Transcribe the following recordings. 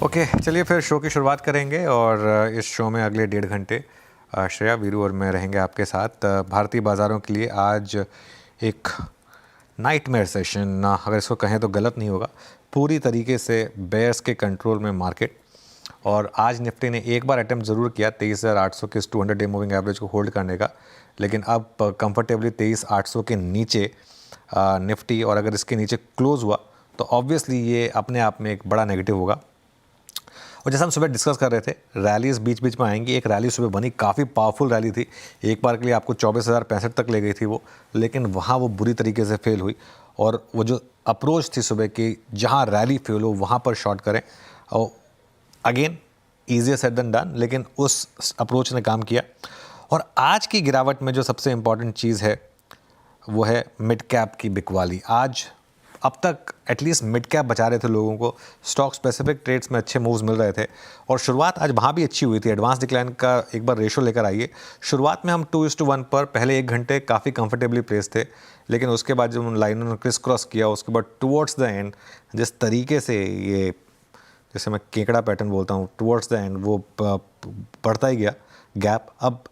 Okay चलिए फिर show की शुरुआत करेंगे और इस शो में अगले 1.5 घंटे श्रेया, वीरू और मैं रहेंगे आपके साथ। भारतीय बाज़ारों के लिए आज एक नाइटमेयर सेशन, अगर इसको कहें तो गलत नहीं होगा। पूरी तरीके से बेयर्स के कंट्रोल में मार्केट, और आज निफ्टी ने एक बार अटेम्प्ट ज़रूर किया 23,800 के इस 200 डे मूविंग एवरेज को होल्ड करने का, लेकिन अब कंफर्टेबली 23,800 के नीचे निफ्टी, और अगर इसके नीचे क्लोज़ हुआ तो ऑब्वियसली ये अपने आप में एक बड़ा नेगेटिव होगा। और जैसे हम सुबह डिस्कस कर रहे थे, रैलीज बीच बीच में आएंगी। एक रैली सुबह बनी, काफ़ी पावरफुल रैली थी, एक बार के लिए आपको 24,065 तक ले गई थी वो, लेकिन वहाँ वो बुरी तरीके से फेल हुई। और वो जो अप्रोच थी सुबह की, जहाँ रैली फेल हो वहाँ पर शॉर्ट करें, और again easier said than done, लेकिन उस अप्रोच ने काम किया। और आज की गिरावट में जो सबसे इम्पॉर्टेंट चीज़ है वो है मिड कैप की बिकवाली। आज अब तक एटलीस्ट मिड कैप बचा रहे थे लोगों को, स्टॉक स्पेसिफिक ट्रेड्स में अच्छे मूव्स मिल रहे थे, और शुरुआत आज वहाँ भी अच्छी हुई थी। एडवांस डिक्लाइन का एक बार रेशो लेकर आइए। शुरुआत में हम 2:1 पर पहले 1 घंटे काफ़ी कंफर्टेबली प्लेस थे, लेकिन उसके बाद जब उन लाइनों ने क्रिस क्रॉस किया, उसके बाद टुवर्ड्स द एंड जिस तरीके से ये, जैसे मैं केकड़ा पैटर्न बोलता हूँ, टुवर्ड्स द एंड वो बढ़ता ही गया गैप। अब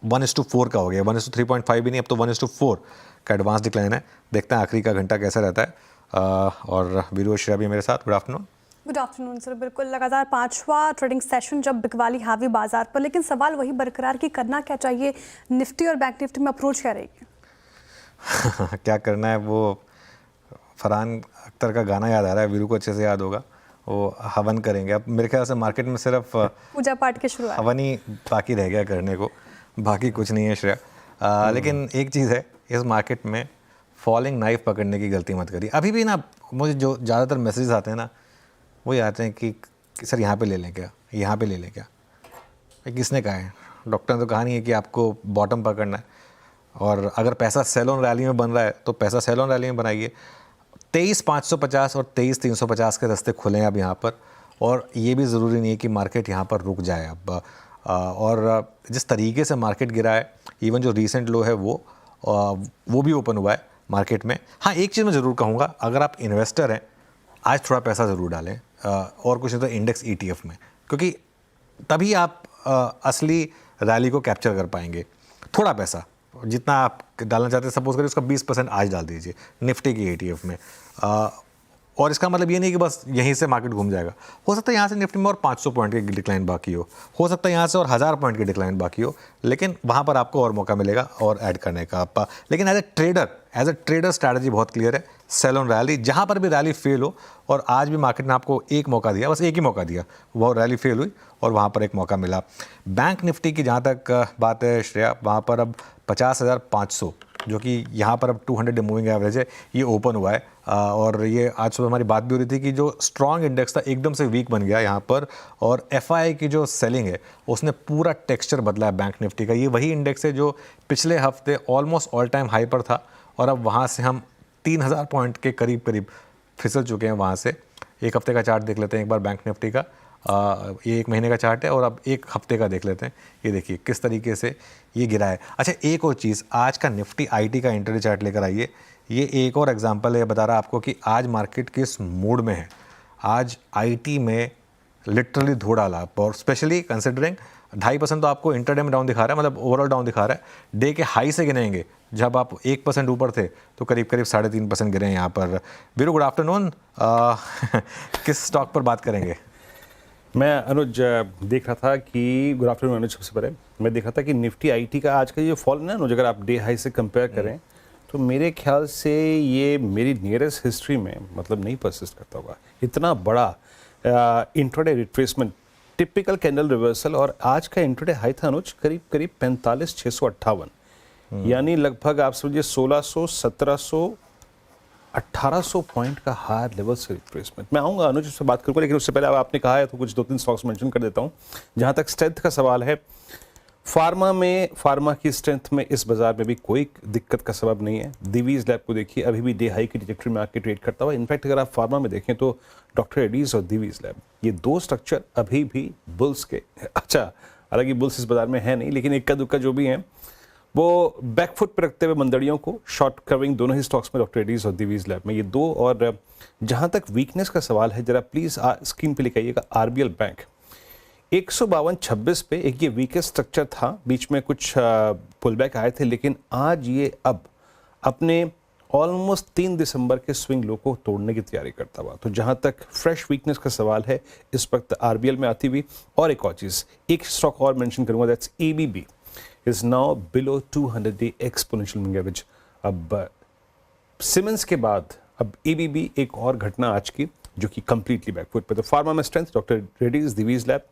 1:4 का हो गया, 1:3.5 भी नहीं, अब तो 1:4 का एडवांस डिक्लाइन है। देखते हैं आखिरी का घंटा कैसा रहता है। और वीरू श्रेया भी मेरे साथ। Good afternoon. Good afternoon sir. बिल्कुल, लगातार 5वां ट्रेडिंग सेशन जब बिकवाली हावी बाजार पर, लेकिन सवाल वही बरकरार कि करना क्या चाहिए, निफ्टी और बैंक निफ्टी में अप्रोच क्या रहेगी? क्या करना है, वो फरहान अख्तर का गाना याद आ रहा है, वीरू को अच्छे से याद होगा। वो हवन करेंगे अब मेरे ख्याल से मार्केट में, सिर्फ पूजा पाठ के शुरुआत हवन ही बाकी रह गया करने को, बाकी कुछ नहीं है श्रेया। लेकिन एक चीज़ है, इस मार्केट में फॉलिंग नाइफ पकड़ने की गलती मत करिए। अभी भी ना मुझे जो ज़्यादातर मैसेजेस आते हैं ना, वो ये आते हैं कि सर यहाँ पे ले लें क्या, यहाँ पे ले लें क्या। किसने कहा है? डॉक्टर ने तो कहा नहीं है कि आपको बॉटम पकड़ना है। और अगर पैसा सेल ऑन रैली में बन रहा है तो पैसा सेल ऑन रैली में बनाइए। 23,550 और 23,350 के रास्ते खुले हैं अब यहाँ पर, और ये भी ज़रूरी नहीं है कि मार्केट यहाँ पर रुक जाए अब। और जिस तरीके से मार्केट गिरा है, इवन जो रीसेंट लो है वो भी ओपन हुआ है मार्केट में। हाँ, एक चीज़ मैं ज़रूर कहूँगा, अगर आप इन्वेस्टर हैं आज थोड़ा पैसा ज़रूर डालें, और कुछ नहीं तो इंडेक्स ETF में, क्योंकि तभी आप असली रैली को कैप्चर कर पाएंगे। थोड़ा पैसा जितना आप डालना चाहते हैं, सपोज करिए उसका 20% आज डाल दीजिए निफ्टी की ETF में। और इसका मतलब ये नहीं कि बस यहीं से मार्केट घूम जाएगा। हो सकता है यहाँ से निफ्टी में और 500 पॉइंट की डिक्लाइन बाकी हो सकता है यहाँ से और 1000 पॉइंट की डिक्लाइन बाकी हो, लेकिन वहाँ पर आपको और मौका मिलेगा और ऐड करने का। लेकिन एज ए ट्रेडर स्ट्रैटेजी बहुत क्लियर है, सेल ऑन रैली। जहाँ पर भी रैली फेल हो, और आज भी मार्केट ने आपको एक मौका दिया, बस एक ही मौका दिया, वो रैली फेल हुई और वहाँ पर एक मौका मिला। बैंक निफ्टी की जहाँ तक बात है श्रेया, वहाँ पर अब 50,500 जो कि यहाँ पर अब 200 डे मूविंग एवरेज है, ये ओपन हुआ है। और ये आज सुबह हमारी बात भी हो रही थी कि जो स्ट्रॉन्ग इंडेक्स था एकदम से वीक बन गया यहाँ पर, और FI की जो सेलिंग है उसने पूरा टेक्सचर बदला है बैंक निफ्टी का। ये वही इंडेक्स है जो पिछले हफ्ते ऑलमोस्ट ऑल टाइम हाई पर था, और अब वहाँ से हम 3,000 पॉइंट के करीब फिसल चुके हैं वहाँ से। एक हफ्ते का चार्ट देख लेते हैं एक बार बैंक निफ्टी का। ये 1 महीने का चार्ट है, और अब 1 हफ्ते का देख लेते हैं। ये देखिए किस तरीके से ये गिरा है। अच्छा, एक और चीज़, आज का निफ्टी IT का इंटरडे चार्ट लेकर आइए। ये एक और एग्जांपल है, बता रहा आपको कि आज मार्केट किस मूड में है। आज IT में लिटरली धो डाला, और स्पेशली कंसिडरिंग 2.5% तो आपको इंटरडे में डाउन दिखा रहा है, मतलब ओवरऑल डाउन दिखा रहा है। डे के हाई से गिनेंगे, जब आप 1% ऊपर थे तो करीब 3.5% गिरे हैं यहाँ पर। Veeru, good afternoon. किस स्टॉक पर बात करेंगे? मैं अनुज देख रहा था कि गुड आफ्टरनून अनुज, सबसे पहले मैं देख रहा था कि निफ्टी IT का आज का ये फॉल ना अनुज, अगर आप डे हाई से कंपेयर करें तो मेरे ख्याल से ये मेरी नियरेस्ट हिस्ट्री में मतलब नहीं परसिस्ट करता होगा। इतना बड़ा intraday retracement, typical candle reversal, और आज का इंट्राडे हाई था अनुज करीब 45,658, यानी लगभग आप समझिए 1600, 1700, 1800 पॉइंट का हायर लेवल से रिट्रेसमेंट। मैं आऊँगा अनुज उससे बात करूँगा, लेकिन उससे पहले अब आपने कहा है तो कुछ 2-3 स्टॉक्स मेंशन कर देता हूँ। जहाँ तक स्ट्रेंथ का सवाल है, फार्मा की स्ट्रेंथ में इस बाजार में भी कोई दिक्कत का सबब नहीं है। दिवीज लैब को देखिए, अभी भी डे हाई की ट्रैजेक्टरी में आके ट्रेड करता हुआ। इनफैक्ट अगर आप फार्मा में देखें तो डॉक्टर रेड्डीज और दिवीज लैब, ये 2 स्ट्रक्चर अभी भी बुल्स के, अच्छा हालांकि बुल्स इस बाजार में है नहीं, लेकिन इक्का दुक्का जो भी हैं वो बैकफुट पर रखते हुए मंदड़ियों को शॉर्ट कवरिंग दोनों ही स्टॉक्स में डॉक्टर रेड्डीज और दिवीज लैब में ये दो। और जहां तक वीकनेस का सवाल है, जरा प्लीज स्क्रीन पे लिखाइएगा आरबीएल बैंक 152.26 पे एक ये वीकेस्ट स्ट्रक्चर था, बीच में कुछ पुलबैक आए थे, लेकिन आज ये अब अपने ऑलमोस्ट 3 दिसंबर के स्विंग लो को तोड़ने की तैयारी करता हुआ। तो जहां तक फ्रेश वीकनेस का सवाल है इस वक्त आरबीएल में आती हुई। और एक और चीज़, एक स्टॉक और मेंशन करूंगा, that's ABB is now below 200-day exponential moving average. अब सिमेंस के बाद अब एबीबी एक और घटना आज की जो कि कंप्लीटली बैकफुट पे। तो फार्मा में strength, doctor Reddy's, Divi's lab,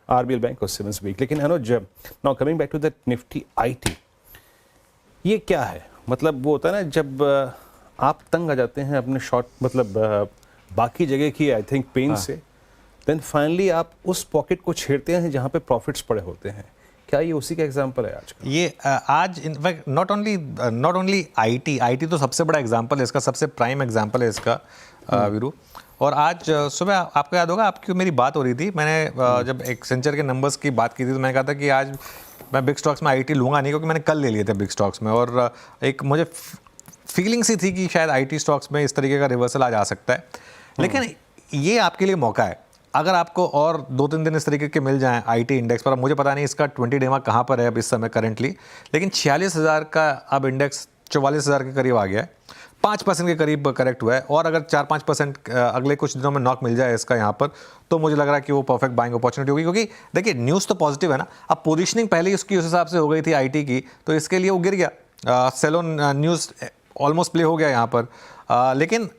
RBL bank और सिमेंस वीक। लेकिन Anuj, now coming back to that Nifty IT, ये क्या है? मतलब वो होता है ना जब आप तंग आ जाते हैं अपने शॉर्ट, मतलब बाकी जगह की आई थिंक पेन से, देन फाइनली आप उस पॉकेट को छेड़ते हैं जहां पे प्रॉफिट्स पड़े होते हैं। क्या ये उसी का एग्जांपल है आज का? ये आज इनफैक्ट नॉट ओनली आईटी तो सबसे बड़ा एग्जांपल है इसका, सबसे प्राइम एग्जांपल है इसका वीरू। और आज सुबह आपको याद होगा, आपकी मेरी बात हो रही थी, मैंने जब एक्सेंचर के नंबर्स की बात की थी तो मैंने कहा था कि आज मैं बिग स्टॉक्स में आईटी लूंगा नहीं, क्योंकि मैंने कल ले लिए थे बिग स्टॉक्स में। और एक मुझे फीलिंग सी थी कि शायद आईटी स्टॉक्स में इस तरीके का रिवर्सल आज आ सकता है। लेकिन ये आपके लिए मौका है, अगर आपको और 2-3 दिन इस तरीके के मिल जाएं आईटी इंडेक्स पर। अब मुझे पता नहीं इसका 20 डे कहाँ पर है अब इस समय करंटली, लेकिन 46,000 का अब इंडेक्स 44,000 के करीब आ गया है, 5% के करीब करेक्ट हुआ है। और अगर 4-5% अगले कुछ दिनों में नॉक मिल जाए इसका यहाँ पर, तो मुझे लग रहा है कि वो परफेक्ट बाइंग अपॉर्चुनिटी होगी। क्योंकि देखिए न्यूज़ तो पॉजिटिव है ना, अब पोजीशनिंग पहले ही उसकी उस हिसाब से हो गई थी आईटी की, तो इसके लिए वो गिर गया। सेलोन न्यूज़ ऑलमोस्ट प्ले हो गया यहाँ पर। लेकिन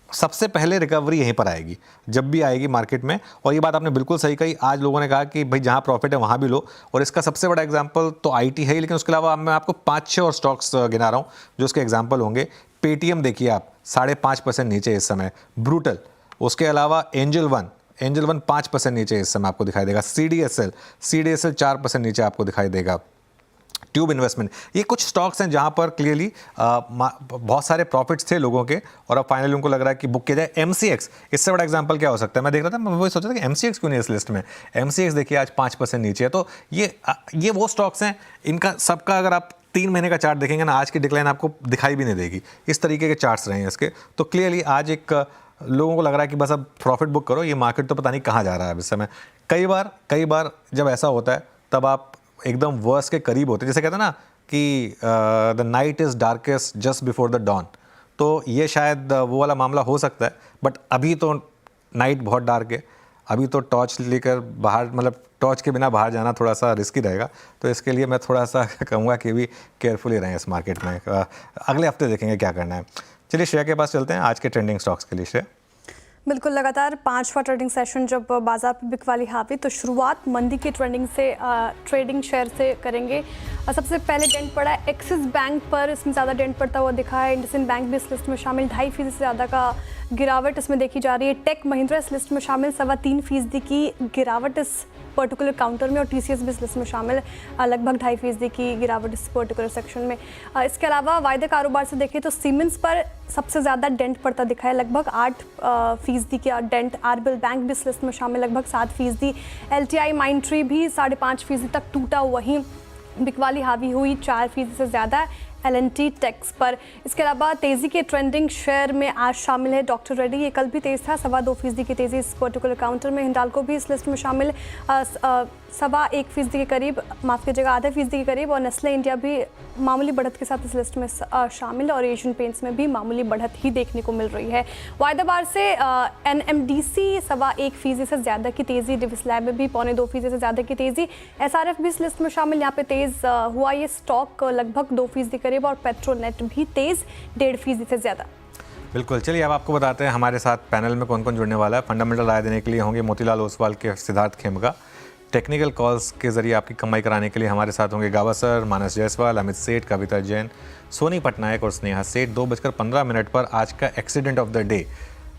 सबसे पहले रिकवरी यहीं पर आएगी जब भी आएगी मार्केट में। और ये बात आपने बिल्कुल सही कही, आज लोगों ने कहा कि भाई जहाँ प्रॉफिट है वहाँ भी लो, और इसका सबसे बड़ा एग्जांपल तो आईटी है ही, लेकिन उसके अलावा मैं आपको 5-6 और स्टॉक्स गिना रहा हूँ जो उसके एग्जांपल होंगे। पेटीएम देखिए आप 5.5% नीचे इस समय, ब्रूटल, उसके अलावा एंजल वन 5% नीचे इस समय आपको दिखाई देगा, सीडीएसएल 4% नीचे आपको दिखाई देगा, ट्यूब इन्वेस्टमेंट। ये कुछ स्टॉक्स हैं जहां पर क्लियरली बहुत सारे प्रॉफिट्स थे लोगों के, और अब फाइनली उनको लग रहा है कि बुक किया जाए। एमसीएक्स, इससे बड़ा एग्जांपल क्या हो सकता है? मैं देख रहा था, मैं वही सोच रहा था कि एमसीएक्स क्यों नहीं इस लिस्ट में। एमसीएक्स देखिए आज 5% नीचे है। तो ये वो स्टॉक्स हैं, इनका सबका अगर आप 3 महीने का चार्ट देखेंगे ना, आज की डिक्लाइन आपको दिखाई भी नहीं देगी। इस तरीके के चार्ट्स रहे हैं इसके। तो क्लियरली आज एक लोगों को लग रहा है कि बस अब प्रॉफिट बुक करो, ये मार्केट तो पता नहीं कहाँ जा रहा है इस समय। कई बार जब ऐसा होता है तब आप एकदम वर्स के करीब होते हैं, जैसे कहते हैं ना कि the night is darkest just before the dawn. तो ये शायद वो वाला मामला हो सकता है, बट अभी तो नाइट बहुत डार्क है, अभी तो टॉर्च लेकर बाहर, मतलब टॉर्च के बिना बाहर जाना थोड़ा सा रिस्की रहेगा। तो इसके लिए मैं थोड़ा सा कहूँगा कि भी केयरफुली रहें इस मार्केट में। अगले हफ्ते देखेंगे क्या करना है। चलिए श्रेया के पास चलते हैं आज के ट्रेंडिंग स्टॉक्स के लिए। श्रेया, बिल्कुल, लगातार 5वां ट्रेडिंग सेशन जब बाजार पर बिकवाली हावी, तो शुरुआत मंदी की ट्रेडिंग शेयर से करेंगे। सबसे पहले डेंट पड़ा है एक्सिस बैंक पर, इसमें ज़्यादा डेंट पड़ता हुआ दिखा है। इंडसइंड बैंक भी इस लिस्ट में शामिल, 2.5% से ज़्यादा का गिरावट इसमें देखी जा रही है। टेक महिंद्रा इस लिस्ट में शामिल, 3.25% की गिरावट इस पर्टिकुलर काउंटर में। और टीसीएस भी इस लिस्ट में शामिल, लगभग 2.5% की गिरावट इस पर्टिकुलर सेक्शन में। इसके अलावा वायदे कारोबार से देखें तो सीमेंस पर सबसे ज़्यादा डेंट पड़ता दिखा है, लगभग 8% का डेंट। आरबीएल बैंक भी इस लिस्ट में शामिल, लगभग 7%। एलटीआई माइंट्री भी 5.5% तक टूटा, वहीं बिकवाली हावी हुई 4% से ज़्यादा एलएनटी टेक्स पर। इसके अलावा तेज़ी के ट्रेंडिंग शेयर में आज शामिल है डॉक्टर रेड्डी, ये कल भी तेज़ था, 2.25% की तेज़ी इस पर्टिकुलर काउंटर में। हिंडाल्को भी इस लिस्ट में शामिल, 1.25% के करीब, माफ़ कीजिएगा 0.5% के करीब। और नेस्ले इंडिया भी मामूली बढ़त के साथ इस लिस्ट में शामिल, और एशियन पेंट्स में भी मामूली बढ़त ही देखने को मिल रही है। वायदाबार से एनएमडीसी 1.25% से ज़्यादा की तेज़ी, डिविस लैब में भी 2.25% से ज़्यादा की तेज़ी। एसआरएफ भी इस लिस्ट में शामिल, यहाँ पे तेज़ हुआ ये स्टॉक, लगभग 2% करीब। और पेट्रोनेट भी तेज़ 1.5% से ज़्यादा। बिल्कुल, चलिए अब आपको बताते हैं हमारे साथ पैनल में कौन कौन जुड़ने वाला है। फंडामेंटल राय देने के लिए होंगे मोतीलाल ओसवाल के सिद्धार्थ खेमका। टेक्निकल कॉल्स के जरिए आपकी कमाई कराने के लिए हमारे साथ होंगे गावा सर, मानस जायसवाल, अमित सेठ, कविता जैन, सोनी पटनायक और स्नेहा सेठ। 2:15 पर आज का accident of the day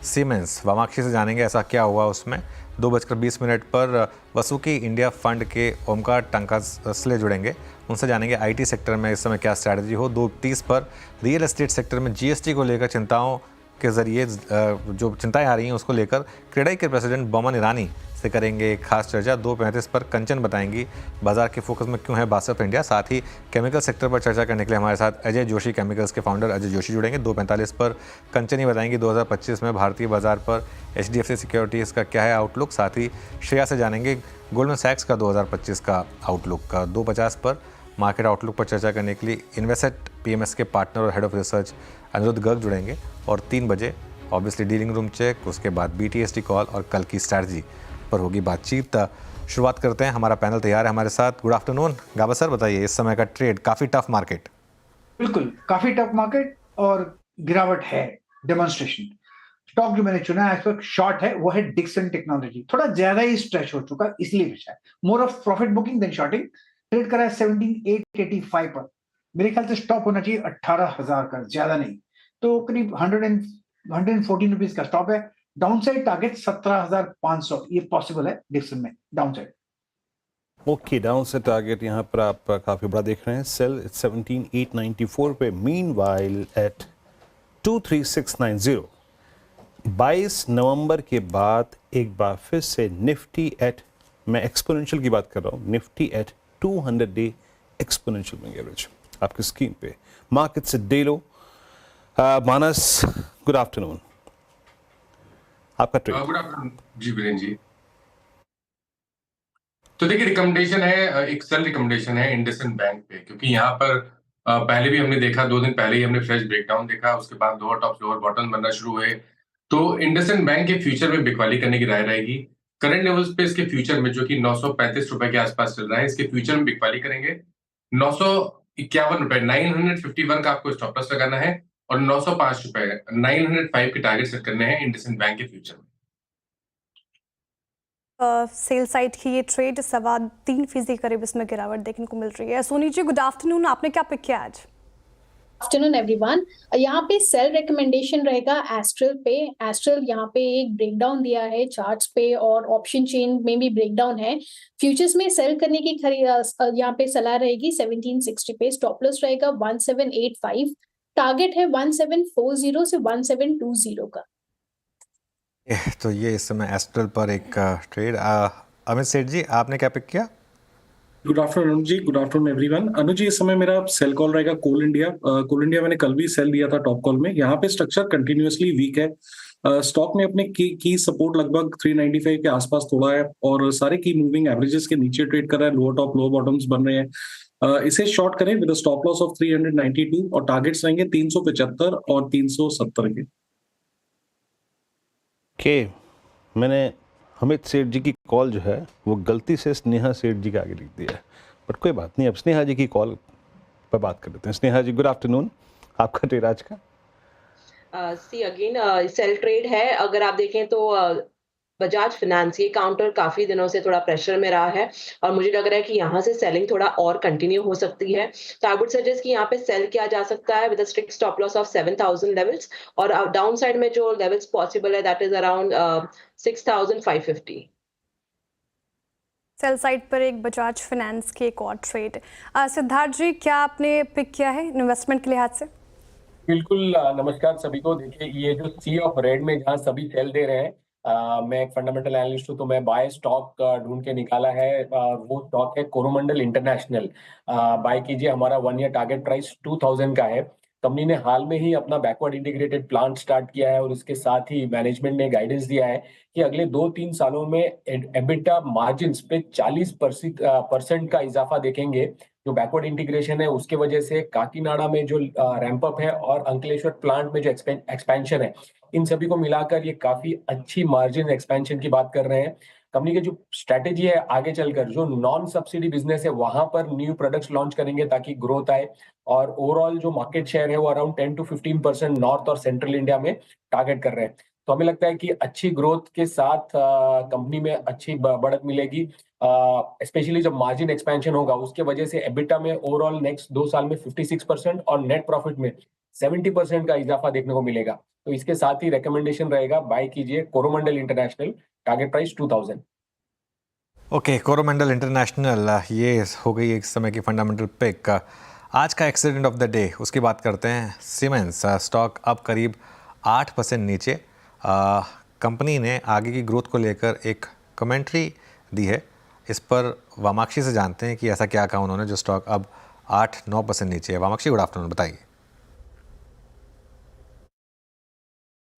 Siemens, Vamakshi से जानेंगे ऐसा क्या हुआ उसमें। 2:20 पर वसुकी इंडिया फंड के ओमकार टंकासले जुड़ेंगे, उनसे जानेंगे आईटी सेक्टर में इस समय क्या स्ट्रैटेजी हो। 2:30 पर रियल एस्टेट सेक्टर में जीएसटी को लेकर चिंताओं के ज़रिए जो चिंताएं आ रही हैं उसको लेकर क्रेडाई के प्रेसिडेंट बोमन ईरानी से करेंगे एक खास चर्चा। 2:35 पर कंचन बताएंगी बाजार के फोकस में क्यों है बासफ इंडिया। साथ ही केमिकल सेक्टर पर चर्चा करने के लिए हमारे साथ अजय जोशी केमिकल्स के फाउंडर अजय जोशी जुड़ेंगे। 2:45 पर कंचन ही बताएंगी 2025 में भारतीय बाजार पर HDFC सिक्योरिटीज़ का क्या है आउटलुक। साथ ही श्रेया से जानेंगे गोल्डमैन सैक्स का 2025 का आउटलुक का। 2:50 पर मार्केट आउटलुक पर चर्चा करने के लिए इन्वेसेट PMS के पार्टनर और head of research Anirudh Garg जुड़ेंगे। और 3 बजे ऑब्वियसली डीलिंग रूम चेक, उसके बाद BTST कॉल और कल की स्ट्रैटेजी पर होगी बातचीत। शुरुआत करते हैं, हमारा पैनल तैयार है हमारे साथ। गुड आफ्टरनून गाबा सर, बताइए इस समय का ट्रेड। काफ़ी टफ मार्केट। बिल्कुल काफी टफ मार्केट और गिरावट है। डेमोन्स्ट्रेशन स्टॉक जो मैंने चुना है इस वक्त शॉर्ट है, वो है डिक्सन टेक्नोलॉजी। थोड़ा ज्यादा ही स्ट्रेच हो चुका है इसलिए बिछा है। More of profit booking then shorting. Trade करा है 17,885 पर। मेरे ख्याल से स्टॉप होना चाहिए 18,000 का, ज्यादा नहीं तो करीब 114 रुपीज का स्टॉप है। डाउनसाइड टारगेट 17,500 ये पॉसिबल है डिक्सन में डाउनसाइड। ओके, डाउन से टारगेट यहाँ पर आप काफ़ी बड़ा देख रहे हैं। सेल 17,894 पे, मीनवाइल एट 23,690। 22 नवंबर के बाद एक बार फिर से निफ्टी एट, मैं एक्सपोनेंशियल की बात कर रहा हूँ, Nifty at 200 day exponential moving average आपकी स्क्रीन पे। मार्केट से day low. Manas, good afternoon, आपका trade. Good afternoon ji Viren ji. तो देखिए रिकमेंडेशन है, एक सेल रिकमेंडेशन है इंडसइंड बैंक पे, क्योंकि यहाँ पर पहले भी हमने देखा, 2 दिन पहले ही हमने फ्रेश ब्रेकडाउन देखा, उसके बाद लोअर टॉप लोअर बॉटम बनना शुरू हुए। तो इंडसइंड बैंक के फ्यूचर में बिकवाली करने की राय रहेगी। करंट लेवल्स पे इसके फ्यूचर में जो कि 935 रुपए के आसपास चल रहा है, इसके फ्यूचर में बिकवाली करेंगे 951 रुपए, 951 का आपको स्टॉप लॉस लगाना है और 905 रुपए 905 के टारगेट सेट करने हैं इंडसइंड बैंक के फ्यूचर में। सेल साइड की ये ट्रेड 3.25% करीब इसमें गिरावट देखने को मिल रही है। सोनी जी गुड आफ्टरनून, आपने क्या पिक किया आज? Afternoon everyone. यहाँ पे सेल रिकमेंडेशन रहेगा एस्ट्रल पे। एस्ट्रल यहाँ पे एक ब्रेकडाउन दिया है चार्ट्स पे और ऑप्शन चेन में भी ब्रेकडाउन है। फ्यूचर्स में सेल करने की यहाँ पे सलाह रहेगी 1760 पे। स्टॉप लॉस रहेगा 1785। टारगेट है 1740 से 1720 का। तो ये इस समय एस्ट्रल पर एक ट्रेड। अमित सेठ जी, आपने क्या पिक किया? गुड आफ्टरनून जी, गुड आफ्टरनून एवरीवन। अनुज जी, इस समय मेरा सेल कॉल रहेगा कोल इंडिया। कोल इंडिया मैंने कल भी सेल दिया था टॉप कॉल में। यहाँ पे स्ट्रक्चर कंटिन्यूअसली वीक है। स्टॉक ने अपने की सपोर्ट लगभग 395 के आसपास तोड़ा है और सारे की मूविंग एवरेजेस के नीचे ट्रेड कर रहा है। लोअर टॉप लोअर बॉटम्स बन रहे हैं। इसे शॉर्ट करें विद स्टॉप लॉस ऑफ 392 और टारगेट्स रहेंगे 375 और 370 के। मैंने अमित सेठ जी की कॉल जो है वो गलती से स्नेहा सेठ जी के आगे लिख दिया है, बट कोई बात नहीं, अब स्नेहा जी की कॉल पर बात कर लेते हैं। स्नेहा जी गुड आफ्टरनून, आपका ट्रेड आज का? सी अगेन सेल ट्रेड है। अगर आप देखें तो बजाज फाइनेंस ये काउंटर काफी दिनों से थोड़ा प्रेशर में रहा है और मुझे लग रहा है कि यहाँ से सेलिंग थोड़ा और कंटिन्यू हो सकती है। तो आई वुड सजेस्ट कि यहाँ पे सेल किया जा सकता है with a strict stop loss of 7000 levels और डाउन साइड में जो लेवल्स पॉसिबल है that is around 6550। Sell side पर एक बजाज फाइनेंस की एक और ट्रेड। सिद्धार्थ जी, क्या आपने पिक किया है इन्वेस्टमेंट के लिहाज से? बिल्कुल, नमस्कार सभी को। देखिए ये जो सी ऑफ रेड में जहां सभी सेल दे रहे हैं, मैं एक फंडामेंटल एनालिस्ट हूं तो मैं बाय स्टॉक ढूंढ के निकाला है। वो स्टॉक है कोरोमंडल इंटरनेशनल। बाय कीजिए, हमारा 1 ईयर टारगेट प्राइस 2000 का है। कंपनी ने हाल में ही अपना बैकवर्ड इंटीग्रेटेड प्लांट स्टार्ट किया है और इसके साथ ही मैनेजमेंट ने गाइडेंस दिया है कि अगले 2-3 सालों में एबिटा मार्जिन पे 40% का इजाफा देखेंगे। जो बैकवर्ड इंटीग्रेशन है उसके वजह से काकीनाडा में जो रैंप अप है और अंकलेश्वर प्लांट में जो एक्सपेंशन है, इन सभी को मिलाकर ये काफी अच्छी मार्जिन एक्सपेंशन की बात कर रहे हैं। कंपनी की जो स्ट्रेटेजी है आगे चलकर जो नॉन सब्सिडी बिजनेस है वहां पर न्यू प्रोडक्ट्स लॉन्च करेंगे ताकि ग्रोथ आए और ओवरऑल जो मार्केट शेयर है वो अराउंड 10 to 15% नॉर्थ और सेंट्रल इंडिया में टारगेट कर रहे हैं। तो हमें लगता है कि अच्छी ग्रोथ के साथ कंपनी में अच्छी बढ़त मिलेगी, स्पेशली जब मार्जिन एक्सपेंशन होगा उसके वजह से एबिटा में ओवरऑल नेक्स्ट 2 साल में 56% और नेट प्रॉफिट में 70% का इजाफा देखने को मिलेगा। तो इसके साथ ही रिकमेंडेशन रहेगा बाय कीजिए Coromandel international, target price 2000। Okay, Coromandel international ये हो गई एक समय की फंडामेंटल पिक। आज का एक्सीडेंट ऑफ द डे उसकी बात करते हैं। सीमेंस स्टॉक अब करीब 8% नीचे। कंपनी ने आगे की ग्रोथ को लेकर एक कमेंट्री दी है, इस पर वामाक्षी से जानते हैं कि ऐसा क्या कहा उन्होंने जो स्टॉक अब 8-9% नीचे है। वामाक्षी, गुड आफ्टरनून, बताइए।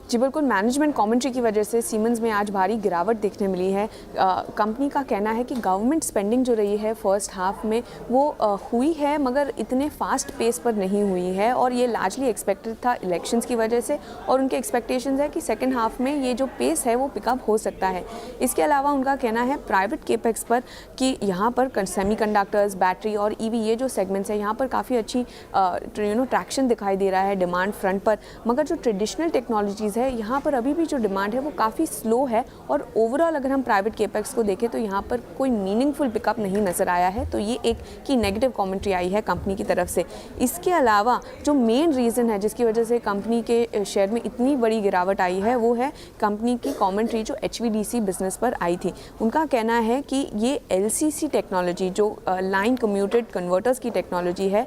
जी बिल्कुल, मैनेजमेंट कमेंट्री की वजह से सीमेंस में आज भारी गिरावट देखने मिली है। कंपनी का कहना है कि गवर्नमेंट स्पेंडिंग जो रही है फर्स्ट हाफ में वो हुई है, मगर इतने फास्ट पेस पर नहीं हुई है और ये लार्जली एक्सपेक्टेड था इलेक्शंस की वजह से, और उनके एक्सपेक्टेशंस है कि सेकेंड हाफ में ये जो पेस है वो पिकअप हो सकता है। इसके अलावा उनका कहना है प्राइवेट केपेक्स पर कि यहाँ पर सेमीकंडक्टर्स, बैटरी और ईवी ये जो सेगमेंट्स है यहाँ पर काफ़ी अच्छी ट्रैक्शन दिखाई दे रहा है डिमांड फ्रंट पर, मगर जो ट्रेडिशनल टेक्नोलॉजीज़ है यहाँ पर अभी भी जो डिमांड है वो काफ़ी स्लो है और ओवरऑल अगर हम प्राइवेट केपेक्स को देखें तो यहाँ पर कोई मीनिंगफुल पिकअप नहीं नज़र आया है। तो ये एक की नेगेटिव कमेंट्री आई है कंपनी की तरफ से। इसके अलावा जो मेन रीज़न है जिसकी वजह से कंपनी के शेयर में इतनी बड़ी गिरावट आई है वो है कंपनी की कमेंट्री जो HVDC बिजनेस पर आई थी। उनका कहना है कि ये LCC टेक्नोलॉजी जो लाइन कम्यूटेड कन्वर्टर्स की टेक्नोलॉजी है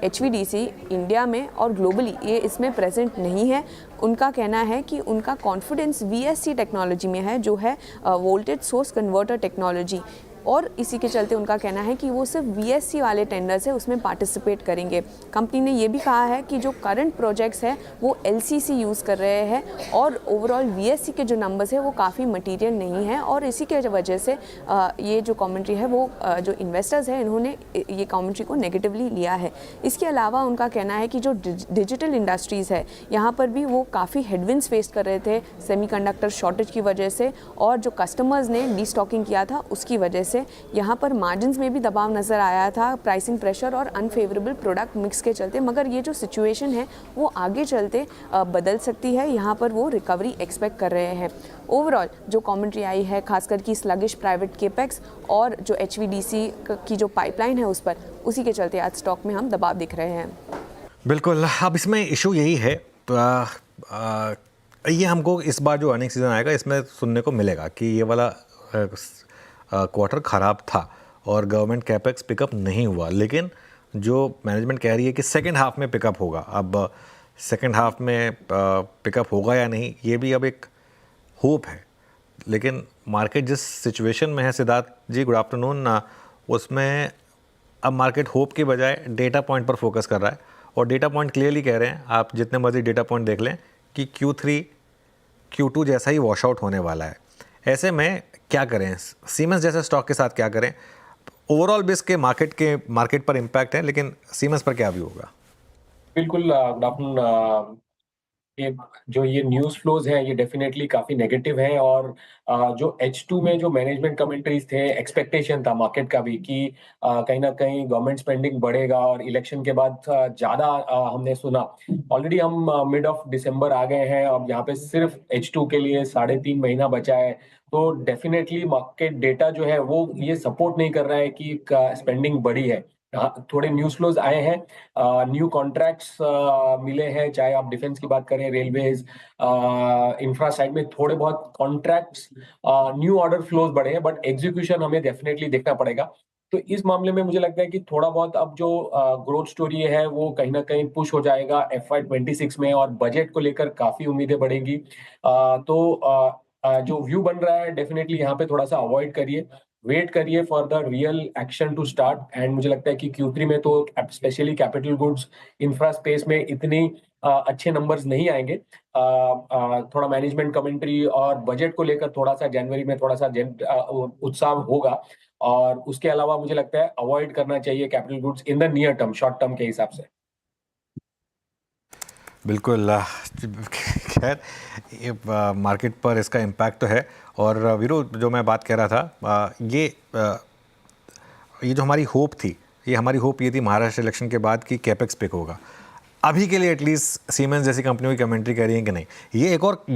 HVDC इंडिया में और ग्लोबली ये इसमें प्रेजेंट नहीं है। उनका कहना है कि उनका कॉन्फिडेंस VSC टेक्नोलॉजी में है जो है वोल्टेज सोर्स कन्वर्टर टेक्नोलॉजी, और इसी के चलते उनका कहना है कि वो सिर्फ VSC वाले टेंडर्स है उसमें पार्टिसिपेट करेंगे। कंपनी ने ये भी कहा है कि जो करंट प्रोजेक्ट्स है वो LCC यूज़ कर रहे हैं और ओवरऑल VSC के जो नंबर्स है वो काफ़ी मटीरियल नहीं है, और इसी के वजह से ये जो कमेंट्री है वो जो इन्वेस्टर्स हैं इन्होंने ये कमेंट्री को नेगेटिवली लिया है। इसके अलावा उनका कहना है कि जो डिजिटल इंडस्ट्रीज़ है यहाँ पर भी वो काफ़ी हेडविंड्स फेस कर रहे थे सेमीकंडक्टर शॉर्टेज की वजह से, और जो कस्टमर्स ने डीस्टॉकिंग किया था उसकी वजह से यहाँ पर मार्जिन्स में भी दबाव नज़र आया था, प्राइसिंग प्रेशर और अनफेवरेबल प्रोडक्ट मिक्स के चलते, मगर ये जो सिचुएशन है वो आगे चलते बदल सकती है। यहाँ पर वो रिकवरी एक्सपेक्ट कर रहे हैं। ओवरऑल जो कमेंट्री आई है खासकर की स्लगिश प्राइवेट केपेक्स और जो HVDC की जो पाइपलाइन है उस पर, उसी के चलते आज स्टॉक में हम दबाव दिख रहे हैं। बिल्कुल, अब इसमें इशू यही है तो ये हमको इस बार जो अर्निंग सीज़न आएगा इसमें सुनने को मिलेगा कि ये वाला क्वार्टर ख़राब था और गवर्नमेंट कैपेक्स पिकअप नहीं हुआ, लेकिन जो मैनेजमेंट कह रही है कि सेकंड हाफ में पिकअप होगा। अब सेकंड हाफ में पिकअप होगा या नहीं ये भी अब एक होप है, लेकिन मार्केट जिस सिचुएशन में है, सिद्धार्थ जी गुड आफ्टरनून, उसमें अब मार्केट होप के बजाय डेटा पॉइंट पर फोकस कर रहा है, और डेटा पॉइंट क्लियरली कह रहे हैं, आप जितने मर्जी डेटा पॉइंट देख लें कि Q3 Q2 जैसा ही वॉश आउट होने वाला है। ऐसे में क्या करें, सीमेंस जैसे स्टॉक के साथ क्या करें? ओवरऑल बेस के मार्केट पर इम्पैक्ट है, लेकिन सीमेंस पर क्या व्यू होगा? बिल्कुल, गुड आफ्टरनून। ये न्यूज़ फ्लोज हैं ये डेफिनेटली काफ़ी नेगेटिव हैं, और जो H2 में जो मैनेजमेंट कमेंट्रीज थे, एक्सपेक्टेशन था मार्केट का भी कि कहीं ना कहीं गवर्नमेंट स्पेंडिंग बढ़ेगा और इलेक्शन के बाद ज़्यादा हमने सुना। ऑलरेडी हम मिड ऑफ दिसंबर आ गए हैं, अब यहाँ पे सिर्फ H2 के लिए 3.5 महीना बचा है, तो डेफिनेटली मार्केट डेटा जो है वो ये सपोर्ट नहीं कर रहा है कि स्पेंडिंग बढ़ी है। थोड़े न्यूज़ फ्लोज आए हैं, न्यू कॉन्ट्रैक्ट्स मिले हैं, चाहे आप डिफेंस की बात करें, रेलवेज, इंफ्रा साइड में थोड़े बहुत कॉन्ट्रैक्ट्स, न्यू ऑर्डर फ्लोज बढ़े हैं, बट एग्जीक्यूशन हमें डेफिनेटली देखना पड़ेगा। तो इस मामले में मुझे लगता है कि थोड़ा बहुत अब जो ग्रोथ स्टोरी है वो कहीं ना कहीं पुश हो जाएगा FY26 में, और बजट को लेकर काफी उम्मीदें बढ़ेंगी। जो व्यू बन रहा है डेफिनेटली यहाँ पे थोड़ा सा अवॉइड करिए, वेट करिए for the real action to start. And मुझे लगता है कि Q3 में तो specially capital goods, infra space में इतनी अच्छे नंबर्स नहीं आएंगे। थोड़ा मैनेजमेंट कमेंट्री और बजट को लेकर थोड़ा सा जनवरी में थोड़ा सा उत्साह होगा, और उसके अलावा मुझे लगता है अवॉइड करना चाहिए capital goods in the near term, short term के हिसाब से। बिल्कुल, खैर ये मार्केट पर इसका इम्पैक्ट तो है। और वीरू, जो मैं बात कह रहा था, ये जो हमारी होप थी, ये थी महाराष्ट्र इलेक्शन के बाद कि कैपेक्स पिक होगा। अभी के लिए एटलीस्ट सीमेंस जैसी कंपनियों की कमेंट्री कर रही है कि नहीं।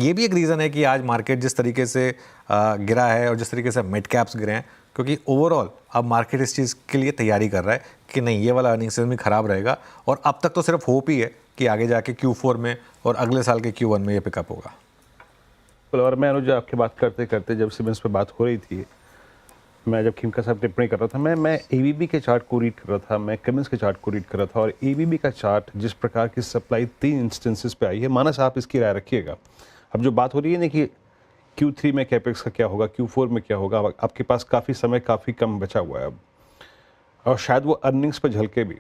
ये भी एक रीज़न है कि आज मार्केट जिस तरीके से गिरा है और जिस तरीके से मिड कैप्स गिरे हैं, क्योंकि ओवरऑल अब मार्केट इस चीज़ के लिए तैयारी कर रहा है कि नहीं, ये वाला अर्निंग सीजन भी ख़राब रहेगा, और अब तक तो सिर्फ होप ही है कि आगे जाके Q4 में और अगले साल के Q1 में ये पिकअप होगा। और मैं अनुज आपकी बात करते करते जब सीमेंस पे बात हो रही थी मैं जब खिमका साहब टिप्पणी कर रहा था, मैं एबीबी के चार्ट को रीड कर रहा था, मैं कमिंस के चार्ट को रीड कर रहा था, और एबीबी का चार्ट जिस प्रकार की सप्लाई 3 इंस्टेंसेस पे आई है, मानस आप इसकी राय रखिएगा। अब जो बात हो रही है ना कि Q3 में कैपेक्स का क्या होगा, Q4 में क्या होगा, आपके पास काफ़ी समय काफ़ी कम बचा हुआ है अब, और शायद वो अर्निंग्स पर झलके भी।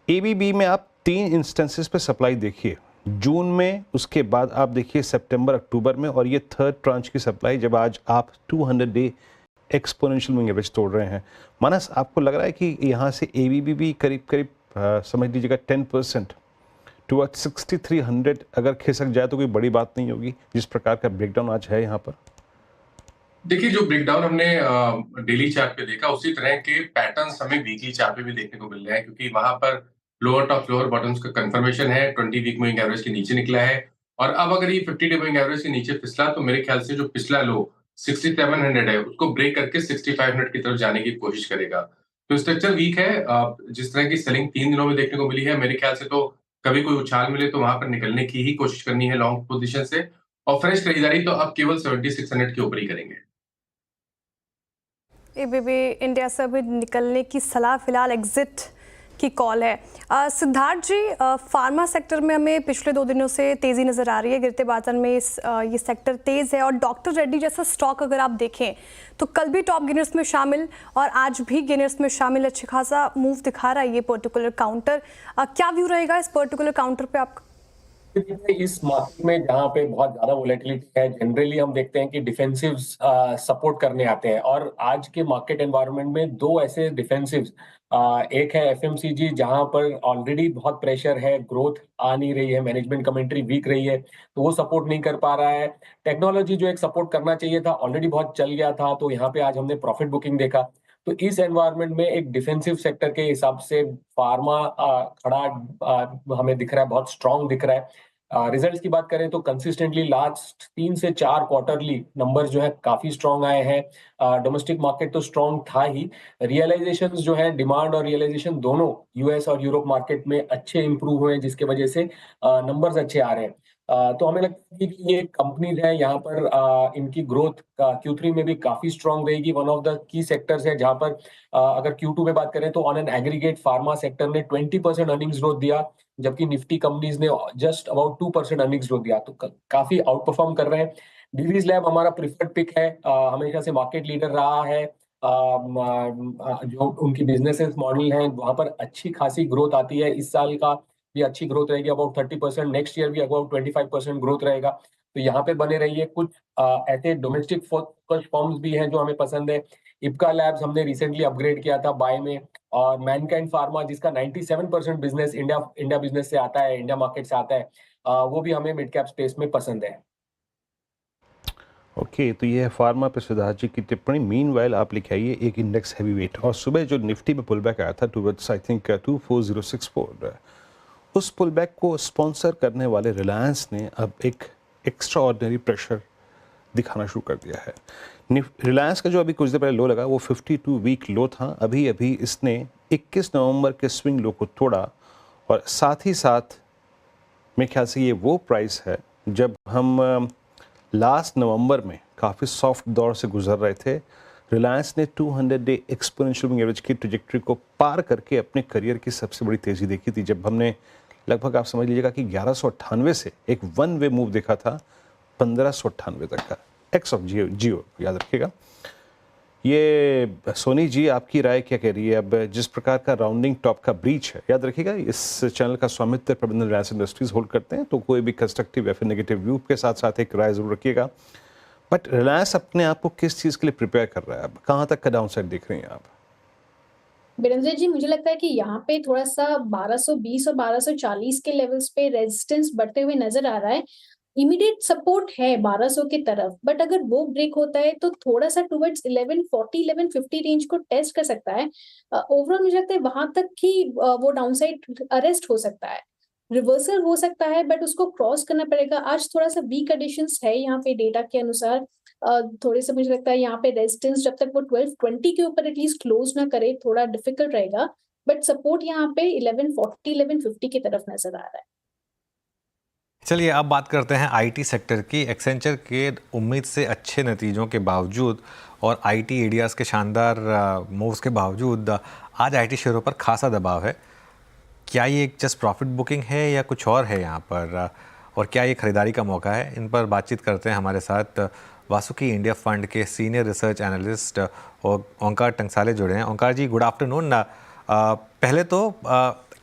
एबीबी में आप 3 इंस्टेंसेस पे सप्लाई देखिए, जून में, उसके बाद आप देखिए सितंबर अक्टूबर में, और ये थर्ड ट्रांच की सप्लाई जब आज आप 200 डे एक्सपोनेंशियल मूविंग एवरेज तोड़ रहे हैं। मानस, आपको लग रहा है कि यहाँ से एबीबी भी करीब करीब समझ लीजिएगा 10% टुवर्ड 6300 अगर खिसक जाए तो कोई बड़ी बात नहीं होगी, जिस प्रकार का ब्रेकडाउन आज है यहाँ पर? देखिए, जो ब्रेकडाउन हमने डेली चार्ट पे देखा, उसी तरह के पैटर्न्स हमें वीकली चार्ट पे भी देखने को मिल रहे हैं, क्योंकि वहां पर लोअर टॉप लोअर बॉटम्स का कंफर्मेशन है, 20 वीक मूविंग एवरेज के नीचे निकला है। और अब अगर ये 50 डे मूविंग एवरेज के नीचे फिसला, तो मेरे ख्याल से जो पिछला लो 6700 है, उसको ब्रेक करके 6500 की तरफ जाने की कोशिश करेगा। तो स्ट्रक्चर वीक है। जिस तरह की सेलिंग 3 दिनों में देखने को मिली है, मेरे ख्याल से तो कभी कोई उछाल मिले तो वहां पर निकलने की ही कोशिश करनी है लॉन्ग पोजीशन से, और फ्रेश खरीदारी तो अब केवल 7600 के ऊपर ही करेंगे। एबीबी इंडिया से अभी निकलने की सलाह, फिलहाल एग्जिट की कॉल है। सिद्धार्थ जी, फार्मा सेक्टर में हमें पिछले 2 दिनों से तेज़ी नज़र आ रही है, गिरते बाजार में ये सेक्टर तेज़ है, और डॉक्टर रेड्डी जैसा स्टॉक अगर आप देखें तो कल भी टॉप गेनर्स में शामिल और आज भी गेनर्स में शामिल, अच्छी खासा मूव दिखा रहा है ये पर्टिकुलर काउंटर। क्या व्यू रहेगा इस पर्टिकुलर काउंटर पे आपका? इस मार्केट में जहाँ पे बहुत ज्यादा वोलेटिलिटी है, जनरली हम देखते हैं कि डिफेंसिव सपोर्ट करने आते हैं, और आज के मार्केट एनवायरनमेंट में 2 ऐसे डिफेंसिव्स, एक है एफएमसीजी जहां पर ऑलरेडी बहुत प्रेशर है, ग्रोथ आ नहीं रही है, मैनेजमेंट कमेंट्री वीक रही है, तो वो सपोर्ट नहीं कर पा रहा है। टेक्नोलॉजी जो एक सपोर्ट करना चाहिए था, ऑलरेडी बहुत चल गया था, तो यहाँ पे आज हमने प्रॉफिट बुकिंग देखा। तो इस एनवायरनमेंट में एक डिफेंसिव सेक्टर के हिसाब से फार्मा खड़ा हमें दिख रहा है, बहुत स्ट्रांग दिख रहा है। रिजल्ट्स की बात करें तो कंसिस्टेंटली लास्ट 3 से 4 क्वार्टरली नंबर्स जो है काफी स्ट्रांग आए हैं। डोमेस्टिक मार्केट तो स्ट्रांग था ही, रियलाइजेशंस जो है, डिमांड और रियलाइजेशन दोनों यूएस और यूरोप मार्केट में अच्छे इंप्रूव हुए हैं, जिसके वजह से नंबर्स अच्छे आ रहे हैं। तो हमें लगता है कि ये कंपनीज है यहाँ पर, इनकी ग्रोथ Q3 में भी काफी स्ट्रांग रहेगी। One of the key sectors है जहाँ पर अगर Q2 में बात करें तो on an aggregate pharma sector ने 20% अर्निंग्स ग्रोथ दिया, जबकि निफ्टी कंपनीज ने जस्ट अबाउट 2% अर्निंग्स ग्रोथ दिया, तो काफी आउट परफॉर्म कर रहे हैं। डीवीज लैब हमारा प्रिफर्ड पिक है, हमेशा से मार्केट लीडर रहा है। जो उनकी बिजनेसेस मॉडल है वहां पर अच्छी खासी ग्रोथ आती है, इस साल का भी अच्छी ग्रोथ रहेगी अबाउट 30%, नेक्स्ट ईयर भी अबाउट 25% ग्रोथ रहेगा। तो यहाँ पे बने रहिए। कुछ ऐसे डोमेस्टिक फोकस फर्म्स भी हैं जो हमें पसंद है। इप्का लैब्स हमने रिसेंटली अपग्रेड किया था बाय में, और मैनकाइंड फार्मा जिसका 97% बिजनेस इंडिया बिजनेस से आता है, इंडिया मार्केट से आता है, वो भी हमें मिड कैप स्पेस में पसंद है। ओके, तो ये है फार्मा पे सिद्धार्थ जी की टिप्पणी। मीनवाइल आप लिख आइए एक इंडेक्स हैवी वेट, और सुबह जो निफ्टी में पुल बैक आया था टुवर्ड्स आई थिंक 24064, उस पुल बैक को स्पॉन्सर करने वाले रिलायंस ने अब एक एक्स्ट्रा ऑर्डिनरी प्रेशर दिखाना शुरू कर दिया है। रिलायंस का जो अभी कुछ देर पहले लो लगा वो 52 वीक लो था, अभी अभी इसने 21 नवंबर के स्विंग लो को तोड़ा, और साथ ही साथ मेरे ख्याल से ये वो प्राइस है जब हम लास्ट नवंबर में काफ़ी सॉफ्ट दौर से गुजर रहे थे। रिलायंस ने 200 डे एक्सपोनेंशियल मूविंग एवरेज की ट्रैजेक्टरी को पार करके अपने करियर की सबसे बड़ी तेज़ी देखी थी, जब हमने लगभग आप समझ लीजिएगा कि 1198 से एक वन वे मूव देखा था 1598 तक का, एक्स ऑफ जियो याद रखिएगा। ये सोनी जी, आपकी राय क्या कह रही है? अब जिस प्रकार का राउंडिंग टॉप का ब्रीच है, याद रखिएगा इस चैनल का स्वामित्व प्रबंधन रिलायंस इंडस्ट्रीज होल्ड करते हैं, तो कोई भी कंस्ट्रक्टिव या फिर नेगेटिव व्यू के साथ साथ एक राय जरूर रखिएगा। बट रिलायंस अपने आप को किस चीज़ के लिए प्रिपेयर कर रहा है? अब कहाँ तक का डाउन साइड देख रही हैं आप? वीरेंद्र जी, मुझे लगता है कि यहाँ पे थोड़ा सा 1220 और 1240 के लेवल्स पे रेजिस्टेंस बढ़ते हुए नजर आ रहा है। इमीडिएट सपोर्ट है 1200 की तरफ, बट अगर वो ब्रेक होता है तो थोड़ा सा टुवर्ड्स 1140 1150 रेंज को टेस्ट कर सकता है। ओवरऑल मुझे लगता है वहां तक ही वो डाउनसाइड अरेस्ट हो सकता है, रिवर्सल हो सकता है, बट उसको क्रॉस करना पड़ेगा। आज थोड़ा सा वीक एडिशंस है यहाँ पे डेटा के अनुसार। थोड़े से मुझे लगता है यहाँ पे रेजिस्टेंस जब तक वो 1220 के ऊपर एटलीस्ट क्लोज ना करे थोड़ा डिफिकल्ट रहेगा, बट सपोर्ट यहाँ पे 1140 1150 की तरफ नजर आ रहा है। चलिए अब बात करते हैं आईटी सेक्टर की। एक्सेंचर के उम्मीद से अच्छे नतीजों के बावजूद और आईटी एडियाज के शानदार मूव्स के बावजूद आज आईटी शेयरों पर खासा दबाव है। क्या ये एक जस्ट प्रॉफिट बुकिंग है या कुछ और है यहाँ पर, और क्या ये खरीदारी का मौका है? इन पर बातचीत करते हैं हमारे साथ वासुकी इंडिया फंड के सीनियर रिसर्च एनालिस्ट और ओंकार टंगसाले जुड़े हैं। ओंकार जी, गुड आफ्टरनून। पहले तो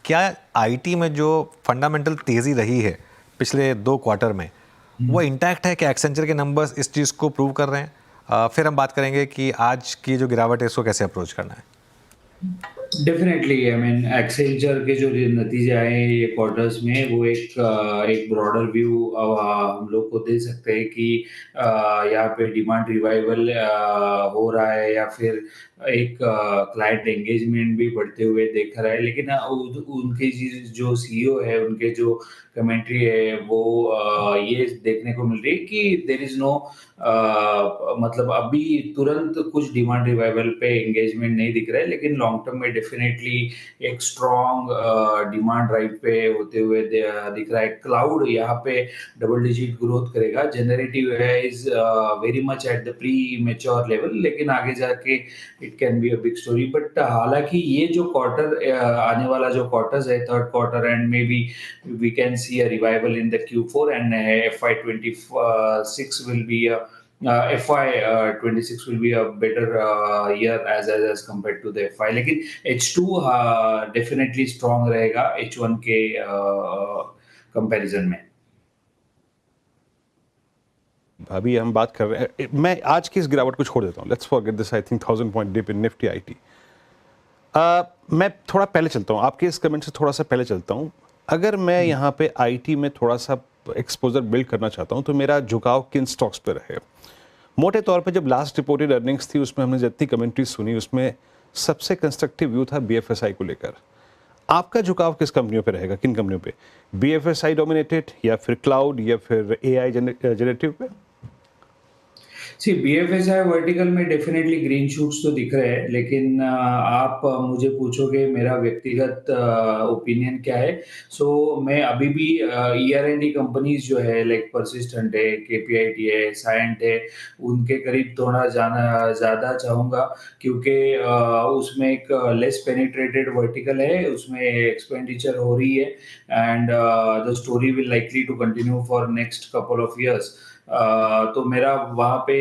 क्या आईटी में जो फंडामेंटल तेज़ी रही है पिछले 2 क्वार्टर में वो इंटैक्ट है? क्या एक्सेंचर के नंबर्स इस चीज़ को प्रूव कर रहे हैं? फिर हम बात करेंगे कि आज की जो गिरावट है इसको कैसे अप्रोच करना है। डेफिनेटली आई मीन एक्सेंचर के जो नतीजे आए हैं ये क्वार्टर्स में, वो एक ब्रॉडर व्यू हम लोग को दे सकते हैं कि यहाँ पे डिमांड रिवाइवल हो रहा है या फिर एक क्लाइंट एंगेजमेंट भी बढ़ते हुए देख रहा है। लेकिन उनके जो सीईओ है, उनके जो कमेंट्री है वो ये देखने को मिल रही है कि देयर इज नो मतलब अभी तुरंत कुछ डिमांड रिवाइवल पे एंगेजमेंट नहीं दिख रहा है, लेकिन लॉन्ग टर्म में डेफिनेटली एक स्ट्रॉन्ग डिमांड ड्राइव पे होते हुए दिख रहा है। क्लाउड यहाँ पे डबल डिजिट ग्रोथ करेगा। जनरेटिव है is very much at the pre mature level, लेकिन आगे जाके it can be a big story. But हालांकि ये जो क्वार्टर आने वाला जो क्वार्टर्स है, third quarter and may be we can see a revival in the Q4 and FY26 will be FY26 will be a better year as compared to the FY। लेकिन H2 definitely strong रहेगा H1 के comparison में। अभी हम बात कर रहे हैं, मैं आज की इस गिरावट को छोड़ देता हूँ। Let's forget this, I think 1000 point dip in Nifty IT. मैं थोड़ा पहले चलता हूँ, आपके इस कमेंट से थोड़ा सा पहले चलता हूँ। अगर मैं यहाँ पे आईटी में थोड़ा सा एक्सपोजर बिल्ड करना चाहता हूँ तो मेरा झुकाव किन स्टॉक्स पे रहे? मोटे तौर पे जब लास्ट रिपोर्टेड अर्निंग्स थी उसमें हमने जितनी कमेंट्री सुनी उसमें सबसे कंस्ट्रक्टिव व्यू था बीएफएसआई को लेकर। आपका झुकाव किस कंपनियों पे रहेगा, किन कंपनियों पे? बीएफएसआई डोमिनेटेड या फिर क्लाउड या फिर एआई जनरेटिव पे? सी बीएफएसआई वर्टिकल में डेफिनेटली ग्रीन शूट्स तो दिख रहे हैं, लेकिन आप मुझे पूछोगे मेरा व्यक्तिगत ओपिनियन क्या है, सो मैं अभी भी ER&D कंपनीज जो है लाइक परसिस्टेंट है, KPIT है, साइंट है, उनके करीब थोड़ा जाना ज़्यादा चाहूँगा, क्योंकि उसमें एक लेस पेनिट्रेटेड वर्टिकल है, उसमें एक्सपेंडिचर हो रही है and the story will likely to continue for next couple of years. तो मेरा वहाँ पे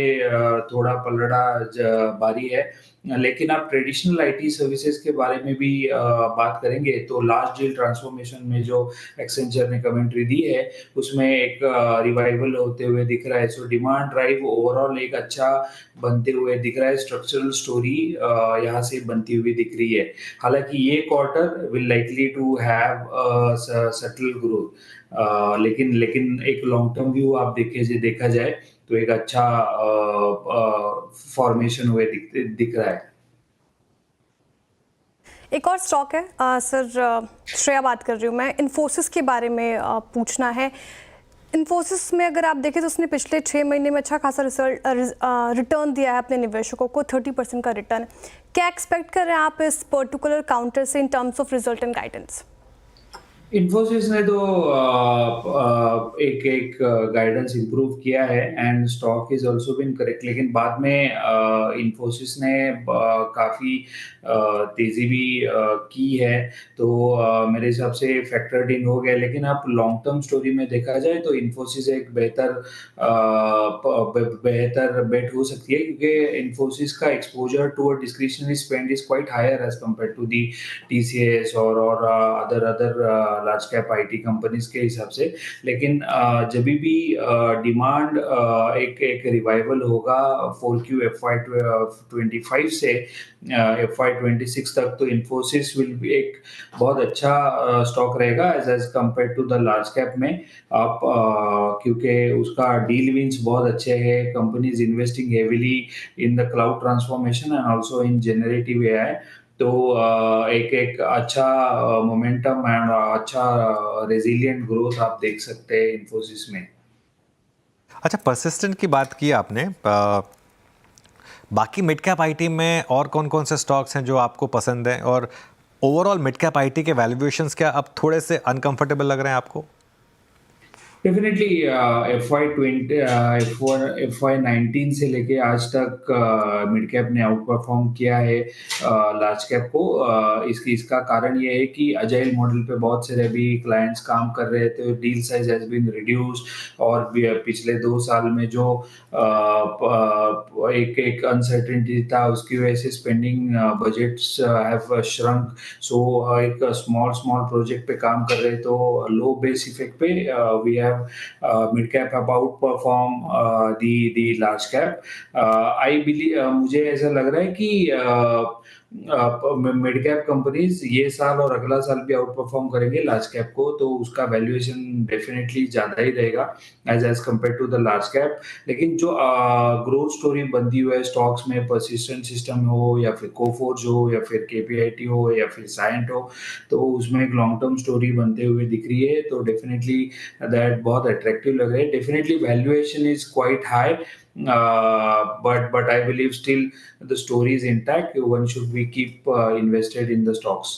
थोड़ा पलड़ा भारी है। लेकिन आप ट्रेडिशनल आईटी सर्विसेज के बारे में भी बात करेंगे तो लास्ट डील ट्रांसफॉर्मेशन में जो एक्सेंचर ने कमेंट्री दी है उसमें एक रिवाइवल होते हुए दिख रहा है। सो डिमांड ड्राइव ओवरऑल एक अच्छा बनते हुए दिख रहा है। स्ट्रक्चरल स्टोरी यहाँ से बनती हुई दिख रही है। हालांकि ये quarter will likely to have subtle growth, लेकिन एक लॉन्ग टर्म व्यू आप देखा जाए तो एक अच्छा फॉर्मेशन हुए दिख रहा है। एक और स्टॉक है सर, श्रेया बात कर रही हूँ मैं, इन्फोसिस के बारे में पूछना है। इन्फोसिस में अगर आप देखें तो उसने पिछले 6 महीने में अच्छा खासा रिटर्न दिया है अपने निवेशकों को, 30% का रिटर्न। क्या एक्सपेक्ट कर रहे हैं आप इस पर्टिकुलर काउंटर से in terms of result and guidance? Infosys ने तो एक गाइडेंस इंप्रूव किया है and stock is also been correct, लेकिन बाद में इन्फोसिस ने काफ़ी तेज़ी भी की है, तो मेरे हिसाब से फैक्टर्ड इन हो गया। लेकिन आप लॉन्ग टर्म स्टोरी में देखा जाए तो इन्फोसिस एक बेहतर बेट हो सकती है, क्योंकि इन्फोसिस का exposure to a discretionary spend is quite higher as compare to the TCS और other large cap IT companies के हिसाब से। लेकिन जब भी डिमांड एक रिवाइवल होगा 4Q FY25 से FY26 तक, तो इन्फोसिस विल भी एक बहुत अच्छा स्टॉक रहेगा as compare to the large cap में। आप क्योंकि उसका डील विंस बहुत अच्छे हैं, companies investing heavily in the cloud transformation and also in generative AI, तो एक अच्छा मोमेंटम एंड अच्छा रेजिलिएंट ग्रोथ आप देख सकते हैं इन्फोसिस में। अच्छा, परसिस्टेंट की बात की आपने, बाकी मिड कैप आईटी में और कौन कौन से स्टॉक्स हैं जो आपको पसंद हैं, और ओवरऑल मिड कैप आईटी के वैल्यूएशंस क्या अब थोड़े से अनकंफर्टेबल लग रहे हैं आपको? डेफिनेटली FY19 से लेके आज तक मिड कैप ने आउट परफॉर्म किया है लार्ज कैप को। इसका कारण ये है कि अजाइल मॉडल पे बहुत सारे अभी क्लाइंट्स काम कर रहे थे, deal size has been reduce, और पिछले 2 साल में जो एक अनसर्टेनिटी था उसकी वजह से spending budgets have shrunk. So एक स्मॉल प्रोजेक्ट पे काम कर रहे, तो लो बेस इफेक्ट पे we have mid cap have outperform the large cap. I believe मुझे ऐसा लग रहा है कि मिड कैप कंपनीज ये साल और अगला साल भी आउट परफॉर्म करेंगे लार्ज कैप को, तो उसका वैल्यूएशन डेफिनेटली ज्यादा ही रहेगा as compare to the large cap. लेकिन जो ग्रोथ स्टोरी बनती हुई है स्टॉक्स में, परसिस्टेंट सिस्टम हो या फिर कोफोर्ज हो या फिर केपीआईटी हो या फिर साइंट हो, तो उसमें एक लॉन्ग टर्म स्टोरी बनते हुए दिख रही है, तो डेफिनेटली दैट बहुत अट्रैक्टिव लग रहा है। Definitely valuation is quite high, but I believe still the story is intact. One should be keep invested in the stocks.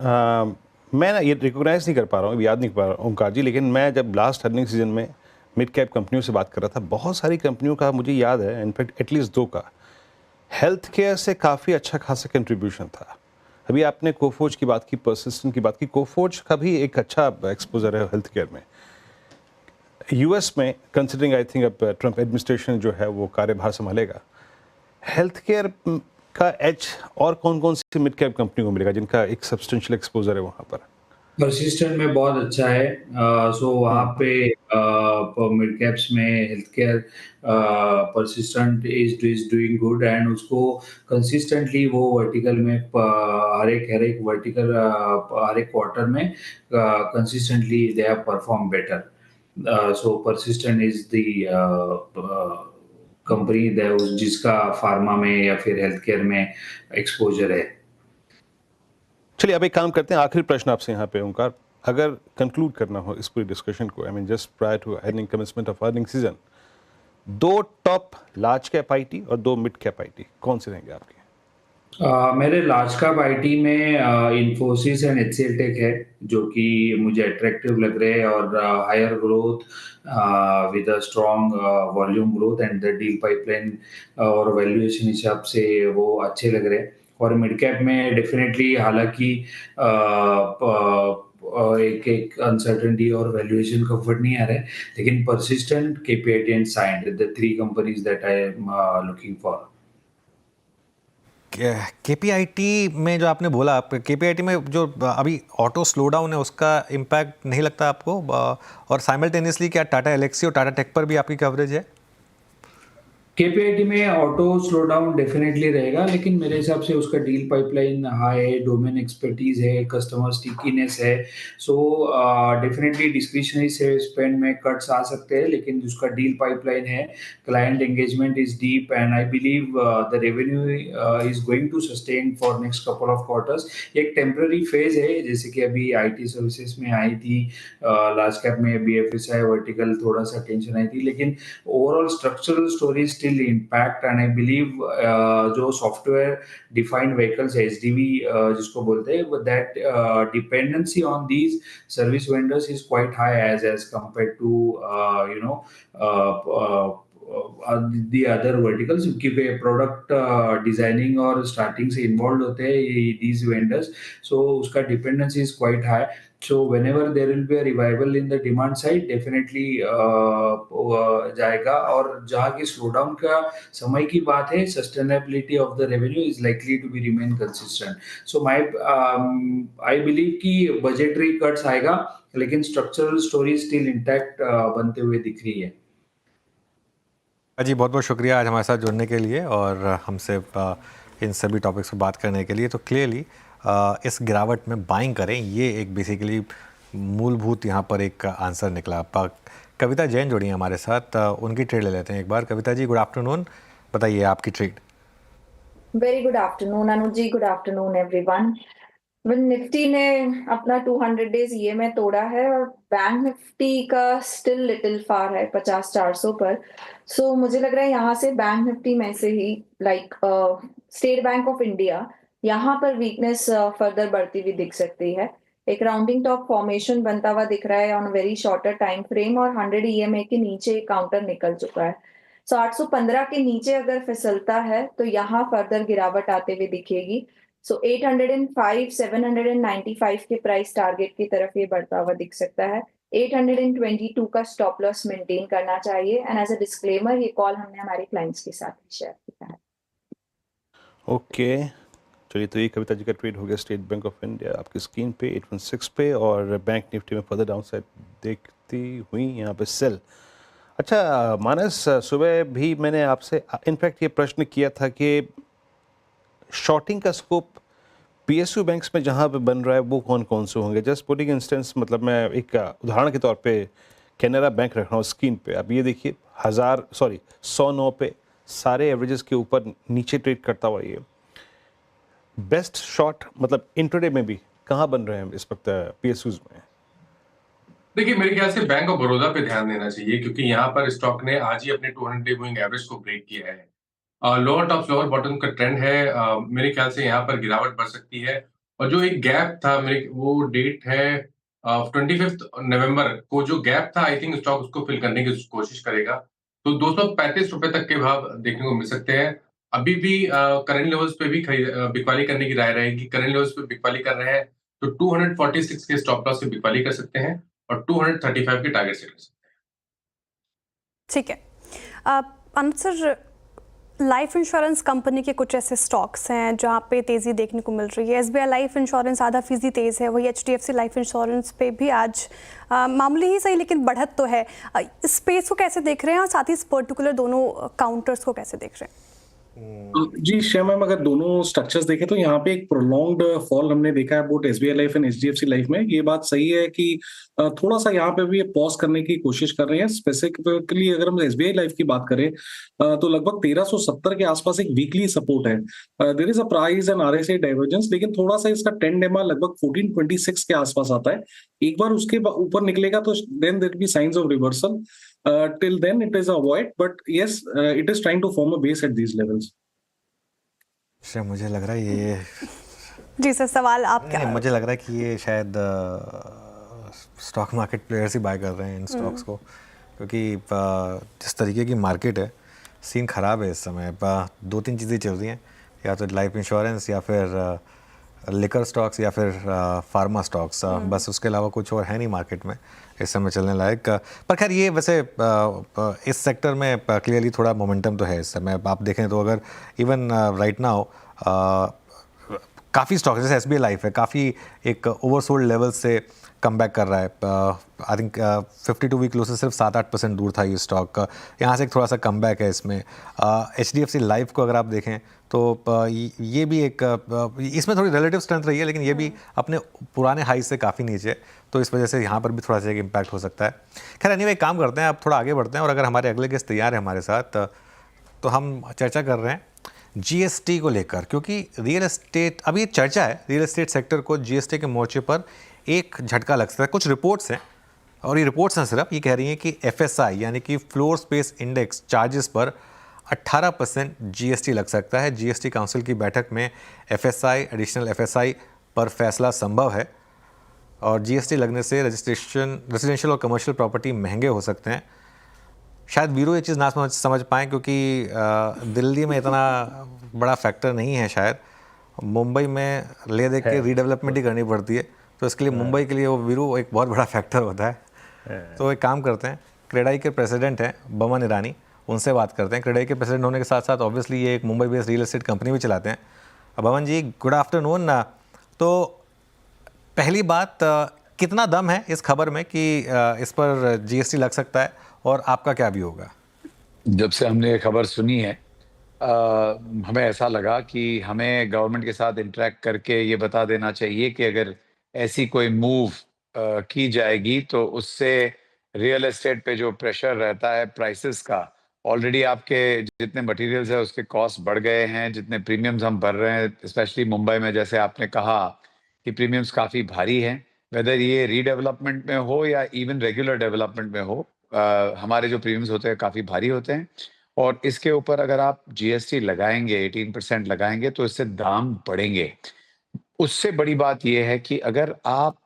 मैं ना ये रिकॉग्नाइज नहीं कर पा रहा हूँ, याद नहीं कर पा रहा हूँ ओंकार जी, लेकिन मैं जब लास्ट अर्निंग सीजन में मिड कैप कंपनियों से बात कर रहा था, बहुत सारी कंपनियों का मुझे याद है, इनफैक्ट एटलीस्ट 2 का हेल्थ केयर से काफ़ी अच्छा खासा कंट्रीब्यूशन था। अभी आपने कोफोर्ज की बात की, परसिस्टेंट की बात की, कोफोर्ज का भी एक अच्छा एक्सपोजर है हेल्थ केयर में। यूएस में कंसिडरिंग आई थिंक अब ट्रंप एडमिनिस्ट्रेशन जो है वो कार्यभार संभालेगा, हेल्थ केयर का एज और कौन कौन सी मिड कैप कंपनी को मिलेगा जिनका एक सब्सटेंशियल एक्सपोजर है वहाँ पर? परसिस्टेंट में बहुत अच्छा है, सो वहाँ पे मिड कैप्स में health care persistent is doing good, and उसको कंसिस्टेंटली वो वर्टिकल में हर एक वर्टिकल हर एक क्वार्टर में consistently they have perform better. So persistent is the company जिसका फार्मा में या फिर हेल्थ केयर में एक्सपोजर है। चलिए अब एक काम करते हैं, आखिरी प्रश्न आपसे यहाँ पे ओंकार, अगर कंक्लूड करना हो इस पूरी डिस्कशन को, I mean just prior to earning commencement of earning season, 2 top large cap IT और 2 मिड कैप आईटी कौन से रहेंगे आपके? मेरे लार्ज कैप आईटी में इन्फोसिस एंड एचसीएल टेक है, जो कि मुझे अट्रैक्टिव लग रहे हैं, और higher growth with a strong volume growth and the deal pipeline और वैल्यूएशन हिसाब से वो अच्छे लग रहे हैं। और मिड कैप में डेफिनेटली, हालांकि एक अनसर्टेनिटी और वैल्यूएशन कंफर्ट नहीं आ रहा है, लेकिन Persistent, KPIT and Cyient, the 3 companies that I am looking for. KPIT में जो आपने बोला, आप केपीआईटी में जो अभी ऑटो स्लो डाउन है उसका इम्पैक्ट नहीं लगता आपको? और साइमल्टेनियसली क्या टाटा एलेक्सी और टाटा टेक पर भी आपकी कवरेज है? केपीआईटी में ऑटो स्लो डाउन डेफिनेटली रहेगा, लेकिन मेरे हिसाब से उसका डील पाइपलाइन हाई है, डोमेन एक्सपर्टीज है, कस्टमर स्टिकीनेस है, सो डेफिनेटली डिस्क्रिशनरी से स्पेंड में कट्स आ सकते हैं, लेकिन उसका डील पाइपलाइन है, client engagement is deep, and I believe the revenue is going to sustain for next couple of quarters. एक टेम्पररी फेज है, जैसे कि अभी आईटी सर्विसेज में आई थी, लार्ज कैप में बीएफएसआई वर्टिकल थोड़ा सा टेंशन आई थी, लेकिन overall structural story still impact, and I believe जो software defined vehicles SDV जिसको बोलते हैं, that dependency on these service vendors is quite high as compared to you know the other verticals, क्योंकि प्रोडक्ट डिजाइनिंग और starting से involve होते हैं these vendors, so उसका dependency is quite high. So whenever there will be a revival in the demand side, definitely जाएगा, और जहाँ की slowdown का समय की बात है, sustainability of the revenue is likely to be remain consistent. So I believe कि budgetary cuts आएगा, लेकिन structural story still intact बनते हुए दिख रही है। जी बहुत बहुत शुक्रिया आज हमारे साथ जुड़ने के लिए और हमसे इन सभी टॉपिक्स पर बात करने के लिए। तो क्लियरली इस गिरावट में बाइंग करें, ये एक बेसिकली मूलभूत यहाँ पर एक आंसर निकला। कविता जैन जुड़ी हैं हमारे साथ, उनकी ट्रेड ले लेते हैं एक बार। कविता जी गुड आफ्टरनून, बताइए आपकी ट्रेड। वेरी गुड आफ्टरनून अनुज जी, गुड आफ्टरनून एवरीवन। निफ्टी ने अपना 200 डेज ये में तोड़ा है और बैंक निफ्टी का स्टिल लिटिल फार है 50-400 पर। सो मुझे लग रहा है यहाँ से बैंक निफ्टी में से ही like State Bank of India यहाँ पर वीकनेस फर्दर बढ़ती हुई दिख सकती है। एक राउंडिंग टॉप फॉर्मेशन बनता हुआ दिख रहा है on very shorter time frame और 100 ईएमए के नीचे काउंटर निकल चुका है। सो 815 के नीचे अगर फिसलता है तो यहाँ फर्दर गिरावट आते हुए दिखेगी। सो 805 795 के प्राइस टारगेट की तरफ ये बढ़ता हुआ दिख सकता है। 822 का स्टॉप लॉस मेंटेन करना चाहिए एंड एज अ डिस्क्लेमर ये कॉल हमने हमारे क्लाइंट्स के साथ शेयर किया है। ओके, चलिए, तो ये कविता जी का ट्रेड हो गया स्टेट बैंक ऑफ इंडिया आपकी स्क्रीन पे 816 पे, और बैंक निफ्टी में फर्दर डाउन साइड देखती हुई यहाँ पे सेल। अच्छा मानस, सुबह भी मैंने आपसे इनफैक्ट ये प्रश्न किया था कि शॉर्टिंग का स्कोप पीएसयू बैंक्स में जहाँ पे बन रहा है वो कौन कौन से होंगे। जस्ट पुटिंग इंस्टेंस, मतलब मैं एक उदाहरण के तौर पे कैनरा बैंक रख रहा हूँ स्क्रीन पे। अब ये देखिए 109 पे सारे एवरेजेस के ऊपर नीचे ट्रेड करता हुआ ये बेस्ट शॉट, मतलब इंट्राडे में भी कहाँ बन रहे हैं इस वक्त पीएसयूज में? देखिए, मेरे ख्याल से बैंक ऑफ बड़ौदा पे ध्यान देना चाहिए, क्योंकि यहाँ पर स्टॉक ने आज ही अपने 200 डे मूविंग एवरेज को ब्रेक किया है। लोअर टॉप लोअर बॉटम का ट्रेंड है। मेरे ख्याल से यहाँ पर गिरावट बढ़ सकती है, और जो एक गैप था मेरे, वो डेट है 25 नवंबर को, जो गैप था आई थिंक स्टॉक उसको फिल करने की कोशिश करेगा। तो 235 रुपए तक के भाव देखने को मिल सकते हैं। अभी भी करंट लेवल्स पे भी बिकवाली करने की राय रहेगी। करंट लेवल्स पे बिकवाली कर रहे हैं तो 246 के स्टॉप लॉस से बिकवाली कर सकते हैं और 235 के टारगेट सेट कर सकते हैं। ठीक है अनुज सर, लाइफ इंश्योरेंस कंपनी के कुछ ऐसे स्टॉक्स हैं जहां पे तेजी देखने को मिल रही है। एसबीआई लाइफ इंश्योरेंस आधा फीसदी तेज है, वही एचडीएफसी लाइफ इंश्योरेंस पे भी आज मामूली ही सही लेकिन बढ़त तो है। इस स्पेस को कैसे देख रहे हैं और साथ ही इस पर्टिकुलर दोनों काउंटर्स को कैसे देख रहे हैं? जी श्याम मैम, अगर दोनों स्ट्रक्चर्स देखें तो यहाँ पे एक प्रोलॉन्ग्ड फॉल हमने देखा है both SBI life and HDFC life में। ये बात सही है कि थोड़ा सा यहाँ पे भी पॉज करने की कोशिश कर रहे हैं। स्पेसिफिकली अगर हम एसबीआई लाइफ की बात करें तो लगभग 1370 के आसपास एक वीकली सपोर्ट है। There is a price and RSI divergence, लेकिन थोड़ा सा इसका ट्रेंड एमआ लगभग 1426 के आसपास आता है। एक बार उसके ऊपर निकलेगा तो then there be signs of reversal. Till then it is a avoid, but yes, it is trying to form a base at these levels. मुझे लग रहा है ये, जी सर, सवाल आप क्या? मुझे लग रहा है कि ये शायद स्टॉक मार्केट प्लेयर्स ही बाय कर रहे हैं इन स्टॉक्स को, क्योंकि जिस तरीके की मार्केट है, सीन ख़राब है इस समय। दो तीन चीज़ें चल रही हैं, या तो लाइफ इंश्योरेंस या फिर लिकर स्टॉक्स या फिर फार्मा स्टॉक्स, बस उसके अलावा कुछ और है नहीं मार्केट में इस समय चलने लायक। पर खैर ये वैसे इस सेक्टर में क्लियरली थोड़ा मोमेंटम तो है इस समय। आप देखें तो अगर इवन राइट नाउ काफ़ी स्टॉक जैसे एसबीआई लाइफ है, काफ़ी एक ओवरसोल्ड लेवल से कम बैक कर रहा है। आई थिंक 52 वीक लो से सिर्फ 7-8% दूर था ये स्टॉक। यहाँ से एक थोड़ा सा कम बैक है इसमें। एचडीएफसी लाइफ को अगर आप देखें तो ये भी एक इसमें थोड़ी रिलेटिव स्ट्रेंथ रही है, लेकिन ये भी अपने पुराने हाई से काफ़ी नीचे है, तो इस वजह से यहाँ पर भी थोड़ा सा एक इम्पैक्ट हो सकता है। खैर एनीवे, काम करते हैं, अब थोड़ा आगे बढ़ते हैं, और अगर हमारे अगले गेस्ट तैयार है हमारे साथ तो हम चर्चा कर रहे हैं जीएसटी को लेकर, क्योंकि रियल एस्टेट, अभी ये चर्चा है रियल एस्टेट सेक्टर को जीएसटी के मोर्चे पर एक झटका लग सकता है। कुछ रिपोर्ट्स हैं, और ये रिपोर्ट्स हैं सिर्फ, ये कह रही हैं कि एफएसआई यानी कि फ्लोर स्पेस इंडेक्स चार्जेस पर 18% जीएसटी लग सकता है। जीएसटी काउंसिल की बैठक में एफएसआई, एडिशनल एफएसआई पर फैसला संभव है, और जीएसटी लगने से रेजिडेंशियल और कमर्शियल प्रॉपर्टी महंगे हो सकते हैं। शायद ब्यूरो ये चीज़ ना समझ पाएँ, क्योंकि दिल्ली में इतना बड़ा फैक्टर नहीं है शायद। मुंबई में ले दे के रीडेवलपमेंट ही करनी पड़ती है, तो इसके लिए मुंबई के लिए वो ब्यूरो एक बहुत बड़ा फैक्टर होता है। तो एक काम करते हैं, क्रेडाई के प्रेसिडेंट हैं बमन ईरानी, उनसे बात करते हैं। क्रेडाई के प्रेसिडेंट होने के साथ साथ ऑब्वियसली ये एक Mumbai based real estate company भी चलाते हैं। बमन जी, गुड आफ्टरनून। तो पहली बात, कितना दम है इस खबर में कि इस पर जीएसटी लग सकता है, और आपका क्या व्यू होगा? जब से हमने ये खबर सुनी है, हमें ऐसा लगा कि हमें गवर्नमेंट के साथ इंटरेक्ट करके ये बता देना चाहिए कि अगर ऐसी कोई मूव की जाएगी तो उससे रियल एस्टेट पे जो प्रेशर रहता है प्राइसेस का, ऑलरेडी आपके जितने मटेरियल्स है उसके कॉस्ट बढ़ गए हैं, जितने प्रीमियम्स हम भर रहे हैं, स्पेशली मुंबई में, जैसे आपने कहा कि प्रीमियम्स काफ़ी भारी हैं, वेदर ये रीडेवलपमेंट में हो या इवन रेगुलर डेवलपमेंट में हो, हमारे जो प्रीमियम्स होते हैं काफ़ी भारी होते हैं। और इसके ऊपर अगर आप जीएसटी लगाएंगे, 18% लगाएंगे, तो इससे दाम बढ़ेंगे। उससे बड़ी बात यह है कि अगर आप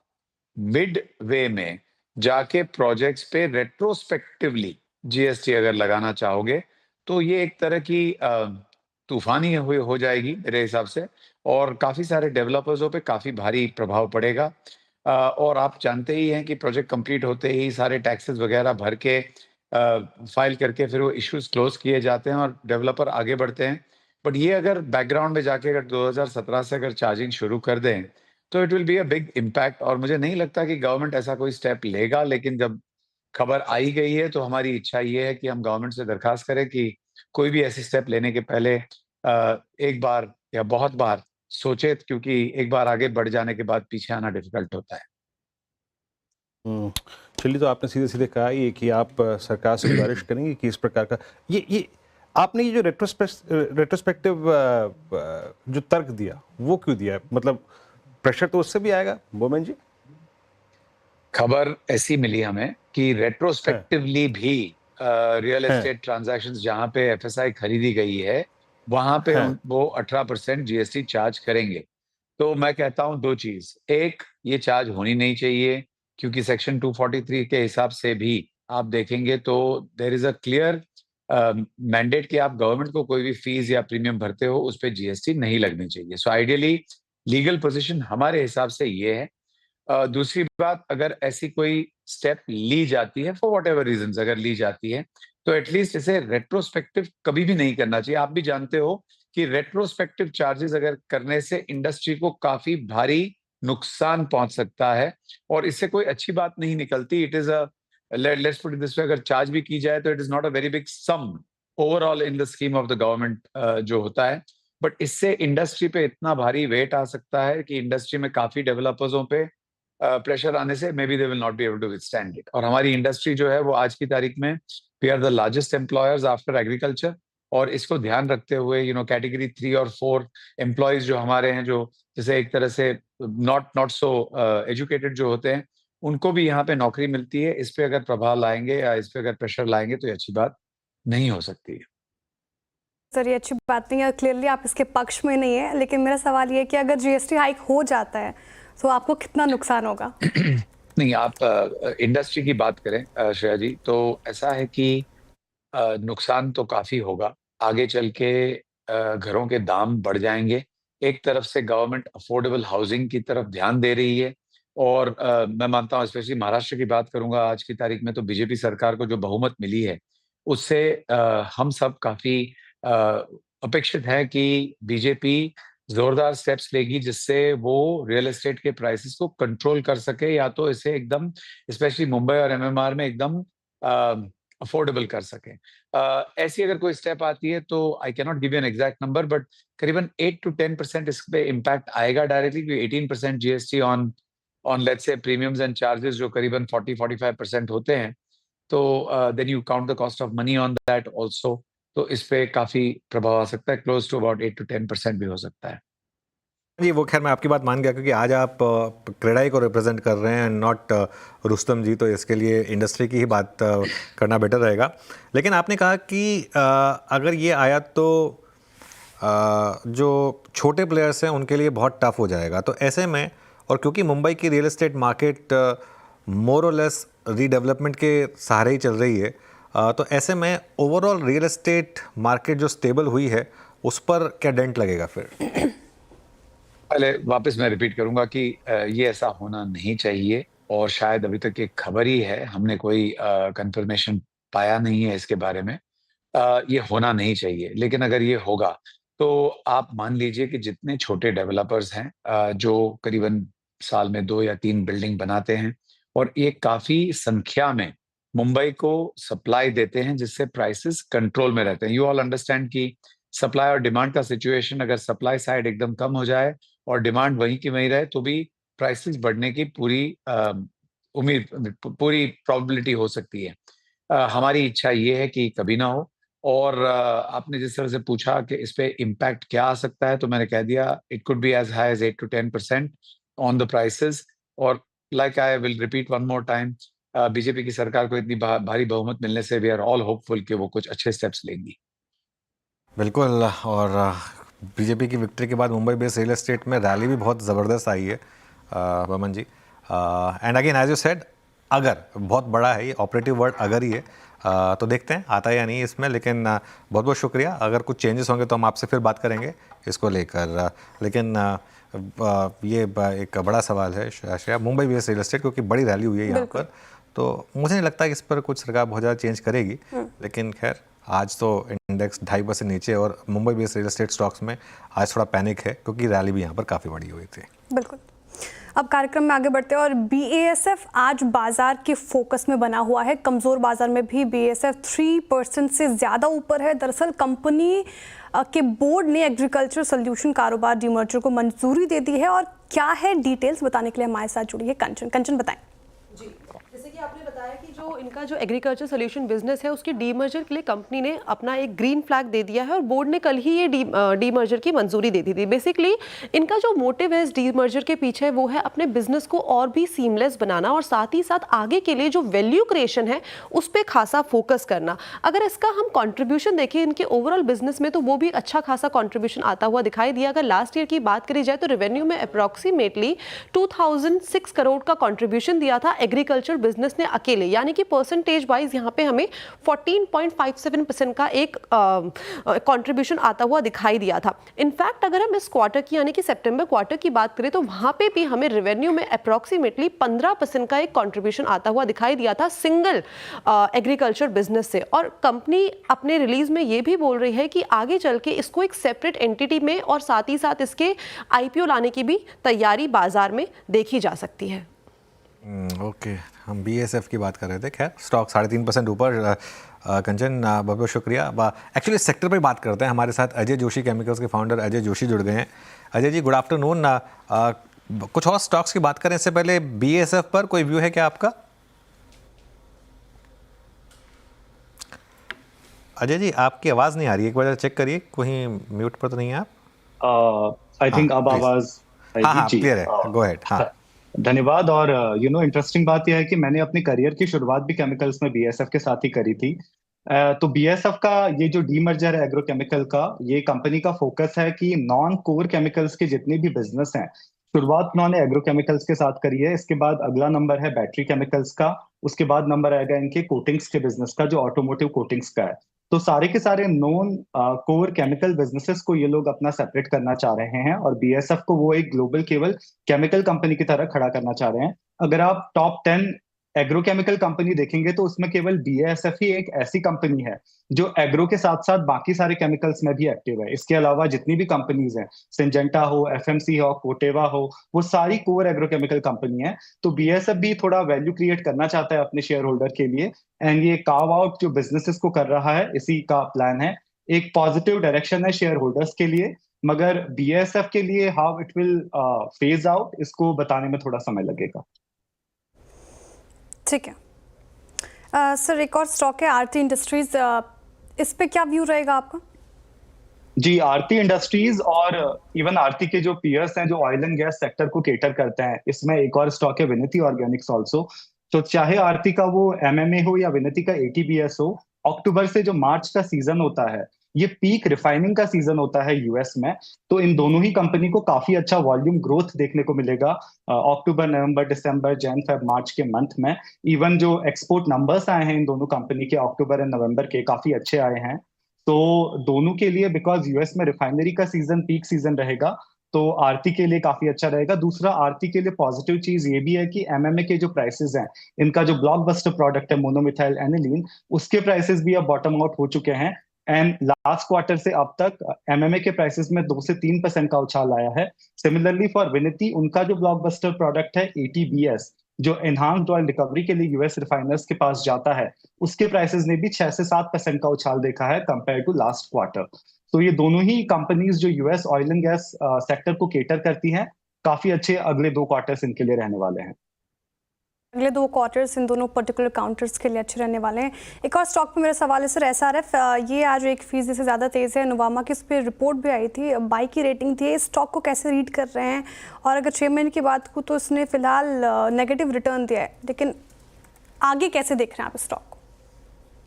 मिड वे में जाके प्रोजेक्ट्स पे रेट्रोस्पेक्टिवली जीएसटी अगर लगाना चाहोगे तो ये एक तरह की तूफानी हो जाएगी मेरे हिसाब से, और काफी सारे डेवलपर्सों पे काफी भारी प्रभाव पड़ेगा। और आप जानते ही हैं कि प्रोजेक्ट कंप्लीट होते ही सारे टैक्सेस वगैरह भर के फाइल करके फिर वो इश्यूज क्लोज किए जाते हैं और डेवलपर आगे बढ़ते हैं। बट ये अगर बैकग्राउंड में जाके अगर 2017 से अगर चार्जिंग शुरू कर दें तो it will be a big impact, और मुझे नहीं लगता कि गवर्नमेंट ऐसा कोई स्टेप लेगा। लेकिन जब खबर आई गई है तो हमारी इच्छा ये है कि हम गवर्नमेंट से दरखास्त करें कि कोई भी ऐसी स्टेप लेने के पहले एक बार या बहुत बार सोचे, क्योंकि एक बार आगे बढ़ जाने के बाद पीछे आना डिफिकल्ट होता है। चलिए, तो आपने सीधे सीधे कहा ये कि आप सरकार से गुजारिश करेंगे कि इस प्रकार का ये आपने ये जो रेट्रोस्पेक्टिव जो तर्क दिया वो क्यों दिया? मतलब प्रेशर तो उससे भी आएगा बोमन जी? खबर ऐसी मिली हमें कि रेट्रोस्पेक्टिवली भी रियल एस्टेट ट्रांजैक्शंस जहां पे एफएसआई खरीदी गई है वहां पे वो 18% जीएसटी चार्ज करेंगे। तो मैं कहता हूं दो चीज, एक ये चार्ज होनी नहीं चाहिए, क्योंकि सेक्शन 243 के हिसाब से भी आप देखेंगे तो there is a clear mandate कि आप गवर्नमेंट को कोई भी फीस या प्रीमियम भरते हो उस पर जीएसटी नहीं लगनी चाहिए। सो आइडियली लीगल पोजीशन हमारे हिसाब से ये है। दूसरी बात, अगर ऐसी कोई स्टेप ली जाती है फॉर वॉट एवर रीजन, अगर ली जाती है तो एटलीस्ट इसे रेट्रोस्पेक्टिव कभी भी नहीं करना चाहिए। आप भी जानते हो कि रेट्रोस्पेक्टिव चार्जेस अगर करने से इंडस्ट्री को काफी भारी नुकसान पहुंच सकता है और इससे कोई अच्छी बात नहीं निकलती। It is a let's put it this way, अगर चार्ज भी की जाए तो it is not a very big sum overall in the scheme of the government जो होता है। बट इससे इंडस्ट्री पे इतना भारी वेट आ सकता है कि इंडस्ट्री में काफी डेवलपर्सों पे प्रेशर आने से may be they will not be able to withstand it. और हमारी इंडस्ट्री जो है वो आज की तारीख में we are the largest employers after agriculture, और इसको ध्यान रखते हुए कैटेगरी 3 और 4 एम्प्लॉयज जो हमारे हैं, जो जैसे एक तरह से नॉट सो एजुकेटेड जो होते हैं, उनको भी यहाँ पे नौकरी मिलती है। इस पे अगर प्रभाव लाएंगे या इस पे अगर प्रेशर लाएंगे तो ये अच्छी बात नहीं हो सकती है। सर, ये अच्छी बात नहीं है, क्लियरली आप इसके पक्ष में नहीं है, लेकिन मेरा सवाल ये है कि अगर जीएसटी हाइक हो जाता है तो आपको कितना नुकसान होगा? नहीं, आप इंडस्ट्री की बात करें श्रेया जी, तो ऐसा है कि नुकसान तो काफी होगा। आगे चल के घरों के दाम बढ़ जाएंगे। एक तरफ से गवर्नमेंट अफोर्डेबल हाउसिंग की तरफ ध्यान दे रही है, और मैं मानता हूँ, स्पेशली महाराष्ट्र की बात करूंगा आज की तारीख में, तो बीजेपी सरकार को जो बहुमत मिली है उससे हम सब काफी अपेक्षित है कि बीजेपी जोरदार स्टेप्स लेगी जिससे वो रियल एस्टेट के प्राइसेस को कंट्रोल कर सके, या तो इसे एकदम स्पेशली मुंबई और एमएमआर में एकदम अफोर्डेबल कर सके। ऐसी अगर कोई स्टेप आती है तो I can not give you an exact number, but करीबन 8 to 10% इस पे इम्पैक्ट आएगा डायरेक्टली, क्योंकि 18% GST on let's say premiums and charges जो करीबन 40-45% होते हैं, तो then you count the cost of money on that also, तो इस पे काफी प्रभाव आ सकता है। क्लोज टू अबाउट 8 to 10% भी हो सकता है। जी, वो खैर मैं आपकी बात मान गया, क्योंकि आज आप क्रेडाई को रिप्रेजेंट कर रहे हैं, नॉट रुस्तम जी, तो इसके लिए इंडस्ट्री की ही बात करना बेटर रहेगा। लेकिन आपने कहा कि अगर ये आया तो जो छोटे प्लेयर्स हैं उनके लिए बहुत टफ हो जाएगा। तो ऐसे में, और क्योंकि मुंबई की रियल एस्टेट मार्केट मोर और लेस रीडेवलपमेंट के सहारे ही चल रही है, तो ऐसे में ओवरऑल रियल एस्टेट मार्केट जो स्टेबल हुई है उस पर क्या डेंट लगेगा फिर? पहले वापस मैं रिपीट करूंगा कि ये ऐसा होना नहीं चाहिए, और शायद अभी तक एक खबर ही है, हमने कोई कंफर्मेशन पाया नहीं है इसके बारे में। ये होना नहीं चाहिए, लेकिन अगर ये होगा तो आप मान लीजिए कि जितने छोटे डेवलपर्स हैं जो करीबन साल में 2 या 3 बिल्डिंग बनाते हैं, और ये काफी संख्या में मुंबई को सप्लाई देते हैं, जिससे प्राइसेस कंट्रोल में रहते हैं। यू ऑल अंडरस्टैंड कि सप्लाई और डिमांड का सिचुएशन, अगर सप्लाई साइड एकदम कम हो जाए और डिमांड वहीं की वहीं रहे तो भी प्राइसेस बढ़ने की पूरी पूरी प्रोबेबिलिटी हो सकती है। हमारी इच्छा ये है कि कभी ना हो। और आपने जिस तरह से पूछा कि इस पे इम्पैक्ट क्या आ सकता है, तो मैंने कह दिया it could be as high as 8 to 10% on the prices. और like I will repeat one more time, BJP की सरकार को इतनी भारी बहुमत मिलने से वी आर ऑल होपफुल कि वो कुछ अच्छे स्टेप्स लेंगी। बिल्कुल। और बीजेपी की विक्ट्री के बाद मुंबई बेस्ड रियल एस्टेट में रैली भी बहुत ज़बरदस्त आई है Baman ji. And again as you said, अगर बहुत बड़ा है ये, ऑपरेटिव वर्ड अगर ही है, तो देखते हैं आता है या नहीं इसमें। लेकिन बहुत बहुत शुक्रिया, अगर कुछ चेंजेस होंगे तो हम आपसे फिर बात करेंगे इसको लेकर। लेकिन ये एक बड़ा सवाल है Shreya, Mumbai based real estate, क्योंकि बड़ी रैली हुई है यहाँ पर, तो मुझे नहीं लगता कि इस पर कुछ सरकार बहुत ज़्यादा चेंज करेगी। लेकिन खैर, आज तो इंडेक्स 2.5% नीचे, और Mumbai based real estate stocks में आज थोड़ा पैनिक है, क्योंकि रैली भी यहाँ पर काफ़ी बड़ी हुई थी। बिल्कुल। अब कार्यक्रम में आगे बढ़ते हैं, और BASF आज बाजार के फोकस में बना हुआ है। कमज़ोर बाजार में भी BASF 3% से ज़्यादा ऊपर है। दरअसल कंपनी के बोर्ड ने एग्रीकल्चर सॉल्यूशन कारोबार डीमर्जर को मंजूरी दे दी है। और क्या है डिटेल्स बताने के लिए हमारे साथ जुड़ी है कंचन बताएं। जी, जैसे कि आपने बताया कि इनका जो एग्रीकल्चर सॉल्यूशन बिजनेस है, उसकी डीमर्जर के लिए कंपनी ने अपना एक ग्रीन फ्लैग दे दिया है, और बोर्ड ने कल ही ये डीमर्जर की मंजूरी दे दी थी। बेसिकली इनका जो मोटिव है इस डीमर्जर के पीछे, वो है अपने बिजनेस को और भी सीमलेस बनाना, और साथ ही साथ आगे के लिए जो वैल्यू क्रिएशन है उस पर खासा फोकस करना। अगर इसका हम कॉन्ट्रीब्यूशन देखें इनके ओवरऑल बिजनेस में, तो वो भी अच्छा खासा कॉन्ट्रीब्यूशन आता हुआ दिखाई दिया। अगर लास्ट ईयर की बात करी जाए तो रेवेन्यू में अप्रॉक्सीमेटली 2006 करोड़ का कॉन्ट्रीब्यूशन दिया था एग्रीकल्चर बिजनेस ने अकेले, यानी कि परसेंटेज वाइज यहाँ पे हमें 14.57% का एक कंट्रीब्यूशन आता हुआ दिखाई दिया था। इनफैक्ट अगर हम इस क्वार्टर की, यानी कि सितंबर क्वार्टर की बात करें, तो वहाँ पे भी हमें रेवेन्यू में अप्रॉक्सीमेटली 15% का एक कंट्रीब्यूशन आता हुआ दिखाई दिया था सिंगल एग्रीकल्चर बिजनेस से। और कंपनी अपने रिलीज में ये भी बोल रही है कि आगे चल के इसको एक सेपरेट एंटिटी में, और साथ ही साथ इसके IPO लाने की भी तैयारी बाजार में देखी जा सकती है। ओके, हम BASF की बात कर रहे थे। खैर, स्टॉक 3.5% ऊपर। कंचन, बहुत बहुत शुक्रिया। एक्चुअली इस सेक्टर पर बात करते हैं। हमारे साथ अजय जोशी केमिकल्स के फाउंडर अजय जोशी जुड़ गए हैं। Ajay ji, good afternoon. कुछ और स्टॉक्स की बात करें इससे पहले, BASF पर कोई व्यू है क्या आपका? अजय जी, आपकी आवाज़ नहीं आ रही है, एक बार चेक करिए, कहीं म्यूट पर तो नहीं है आप? आई थिंक अब आवाज़ हाँ, क्लियर है, गो अहेड। हाँ, धन्यवाद। और इंटरेस्टिंग बात यह है कि मैंने अपनी करियर की शुरुआत भी केमिकल्स में BASF के साथ ही करी थी। तो BASF का ये जो डीमर्जर है एग्रोकेमिकल का, ये कंपनी का फोकस है कि नॉन कोर केमिकल्स के जितने भी बिजनेस हैं, शुरुआत उन्होंने एग्रोकेमिकल्स के साथ करी है। इसके बाद अगला नंबर है बैटरी केमिकल्स का, उसके बाद नंबर आएगा इनके कोटिंग्स के बिजनेस का, जो ऑटोमोटिव कोटिंग्स का है। तो सारे के सारे नॉन कोर केमिकल बिजनेसेस को ये लोग अपना सेपरेट करना चाह रहे हैं, और BASF को वो एक ग्लोबल केवल केमिकल कंपनी की तरह खड़ा करना चाह रहे हैं। अगर आप टॉप 10 एग्रोकेमिकल कंपनी देखेंगे तो उसमें केवल BASF ही एक ऐसी कंपनी है जो एग्रो के साथ साथ बाकी सारे केमिकल्स में भी एक्टिव है। इसके अलावा जितनी भी कंपनीज हैं, सिंजेंटा हो, FMC हो, कोटेवा हो, वो सारी कोर एग्रोकेमिकल कंपनी है। तो BASF भी थोड़ा वैल्यू क्रिएट करना चाहता है अपने शेयर होल्डर के लिए, एंड ये कार्व आउट जो बिजनेसेस को कर रहा है, इसी का प्लान है। एक पॉजिटिव डायरेक्शन है शेयर होल्डर्स के लिए, मगर BASF के लिए how it will phase out, इसको बताने में थोड़ा समय लगेगा। ठीक है सर, एक और स्टॉक है आरती इंडस्ट्रीज, इस पे क्या व्यू रहेगा आपका? जी, आरती इंडस्ट्रीज और इवन आरती के जो पीयर्स हैं जो ऑयल एंड गैस सेक्टर को केटर करते हैं, इसमें एक और स्टॉक है विनती ऑर्गेनिक्स ऑल्सो। तो चाहे आरती का वो MMA हो या विनती का ATBS हो, अक्टूबर से जो मार्च का सीजन होता है, ये पीक रिफाइनिंग का सीजन होता है US में। तो इन दोनों ही कंपनी को काफी अच्छा वॉल्यूम ग्रोथ देखने को मिलेगा अक्टूबर, नवंबर, दिसंबर, जैन, फेब, मार्च के मंथ में। इवन जो एक्सपोर्ट नंबर्स आए हैं इन दोनों कंपनी के अक्टूबर एंड नवंबर के, काफी अच्छे आए हैं। तो दोनों के लिए, बिकॉज US में रिफाइनरी का सीजन पीक सीजन रहेगा, तो आरती के लिए काफी अच्छा रहेगा। दूसरा, आरती के लिए पॉजिटिव चीज ये भी है कि MMA के जो प्राइसेस हैं, इनका जो ब्लॉकबस्टर प्रोडक्ट है मोनोमिथाइल एनिलीन, उसके प्राइसेस भी अब बॉटम आउट हो चुके हैं। एंड लास्ट क्वार्टर से अब तक MMA के प्राइसेस में 2 से 3% का उछाल आया है। सिमिलरली फॉर विनिती, उनका जो ब्लॉकबस्टर प्रोडक्ट है ATBS, जो एनहांस्ड ऑयल रिकवरी के लिए US रिफाइनर्स के पास जाता है, उसके प्राइसेस ने भी 6 से 7% का उछाल देखा है कंपेयर टू लास्ट क्वार्टर। तो ये दोनों ही कंपनीज जो US oil and gas sector को केटर करती हैं, काफी अच्छे अगले 2 क्वार्टर्स इनके लिए रहने वाले हैं। अगले 2 क्वार्टर्स इन दोनों पर्टिकुलर काउंटर्स के लिए अच्छे रहने वाले हैं। एक और स्टॉक पे मेरा सवाल है सर, SRF, ये आज 1% से ज़्यादा तेज़ है। नोवामा की इस पर रिपोर्ट भी आई थी, बाई की रेटिंग थी। इस स्टॉक को कैसे रीड कर रहे हैं? और अगर 6 महीने की बात करूँ तो इसने फिलहाल नेगेटिव रिटर्न दिया है, लेकिन आगे कैसे देख रहे हैं आप इस स्टॉक को?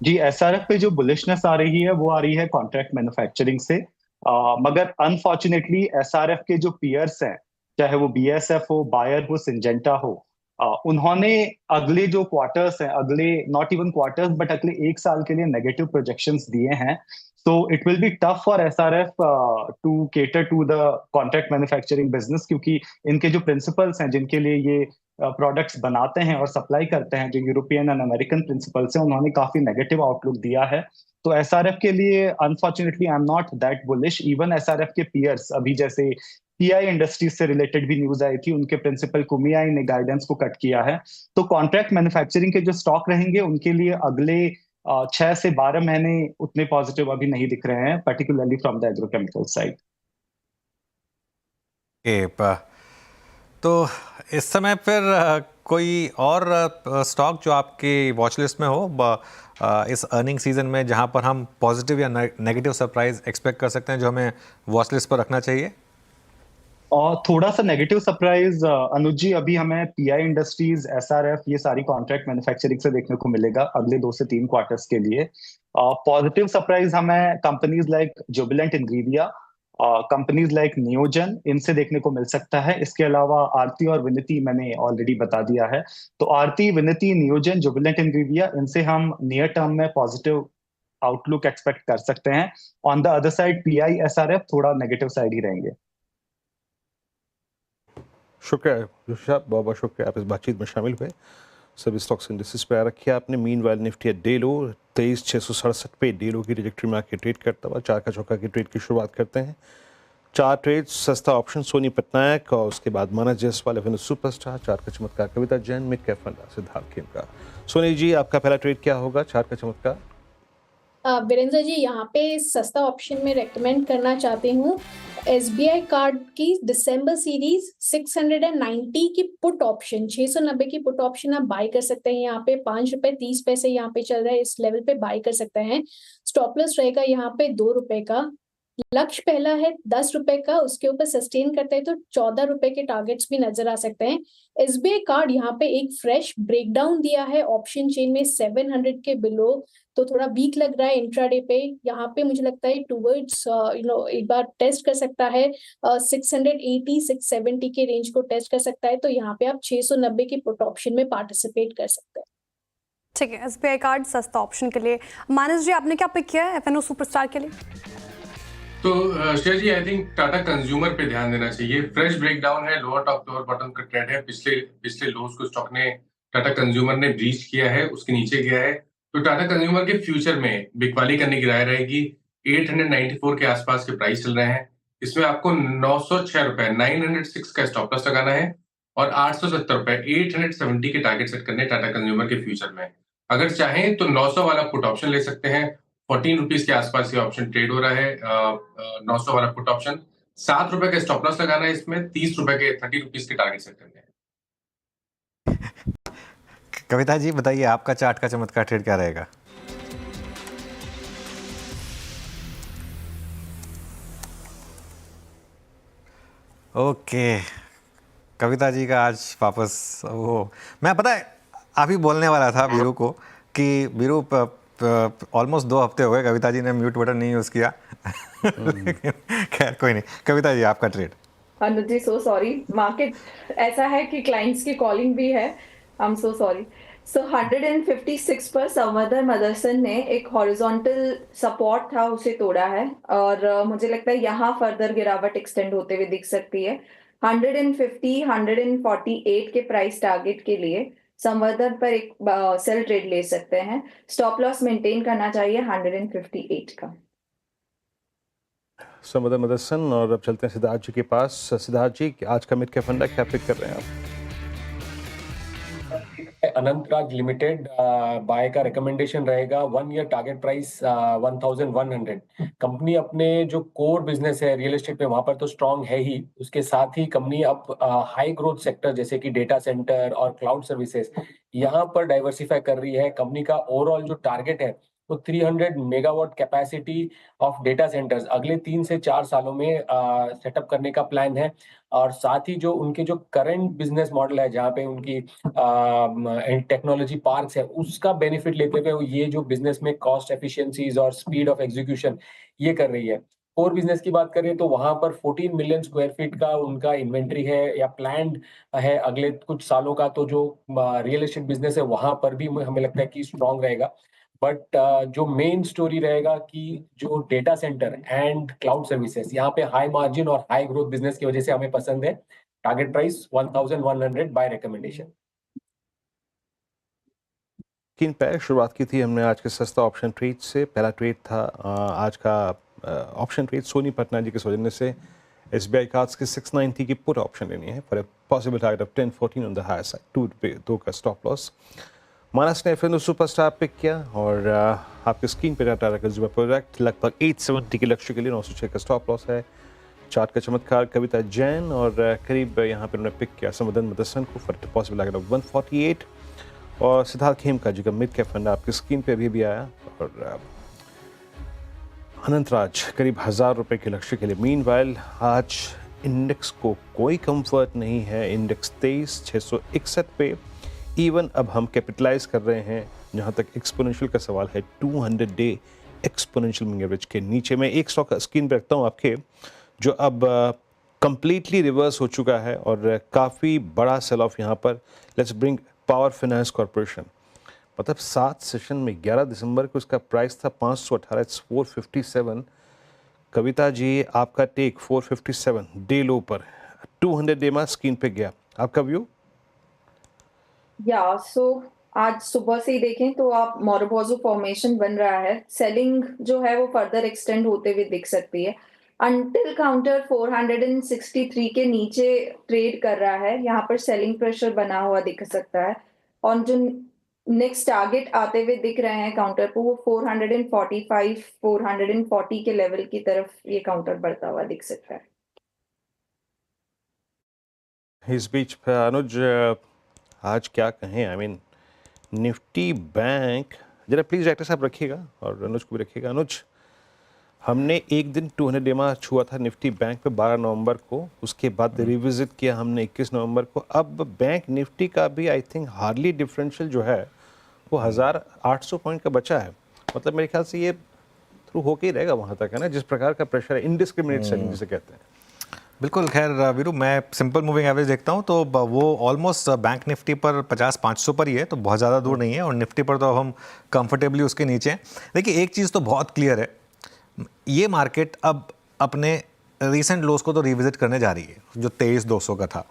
जी, SRF पे जो बुलिशनेस आ रही है वो आ रही है कॉन्ट्रैक्ट मैन्युफैक्चरिंग से, मगर अनफॉर्चुनेटली SRF के जो पीयर्स हैं, चाहे वो BASF हो, बायर हो, सिंजेंटा हो, उन्होंने अगले जो क्वार्टर्स हैं, अगले नॉट इवन क्वार्टर्स बट अगले 1 साल के लिए नेगेटिव प्रोजेक्शंस दिए हैं. So it will be tough for SRF to cater to the contract manufacturing business, क्योंकि इनके जो प्रिंसिपल्स हैं जिनके लिए ये प्रोडक्ट्स बनाते हैं और सप्लाई करते हैं, जो यूरोपियन एंड अमेरिकन प्रिंसिपल्स हैं, उन्होंने काफी नेगेटिव आउटलुक दिया है. तो SRF के लिए unfortunately I am not that bullish. Even SRF के पीयर्स, अभी जैसे PI इंडस्ट्रीज से रिलेटेड भी न्यूज आई थी, उनके प्रिंसिपल कुमियाई ने गाइडेंस को कट किया है. तो कॉन्ट्रैक्ट मैन्युफैक्चरिंग के जो स्टॉक रहेंगे उनके लिए अगले 6 से 12 महीने उतने पॉजिटिव अभी नहीं दिख रहे हैं, particularly from the agrochemical side. तो इस समय फिर कोई और स्टॉक जो आपकी वॉच लिस्ट में हो इस अर्निंग सीजन में, जहां पर हम पॉजिटिव या नेगेटिव सरप्राइज एक्सपेक्ट कर सकते हैं, जो हमें वॉच लिस्ट पर रखना चाहिए? और थोड़ा सा नेगेटिव सरप्राइज अनुज जी, अभी हमें PI इंडस्ट्रीज, SRF, ये सारी कॉन्ट्रैक्ट मैन्युफैक्चरिंग से देखने को मिलेगा अगले 2 से 3 क्वार्टर्स के लिए. पॉजिटिव सरप्राइज हमें companies like Jubilant Ingrevia, companies like नियोजन, इनसे देखने को मिल सकता है. इसके अलावा आरती और विनिति मैंने ऑलरेडी बता दिया है. तो आरती, विनिति, नियोजन, जुबिलेंट इंग्रेविया, इनसे हम नियर टर्म में पॉजिटिव आउटलुक एक्सपेक्ट कर सकते हैं. On the other side PI, SRF थोड़ा नेगेटिव साइड ही रहेंगे. शुक्रिया बहुत बहुत शुक्रिया, आप इस बातचीत में शामिल हुए. सभी स्टॉक्स इंडेक्सेस पे आ रखी है आपने. Meanwhile Nifty at day low 23,667 पे डे लो की ट्रैजेक्टरी में आके ट्रेड करता हुआ 4 का चौका की ट्रेड की शुरुआत करते हैं. 4 ट्रेड सस्ता ऑप्शन सोनी पटनायक, और उसके बाद मानस जायसवाल, एवेन्यू सुपरस्टार, 4 का चमत्कार कविता जैन, मिड कैप फंडा सिद्धार्थ खेमका. सोनी जी, आपका पहला ट्रेड क्या होगा 4 का चमत्कार? वीरेंद्र जी, यहाँ पे सस्ता ऑप्शन में रेकमेंड करना चाहती हूँ SBI कार्ड की दिसंबर सीरीज 690 की पुट ऑप्शन, 690 की पुट ऑप्शन आप बाय कर सकते हैं. यहाँ पे 5 रुपए 30 पैसे यहाँ पे चल रहा है, इस लेवल पे बाय कर सकते हैं. स्टॉप लॉस रहेगा यहाँ पे 2 रुपए का. लक्ष्य पहला है 10 रुपए का, उसके ऊपर सस्टेन करते हैं तो 14 रुपए के टारगेट्स भी नजर आ सकते हैं. SBI कार्ड यहाँ पे एक फ्रेश ब्रेकडाउन दिया है ऑप्शन चेन में 700 के बिलो, तो थोड़ा वीक लग रहा है इंट्राडे पे. यहाँ पे मुझे लगता है टूवर्ड्स एक बार टेस्ट कर सकता है 680 670 के रेंज को टेस्ट कर सकता है. तो यहाँ पे आप 690 की पुट ऑप्शन में पार्टिसिपेट कर सकते हैं. ठीक है, SBI कार्ड सस्ता ऑप्शन के लिए. मानस जी, आपने क्या पिक किया है एफएनओ सुपरस्टार के लिए? तो श्रेया जी, आई थिंक टाटा कंज्यूमर पे ध्यान देना चाहिए. फ्रेश ब्रेकडाउन है, लोअर टॉप लोअर बॉटम का ट्रेंड है. पिछले लोज को स्टॉक ने, टाटा कंज्यूमर ने ब्रीच किया है, उसके नीचे गया है. तो टाटा कंज्यूमर के फ्यूचर में बिकवाली करने की राय रहेगी. 894 के आसपास के प्राइस चल रहे हैं. इसमें आपको 906 रुपए 906 का स्टॉप लॉस लगाना है और 870 रुपए 870 के टारगेट सेट करने टाटा कंज्यूमर के फ्यूचर में. अगर चाहें तो 900 वाला पुट ऑप्शन ले सकते हैं. 14 रुपीज के आसपास ये ऑप्शन ट्रेड हो रहा है. 900 वाला पुट ऑप्शन, 7 रुपए का स्टॉप लॉस लगाना है. इसमें 30 रुपए के 30 रुपीज के टारगेट सेट करने हैं. कविता जी बताइए, आपका चार्ट का चमत्कार ट्रेड क्या रहेगा? ओके, कविता जी का आज वापस वो, मैं पता है अभी बोलने वाला था बीरू को कि बीरू ऑलमोस्ट 2 हफ्ते हो गए कविता जी ने म्यूट बटन नहीं यूज़ किया. खैर कोई नहीं. कविता जी, आपका ट्रेड. अनुज जी, सो सॉरी, मार्केट ऐसा है कि क्लाइंट्स की कॉलिंग भी है. I am so sorry. सो 156 पर संवर्धन मदरसन ने एक हॉरिजॉन्टल सपोर्ट था, उसे तोड़ा है और मुझे लगता है यहाँ फर्दर गिरावट एक्सटेंड होते हुए दिख सकती है. 150 148 के प्राइस टारगेट के लिए संवर्धन पर एक सेल ट्रेड ले सकते हैं. स्टॉप लॉस मेंटेन करना चाहिए 158 का. संवर्धन मदरसन. और अब चलते हैं सिद्धार्थ जी के पास. सिद्धार्थ जी, आज का मिड कैप फंडा क्या पिक कर रहे हैं आप? अनंतराज लिमिटेड बाय का रिकमेंडेशन रहेगा. 1 ईयर टारगेट प्राइस 1100. कंपनी अपने जो कोर बिजनेस है रियल एस्टेट में, वहां पर तो स्ट्रांग है ही, उसके साथ ही कंपनी अब हाई ग्रोथ सेक्टर जैसे कि डेटा सेंटर और क्लाउड सर्विसेज यहाँ पर डाइवर्सिफाई कर रही है. कंपनी का ओवरऑल जो टारगेट है वो 300 megawatt capacity of data centres अगले 3 से 4 सालों में सेटअप करने का प्लान है. और साथ ही जो उनके जो करंट बिजनेस मॉडल है जहाँ पे उनकी टेक्नोलॉजी पार्क्स है, उसका बेनिफिट लेते हुए ये जो बिजनेस में कॉस्ट एफिशिएंसीज और स्पीड ऑफ एग्जीक्यूशन ये कर रही है. कोर बिजनेस की बात करें तो वहां पर 14 मिलियन स्क्वायर फीट का उनका इन्वेंट्री है या प्लान्ड है अगले कुछ सालों का। तो जो रियल एस्टेट बिजनेस है वहां पर भी हमें लगता है कि स्ट्रांग रहेगा। बट जो मेन स्टोरी रहेगा कि जो data centre and cloud services, यहाँ पे हाई मार्जिन और हाई ग्रोथ बिजनेस की वजह से हमें पसंद है। Target price 1100 bye recommendation. किन पे शुरुआत की थी हमने आज के सस्ता ऑप्शन ट्रेड से। पहला ट्रेड था आज का ऑप्शन ट्रेड सोनी पटना जी के सौजन्य से। SBI कार्ड्स के 690 की पुट ऑप्शन लेनी है for a possible target of 1014 on the higher side, 2 का स्टॉप लॉस। मानस ने फिर सुपरस्टार पिक किया और आपके स्क्रीन पे डाटा रखा जुबा प्रोडक्ट लगभग 870 के लक्ष्य के लिए 906 का स्टॉप लॉस है। चार्ट का चमत्कार कविता जैन और करीब यहाँ पर उन्होंने पिक किया समदन मदसन को फॉर पॉसिबल टारगेट ऑफ 148। और सिद्धार्थ खेमका जी का मिड कैप फंड आपकी स्क्रीन पे भी आया और अनंतराज करीब 1000 रुपए के लक्ष्य के लिए। मीनवाइल आज इंडेक्स को कोई कंफर्ट नहीं है, इंडेक्स 23,661 पे। इवन अब हम कैपिटलाइज कर रहे हैं जहां तक एक्सपोनेंशियल का सवाल है 200 डे एक्सपोनेंशियल मूविंग एवरेज के नीचे। मैं एक स्टॉक स्क्रीन पे रखता हूं आपके जो अब कंप्लीटली रिवर्स हो चुका है और काफ़ी बड़ा सेल ऑफ यहाँ पर। Let's bring power finance corporation. मतलब 7 सेशन में 11 दिसंबर को इसका प्राइस था 518, इट्स 457। कविता जी आपका टेक 457 डे लो पर 200 डे में स्क्रीन पे गया, आपका व्यू? या सो आज सुबह से ही देखें तो आप मोरोबोजो फॉर्मेशन बन रहा है, सेलिंग जो है वो फर्दर एक्सटेंड होते हुए दिख सकती है। अंटिल काउंटर 463 के नीचे ट्रेड कर रहा है, यहाँ पर सेलिंग प्रेशर बना हुआ दिख सकता है। और जो नेक्स्ट टारगेट आते हुए दिख रहे हैं काउंटर को वो 445 440 के लेवल की तरफ ये काउंटर बढ़ता हुआ दिख सकता है। इस बीच अनुज आज क्या कहें, आई मीन निफ्टी बैंक जरा प्लीज डायरेक्टर साहब रखिएगा और अनुज को भी रखिएगा। अनुज हमने एक दिन 200 डेमा छुआ था निफ्टी बैंक पे 12 नवंबर को, उसके बाद रिविजिट किया हमने 21 नवंबर को। अब बैंक निफ्टी का भी आई थिंक हार्डली डिफरेंशियल जो है वो 1800 पॉइंट का बचा है। मतलब मेरे ख्याल से ये थ्रू होके ही रहेगा वहाँ तक, है ना, जिस प्रकार का प्रेशर है, इनडिस्क्रिमिनेट सेलिंग जिसे कहते हैं। बिल्कुल। खैर वीरू मैं सिंपल मूविंग एवरेज देखता हूँ तो वो ऑलमोस्ट बैंक निफ्टी पर 50-500 पर ही है, तो बहुत ज़्यादा दूर नहीं है। और निफ्टी पर तो हम कंफर्टेबली उसके नीचे हैं। देखिए एक चीज़ तो बहुत क्लियर है, ये मार्केट अब अपने रीसेंट लोस को तो रिविजिट करने जा रही है जो 23,200 का था।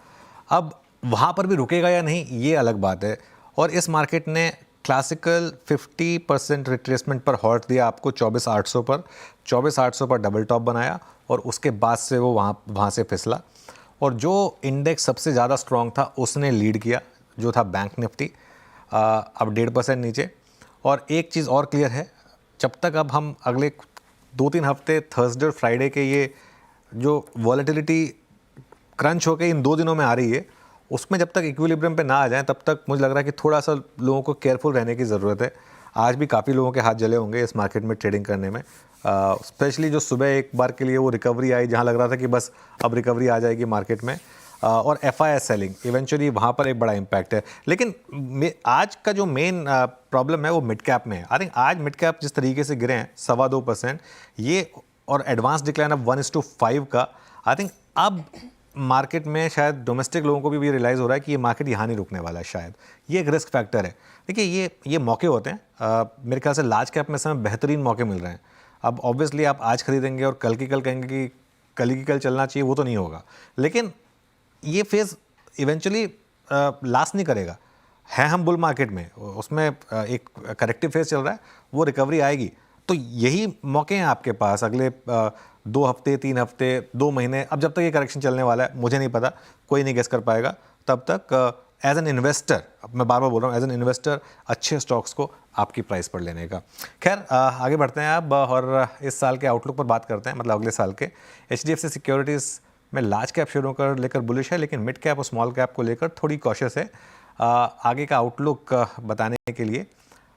अब वहाँ पर भी रुकेगा या नहीं ये अलग बात है। और इस मार्केट ने क्लासिकल 50% रिट्रेसमेंट पर हॉल्ट दिया आपको 24,800 पर। 24,800 पर डबल टॉप बनाया और उसके बाद से वो वहाँ से फिसला। और जो इंडेक्स सबसे ज़्यादा स्ट्रॉन्ग था उसने लीड किया, जो था बैंक निफ्टी, अब 1.5% नीचे। और एक चीज़ और क्लियर है, जब तक अब हम अगले 2-3 हफ्ते थर्सडे और फ्राइडे के ये जो वॉलेटिलिटी क्रंच होकर इन 2 दिनों में आ रही है, उसमें जब तक इक्विलिब्रियम पे ना आ जाए तब तक मुझे लग रहा है कि थोड़ा सा लोगों को केयरफुल रहने की ज़रूरत है। आज भी काफ़ी लोगों के हाथ जले होंगे इस मार्केट में ट्रेडिंग करने में, स्पेशली जो सुबह एक बार के लिए वो रिकवरी आई जहाँ लग रहा था कि बस अब रिकवरी आ जाएगी मार्केट में। और FIS सेलिंग इवेंचुअली वहाँ पर एक बड़ा इम्पैक्ट है। लेकिन आज का जो मेन प्रॉब्लम है वो मिड कैप में है। आई थिंक आज मिड कैप जिस तरीके से गिरे हैं 2.25% ये, और एडवांस डिक्लाइन अब 1:5 का, आई थिंक अब मार्केट में शायद डोमेस्टिक लोगों को भी ये रियलाइज़ हो रहा है कि ये मार्केट यहाँ नहीं रुकने वाला है। शायद ये एक रिस्क फैक्टर है। देखिए ये मौके होते हैं, मेरे ख्याल से लार्ज कैप में समय बेहतरीन मौके मिल रहे हैं। अब ऑब्वियसली आप आज खरीदेंगे और कल की कल कहेंगे कि कल की कल चलना चाहिए, वो तो नहीं होगा। लेकिन ये फेज़ इवेंचुअली लास्ट नहीं करेगा। है हम बुल मार्केट में, उसमें एक करेक्टिव फेज़ चल रहा है, वो रिकवरी आएगी। तो यही मौके हैं आपके पास अगले 2 हफ्ते, 3 हफ्ते, 2 महीने। अब जब तक ये करेक्शन चलने वाला है मुझे नहीं पता, कोई नहीं गेस कर पाएगा। तब तक एज एन इन्वेस्टर, मैं बार बार बोल रहा हूँ, एज एन इन्वेस्टर अच्छे स्टॉक्स को आपकी प्राइस पर लेने का। खैर आगे बढ़ते हैं अब और इस साल के आउटलुक पर बात करते हैं, मतलब अगले साल के। HDFC सिक्योरिटीज़ में लार्ज कैप शेयरों को लेकर बुलिश है, लेकिन मिड कैप और स्मॉल कैप को लेकर थोड़ी कॉशियस है। आगे का आउटलुक बताने के लिए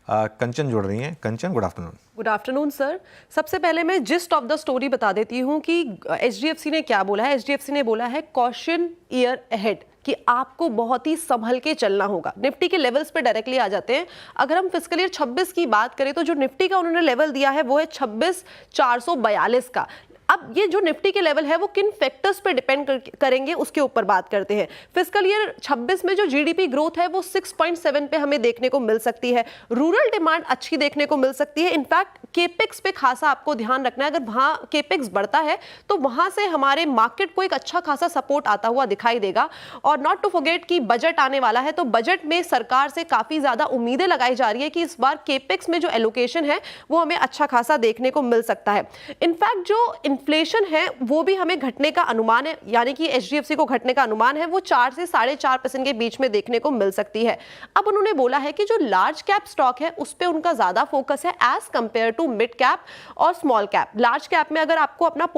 कंचन जुड़ रही हैं। Kanchan, good afternoon. Good afternoon sir. सबसे पहले मैं जिस्ट ऑफ द स्टोरी बता देती हूँ कि HDFC ने क्या बोला है। HDFC ने बोला है कॉशन ईयर अहेड, कि आपको बहुत ही संभल के चलना होगा। निफ्टी के लेवल्स पे डायरेक्टली आ जाते हैं। अगर हम फिस्कल ईयर 26 की बात करें तो जो निफ्टी का उन्होंने लेवल दिया है वो है 26,442 का। अब ये जो निफ्टी के लेवल है वो किन फैक्टर्स पे डिपेंड करेंगे उसके ऊपर बात करते हैं। फिस्कल ईयर 26 में जो जीडीपी ग्रोथ है वो 6.7 पे हमें देखने को मिल सकती है। रूरल डिमांड अच्छी देखने को मिल सकती है। इनफैक्ट केपेक्स पे खासा आपको ध्यान रखना है, अगर वहां केपेक्स बढ़ता है तो वहां से हमारे मार्केट को एक अच्छा खासा सपोर्ट आता हुआ दिखाई देगा। और नॉट टू फॉरगेट कि बजट आने वाला है, तो बजट में सरकार से काफी ज्यादा उम्मीदें लगाई जा रही है कि इस बार केपेक्स में जो एलोकेशन है वो हमें अच्छा खासा देखने को मिल सकता है। इनफैक्ट जो इन्फ्लेशन है वो भी हमें घटने का अनुमान है, यानी कि एचडीएफसी को घटने का अनुमान है वो 4 से 4.5% के बीच में देखने को मिल सकती है। अब उन्होंने बोला है कि जो लार्ज कैप स्टॉक है उस पर उनका ज्यादा फोकस है as compare to mid cap और स्मॉल कैप। लार्ज कैप में अगर आपको अपना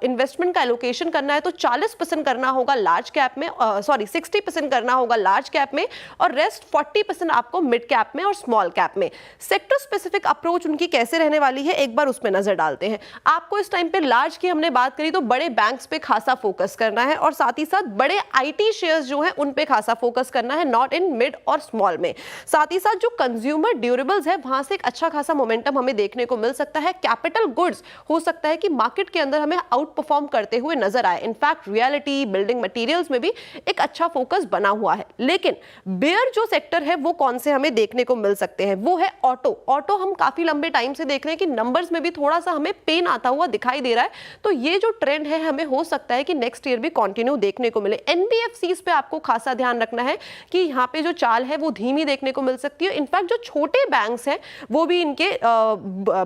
इन्वेस्टमेंट का एलोकेशन करना है तो 40% करना होगा लार्ज कैप में, 60% करना होगा लार्ज कैप में और रेस्ट 40% आपको मिड कैप में और स्मॉल कैप में। सेक्टर स्पेसिफिक अप्रोच उनकी कैसे रहने वाली है एक बार उस पर नजर डालते हैं। आपको इस टाइम पे लार्ज की हमने बात करी तो बड़े बैंक्स पे खासा फोकस करना है और साथ ही साथ बड़े आईटी शेयर्स जो हैं उन पे खासा फोकस करना है, नॉट इन मिड और स्मॉल में। साथ ही साथ जो कंज्यूमर ड्यूरेबल्स है वहां से एक अच्छा खासा मोमेंटम हमें देखने को मिल सकता है। कैपिटल गुड्स हो सकता है कि मार्केट के अंदर हमें आउट परफॉर्म करते हुए नजर आए। इनफैक्ट रियलिटी, बिल्डिंग मटेरियल्स में भी एक अच्छा फोकस बना हुआ है। लेकिन बेयर जो सेक्टर है वो कौन से हमें देखने को मिल सकते हैं, वो है ऑटो। ऑटो हम काफी लंबे टाइम से देख रहे हैं कि नंबर्स में भी थोड़ा सा हमें पेन आता हुआ दिखाई दे रहा है, तो ये जो ट्रेंड है हमें हो सकता है कि नेक्स्ट ईयर भी कंटिन्यू देखने को मिले। एनबीएफसीज पे आपको खासा ध्यान रखना है कि यहाँ पे जो चाल है वो धीमी देखने को मिल सकती है। इनफैक्ट जो छोटे बैंक्स हैं वो भी इनके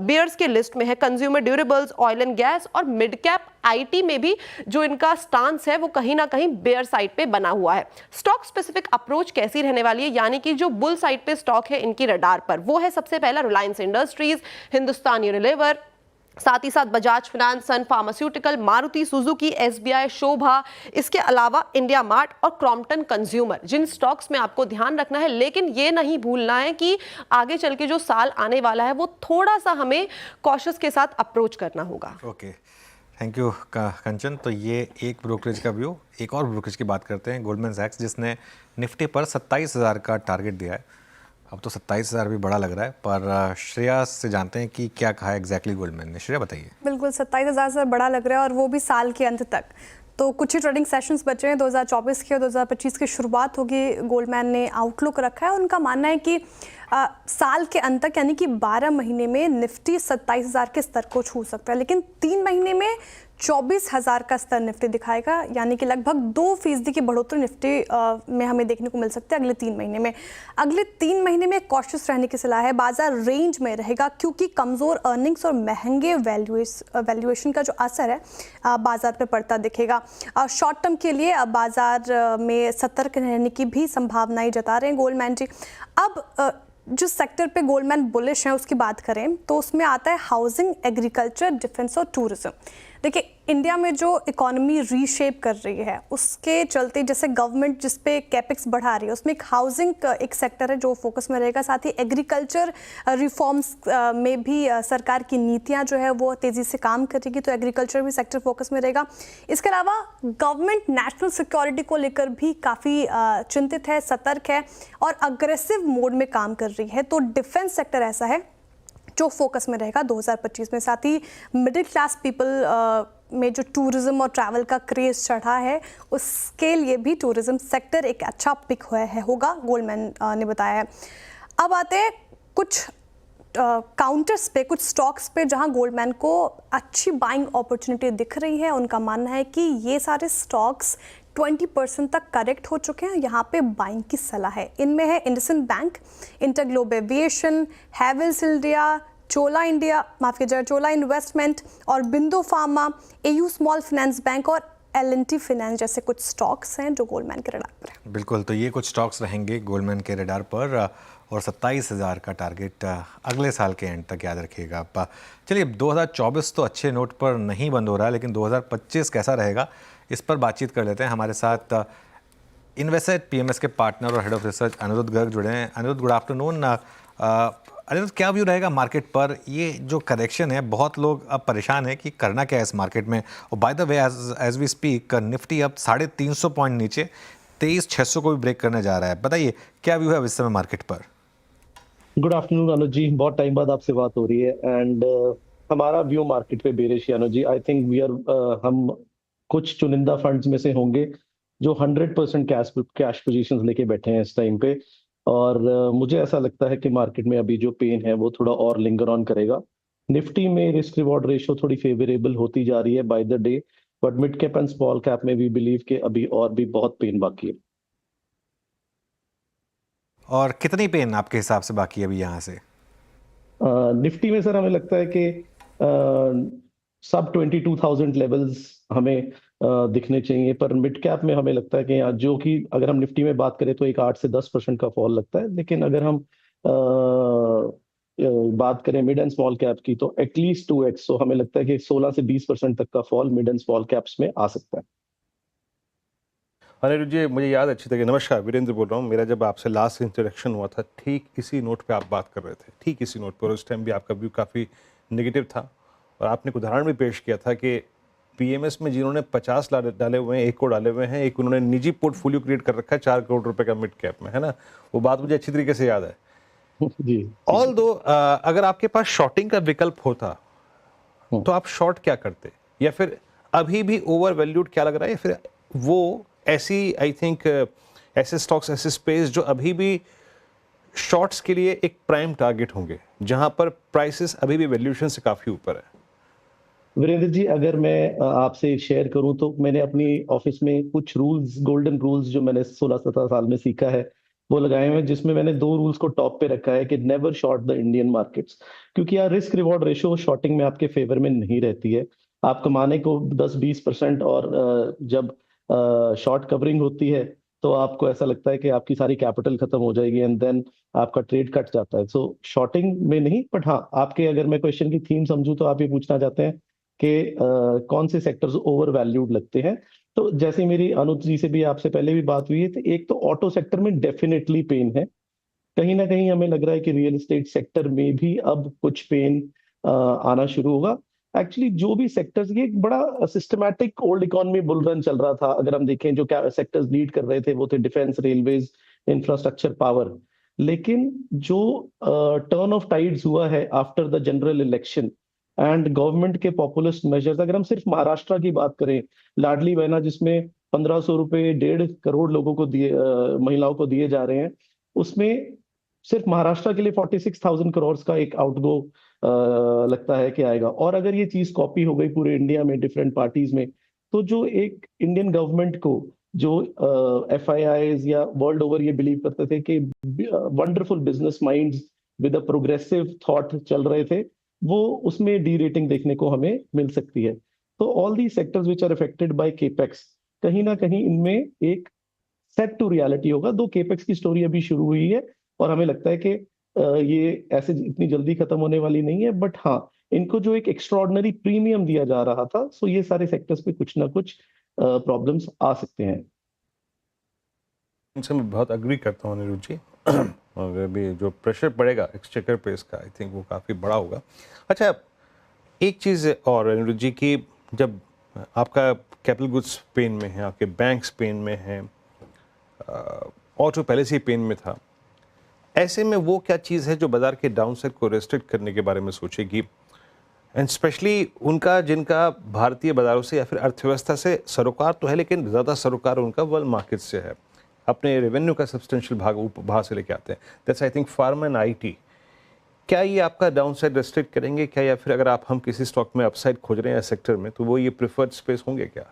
बेयर्स के लिस्ट में है। Consumer durables, oil and gas और मिड कैप आईटी में भी जो इनका स्टांस है वो कहीं ना कहीं बेयर साइड पे बना हुआ है। स्टॉक स्पेसिफिक अप्रोच कैसी रहने वाली है, यानी कि जो बुल साइड पे स्टॉक है इनकी रडार पर, वो है सबसे पहला रिलायंस इंडस्ट्रीज, हिंदुस्तान यूनिलीवर, साथ ही साथ बजाज फाइनेंस, सन फार्मास्यूटिकल, मारुति सुजुकी, एसबीआई, शोभा, इसके अलावा इंडिया मार्ट और क्रॉम्पटन कंज्यूमर। जिन स्टॉक्स में आपको ध्यान रखना है, लेकिन ये नहीं भूलना है कि आगे चल के जो साल आने वाला है वो थोड़ा सा हमें कॉशियस के साथ अप्रोच करना होगा। ओके, थैंक यू कंचन। तो ये एक ब्रोकरेज का व्यू। एक और ब्रोकरेज की बात करते हैं, गोल्डमैन सैक्स, जिसने निफ्टी पर 27,000 का टारगेट दिया है। अब तो 27,000 भी बड़ा लग रहा है, पर श्रेया से जानते हैं कि क्या कहा एग्जैक्टली गोल्डमैन ने। श्रेया बताइए। बिल्कुल 27,000 से बड़ा लग रहा है और वो भी साल के अंत तक। तो कुछ ही ट्रेडिंग सेशंस बचे हैं, 2024 की और 2025 की शुरुआत होगी। गोल्डमैन ने आउटलुक रखा है, उनका मानना है कि साल के अंत तक यानी कि 12 महीने में निफ्टी 27,000 के स्तर को छू सकता है, लेकिन 3 महीने में 24,000 का स्तर निफ्टी दिखाएगा, यानी कि लगभग 2% की बढ़ोतरी निफ्टी में हमें देखने को मिल सकती है अगले 3 महीने में। अगले 3 महीने में कॉशियस रहने की सलाह है। बाजार रेंज में रहेगा क्योंकि कमज़ोर अर्निंग्स और महंगे वैल्यूएशन का जो असर है बाजार पे पड़ता दिखेगा। शॉर्ट टर्म के लिए बाजार में सतर्क रहने की भी संभावनाएं जता रहे हैं गोल्डमैन जी। अब जो सेक्टर पे गोल्डमैन बुलिश है उसकी बात करें तो उसमें आता है हाउसिंग, एग्रीकल्चर, डिफेंस और टूरिज्म। देखिए, इंडिया में जो इकोनॉमी रीशेप कर रही है उसके चलते जैसे गवर्नमेंट जिस पे कैपेक्स बढ़ा रही है उसमें एक हाउसिंग एक सेक्टर है जो फोकस में रहेगा। साथ ही एग्रीकल्चर रिफॉर्म्स में भी सरकार की नीतियां जो है वो तेज़ी से काम करेगी, तो एग्रीकल्चर भी सेक्टर फोकस में रहेगा। इसके अलावा गवर्नमेंट नेशनल सिक्योरिटी को लेकर भी काफ़ी चिंतित है, सतर्क है और अग्रेसिव मोड में काम कर रही है। तो डिफेंस सेक्टर ऐसा है जो फोकस में रहेगा 2025 में। साथ ही मिडिल क्लास पीपल में जो टूरिज्म और ट्रैवल का क्रेज चढ़ा है उसके लिए भी टूरिज्म सेक्टर एक अच्छा पिक होगा, गोल्डमैन ने बताया है। अब आते हैं कुछ काउंटर्स पे, कुछ स्टॉक्स पे जहां गोल्डमैन को अच्छी बाइंग अपॉर्चुनिटी दिख रही है। उनका मानना है कि ये सारे स्टॉक्स 20% तक करेक्ट हो चुके हैं, यहाँ पे बाइंग की सलाह है। इनमें है IndusInd bank, InterGlobe Aviation, Havells India, Chola investment और Bindu pharma, AU small finance bank और L&T फाइनेंस जैसे कुछ स्टॉक्स हैं जो गोल्डमैन के रडार पर हैं। बिल्कुल, तो ये कुछ स्टॉक्स रहेंगे गोल्डमैन के रडार पर और 27,000 का टारगेट अगले साल के एंड तक याद रखिएगा आप। चलिए, 2024 तो अच्छे नोट पर नहीं बंद हो रहा है, लेकिन 2025 कैसा रहेगा इस पर बातचीत कर लेते हैं। हमारे साथ इन्वेस्टसेट पीएमएस के पार्टनर और head of research Anirudh Garg जुड़े हैं। Anirudh, good afternoon. अनिरुद्ध, क्या व्यू रहेगा मार्केट पर? ये जो करेक्शन है, बहुत लोग अब परेशान है कि करना क्या है इस मार्केट में। और by the way, as we speak, Nifty अब 350 पॉइंट नीचे 23,600 को भी ब्रेक करने जा रहा है। बताइए क्या व्यू है अब इस समय मार्केट पर? गुड आफ्टरनून अनुज जी, बहुत टाइम बाद आपसे बात हो रही है। एंड हमारा व्यू मार्केट पे बेरिश है अनुज जी। आई थिंक हम कुछ चुनिंदा फंड्स में से होंगे जो 100% कैश पोजीशंस लेके बैठे हैं इस टाइम पे। और मुझे ऐसा लगता है कि मार्केट में अभी जो पेन है वो थोड़ा और लिंगर ऑन करेगा। निफ्टी में रिस्क रिवॉर्ड रेशियो थोड़ी फेवरेबल होती जा रही है by the day, but mid cap and small cap में भी बिलीव कि अभी और भी बहुत पेन बाकी है। और कितनी पेन आपके हिसाब से बाकी है अभी यहाँ से? निफ्टी में सर हमें लगता है कि सब 22,000 लेवल्स हमें दिखने चाहिए, पर मिड कैप में हमें लगता है कि जो कि अगर हम निफ्टी में बात करें तो एक 8 से 10% का फॉल लगता है, लेकिन अगर हम बात करें मिड एंड स्मॉल कैप की तो एटलीस्ट 2x, तो हमें लगता है कि 16 से 20% तक का fall mid and small caps में आ सकता है। अनिरुद्ध जी, मुझे याद अच्छी तरह, नमस्कार, वीरेंद्र बोल रहा हूँ। मेरा जब आपसे लास्ट इंटरेक्शन हुआ था ठीक इसी नोट पे आप बात कर रहे थे, ठीक इसी नोट पर। उस टाइम भी आपका व्यू काफ़ी नेगेटिव था और आपने एक उदाहरण भी पेश किया था कि पीएमएस में जिन्होंने 50 डाले हुए हैं, 1 करोड़ डाले हुए हैं, एक उन्होंने निजी पोर्टफोलियो क्रिएट कर रखा है 4 करोड़ रुपए का मिड कैप में, है ना? वो बात मुझे अच्छी तरीके से याद है जी। ऑल दो अगर आपके पास शॉर्टिंग का विकल्प होता तो आप शॉर्ट क्या करते, या फिर अभी भी ओवर वैल्यूड क्या लग रहा है, या फिर वो ऐसी आई थिंक ऐसे स्टॉक्स, ऐसे स्पेस जो अभी भी शॉर्ट्स के लिए एक प्राइम टारगेट होंगे, जहां पर प्राइसेस अभी भी वैल्यूएशन से काफी ऊपर है? वीरेंद्र जी, अगर मैं आपसे शेयर करूं तो मैंने अपनी ऑफिस में कुछ रूल्स, गोल्डन रूल्स जो मैंने 16-17 साल में सीखा है वो लगाए हुए हैं, जिसमें मैंने 2 रूल्स को टॉप पे रखा है कि never short the Indian markets, क्योंकि यार रिस्क रिवॉर्ड रेशियो शॉर्टिंग में आपके फेवर में नहीं रहती है। आप कमाने को 10-20%, और जब शॉर्ट कवरिंग होती है तो आपको ऐसा लगता है कि आपकी सारी कैपिटल खत्म हो जाएगी एंड देन आपका ट्रेड कट जाता है। सो शॉर्टिंग में नहीं, बट हाँ, आपके अगर मैं क्वेश्चन की थीम समझूं तो आप ये पूछना चाहते हैं कि कौन से सेक्टर्स ओवर वैल्यूड लगते हैं। तो जैसे मेरी अनुज जी से भी आपसे पहले भी बात हुई है, तो एक तो ऑटो सेक्टर में डेफिनेटली पेन है। कहीं ना कहीं हमें लग रहा है कि रियल एस्टेट सेक्टर में भी अब कुछ पेन आना शुरू होगा। एक्चुअली जो भी सेक्टर्स, ये एक बड़ा systematic old economy bull run चल रहा था। अगर हम देखें जो क्या सेक्टर्स लीड कर रहे थे वो थे डिफेंस, रेलवेज, इंफ्रास्ट्रक्चर, पावर। लेकिन जो टर्न ऑफ टाइड्स हुआ है after the general election and government के पॉपुलिस्ट मेजर्स, अगर हम सिर्फ महाराष्ट्र की बात करें, लाडली बहना जिसमें 1500 रुपए 1.5 करोड़ लोगों को दिए, महिलाओं को दिए जा रहे हैं, उसमें सिर्फ महाराष्ट्र के लिए 46,000 करोड़ का एक आउटगो लगता है कि आएगा। और अगर ये चीज कॉपी हो गई पूरे इंडिया में डिफरेंट पार्टीज में, तो जो एक इंडियन गवर्नमेंट को जो FIIs या वर्ल्ड ओवर ये बिलीव करते थे कि wonderful business minds with a progressive thought चल रहे थे, वो उसमें डी रेटिंग देखने को हमें मिल सकती है। तो all the sectors which are affected by capex, कहीं ना कहीं इनमें एक सेट टू रियलिटी होगा। दो केपेक्स की स्टोरी अभी शुरू हुई है और हमें लगता है कि ये ऐसे इतनी जल्दी खत्म होने वाली नहीं है, बट हाँ, इनको जो एक एक्स्ट्रॉर्डिनरी प्रीमियम दिया जा रहा था, सो ये सारे सेक्टर्स पे कुछ ना कुछ प्रॉब्लम्स आ सकते हैं। इनसे मैं बहुत अग्री करता हूँ अनिरुद्ध जी। और अभी जो प्रेशर पड़ेगा एक्सचेकर पे इसका, आई थिंक वो काफ़ी बड़ा होगा। अच्छा, एक चीज़ और अनिरुद्ध जी की, जब आपका कैपिटल गुड्स पेन में है, आपके बैंक्स पेन में हैं, ऑटो पहले से ही पेन में था, ऐसे में वो क्या चीज़ है जो बाजार के डाउनसाइड को रेस्ट्रिक्ट करने के बारे में सोचेगी, एंड स्पेशली उनका जिनका भारतीय बाजारों से या फिर अर्थव्यवस्था से सरोकार तो है, लेकिन ज़्यादा सरोकार उनका वर्ल्ड मार्केट से है, अपने रेवेन्यू का सब्सटेंशियल भाग बाहर से लेके आते हैं। That's I think pharma and IT। क्या ये आपका डाउनसाइड रेस्ट्रिक्ट करेंगे क्या, या फिर अगर हम किसी स्टॉक में अपसाइड खोज रहे हैं सेक्टर में, तो वो ये प्रिफर्ड स्पेस होंगे क्या?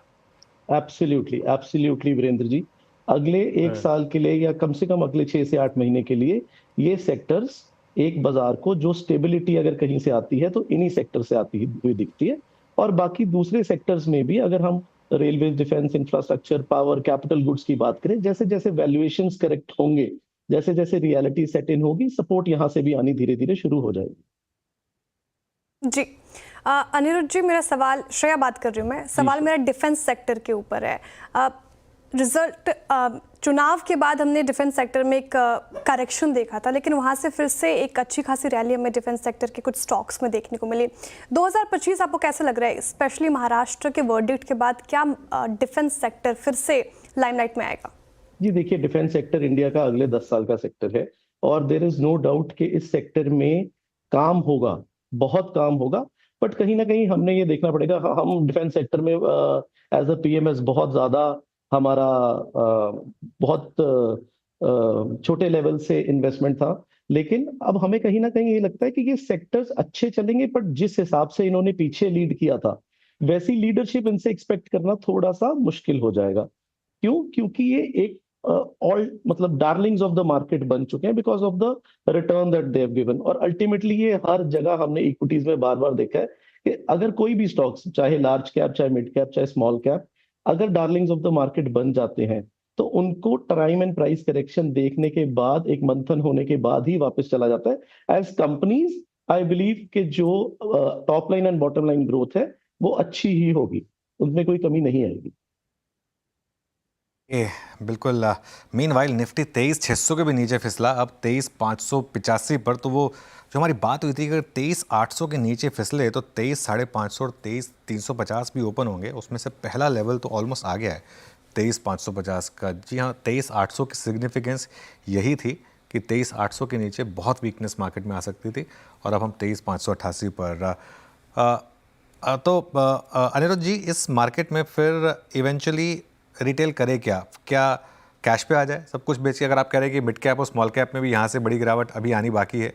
एब्सोल्युटली, एब्सोल्युटली वीरेंद्र जी, अगले 1 साल के लिए या कम से कम अगले 6 से 8 महीने के लिए ये सेक्टर्स एक बाजार को जो स्टेबिलिटी अगर कहीं से आती है तो इन्हीं सेक्टर से आती हुई दिखती है। और बाकी दूसरे सेक्टर्स में भी अगर हम railway, defence, infrastructure, power, capital goods की बात करें, जैसे जैसे वैल्यूएशंस करेक्ट होंगे, जैसे जैसे रियलिटी सेट इन होगी, सपोर्ट यहां से भी आनी धीरे धीरे शुरू हो जाएगी। जी अनिरुद्ध जी, मेरा सवाल, श्रेया बात कर रही हूँ मैं, सवाल मेरा डिफेंस सेक्टर के ऊपर है। रिजल्ट चुनाव के बाद हमने डिफेंस सेक्टर में एक करेक्शन देखा था, लेकिन वहाँ से फिर से एक अच्छी खासी रैली हमें डिफेंस सेक्टर के कुछ स्टॉक्स में देखने को मिली। 2025 आपको कैसा लग रहा है, स्पेशली महाराष्ट्र के वर्डिक्ट के बाद, क्या डिफेंस सेक्टर फिर से लाइमलाइट में आएगा? जी देखिए, डिफेंस सेक्टर इंडिया का अगले 10 साल का सेक्टर है और देयर इज नो डाउट कि इस सेक्टर में काम होगा, बहुत काम होगा। बट कहीं ना कहीं हमने ये देखना पड़ेगा, हम डिफेंस सेक्टर में एज अ पीएमएस बहुत ज्यादा हमारा बहुत छोटे लेवल से इन्वेस्टमेंट था, लेकिन अब हमें कहीं ना कहीं ये लगता है कि ये सेक्टर्स अच्छे चलेंगे, बट जिस हिसाब से इन्होंने पीछे लीड किया था वैसी लीडरशिप इनसे एक्सपेक्ट करना थोड़ा सा मुश्किल हो जाएगा। क्यों? क्योंकि ये एक ऑल मतलब डार्लिंग्स ऑफ द मार्केट बन चुके हैं because of the return that they have given. और अल्टीमेटली ये हर जगह हमने इक्विटीज में बार बार देखा है कि अगर कोई भी स्टॉक्स, चाहे लार्ज कैप, चाहे मिड कैप, चाहे स्मॉल कैप, अगर डार्लिंग्स ऑफ द मार्केट बन जाते हैं तो उनको टाइम एंड प्राइस करेक्शन देखने के बाद, एक मंथन होने के बाद ही वापस चला जाता है। एज कंपनीज आई बिलीव कि जो top line and bottom line growth है वो अच्छी ही होगी, उसमें कोई कमी नहीं आएगी। ये बिल्कुल। मीनवाइल निफ्टी 23,600 के भी नीचे फिसला, अब 23,585 पर। तो वो जो हमारी बात हुई थी कि अगर 23,800 के नीचे फिसले तो 23,550 और 23,350 भी ओपन होंगे, उसमें से पहला लेवल तो ऑलमोस्ट आ गया है 23,550 का। जी हाँ, 23,800 की सिग्निफिकेंस यही थी कि 23,800 के नीचे बहुत वीकनेस मार्केट में आ सकती थी, और अब हम 23,588 पर। अनिरुद्ध जी, इस मार्केट में फिर इवेंचुअली रिटेल करे क्या? क्या कैश पे आ जाए सब कुछ बेच के? अगर आप कह रहे हैं कि मिड कैप और स्मॉल कैप में भी यहाँ से बड़ी गिरावट अभी आनी बाकी है,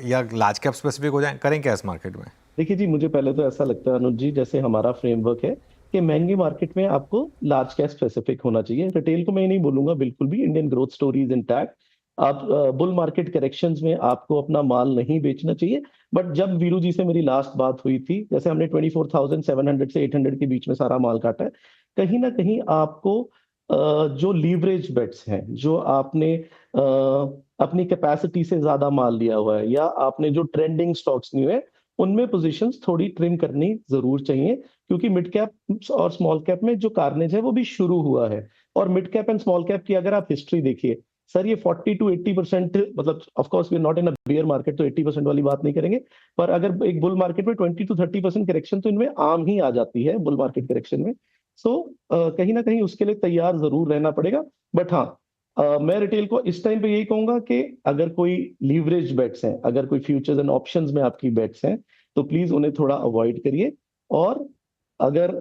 या लार्ज कैप स्पेसिफिक हो जाए, करें क्या इस मार्केट में? देखिए जी, मुझे पहले तो ऐसा लगता है अनुज जी, जैसे हमारा फ्रेमवर्क है कि महंगे मार्केट में आपको लार्ज कैप स्पेसिफिक होना चाहिए। रिटेल को मैं नहीं बोलूंगा बिल्कुल भी, Indian growth story is intact. आप बुल मार्केट करेक्शंस में आपको अपना माल नहीं बेचना चाहिए। बट जब वीरू जी से मेरी लास्ट बात हुई थी, जैसे हमने 24,700 से 800 के बीच में सारा माल काटा है, कहीं ना कहीं आपको जो लीवरेज बेट्स हैं, जो आपने अपनी कैपेसिटी से ज्यादा माल लिया हुआ है, या आपने जो ट्रेंडिंग स्टॉक्स लिए हुए, उनमें पोजीशंस थोड़ी ट्रिम करनी जरूर चाहिए। क्योंकि मिड कैप और स्मॉल कैप में जो कार्नेज है वो भी शुरू हुआ है। और mid cap and small cap की अगर आप हिस्ट्री देखिए सर, ये 40 to 80%, मतलब of course we are not in a bear market तो 80% वाली बात नहीं करेंगे, पर अगर एक बुल मार्केट में 20 to 30% करेक्शन तो इनमें आम ही आ जाती है बुल मार्केट करेक्शन में। सो कहीं ना कहीं उसके लिए तैयार जरूर रहना पड़ेगा। बट हाँ, मैं रिटेल को इस टाइम पे यही कहूंगा कि अगर कोई लीवरेज बेट्स हैं, अगर कोई फ्यूचर्स एंड ऑप्शंस में आपकी बेट्स हैं, तो प्लीज उन्हें थोड़ा अवॉइड करिए। और अगर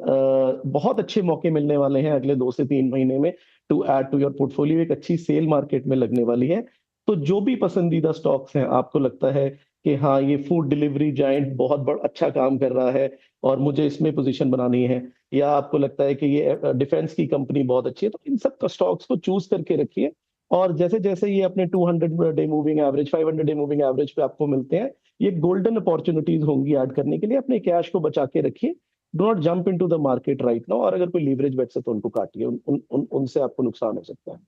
बहुत अच्छे मौके मिलने वाले हैं अगले 2 से 3 महीने में to add to your portfolio, एक अच्छी सेल मार्केट में लगने वाली है, तो जो भी पसंदीदा स्टॉक्स हैं, आपको लगता है कि हाँ ये फूड डिलीवरी जायंट बहुत बड़ा अच्छा काम कर रहा है और मुझे इसमें पोजीशन बनानी है, या आपको लगता है कि ये डिफेंस की कंपनी बहुत अच्छी है, तो इन सब स्टॉक्स को चूज करके रखिए। और जैसे जैसे ये अपने 200 day moving average, 500 day moving average पे आपको मिलते हैं, ये गोल्डन अपॉर्चुनिटीज होंगी ऐड करने के लिए। अपने कैश को बचा के रखिए, do not jump into the market right now. और अगर कोई लीवरेज बेट्स है तो उनको काटिए, उनसे आपको नुकसान हो सकता है।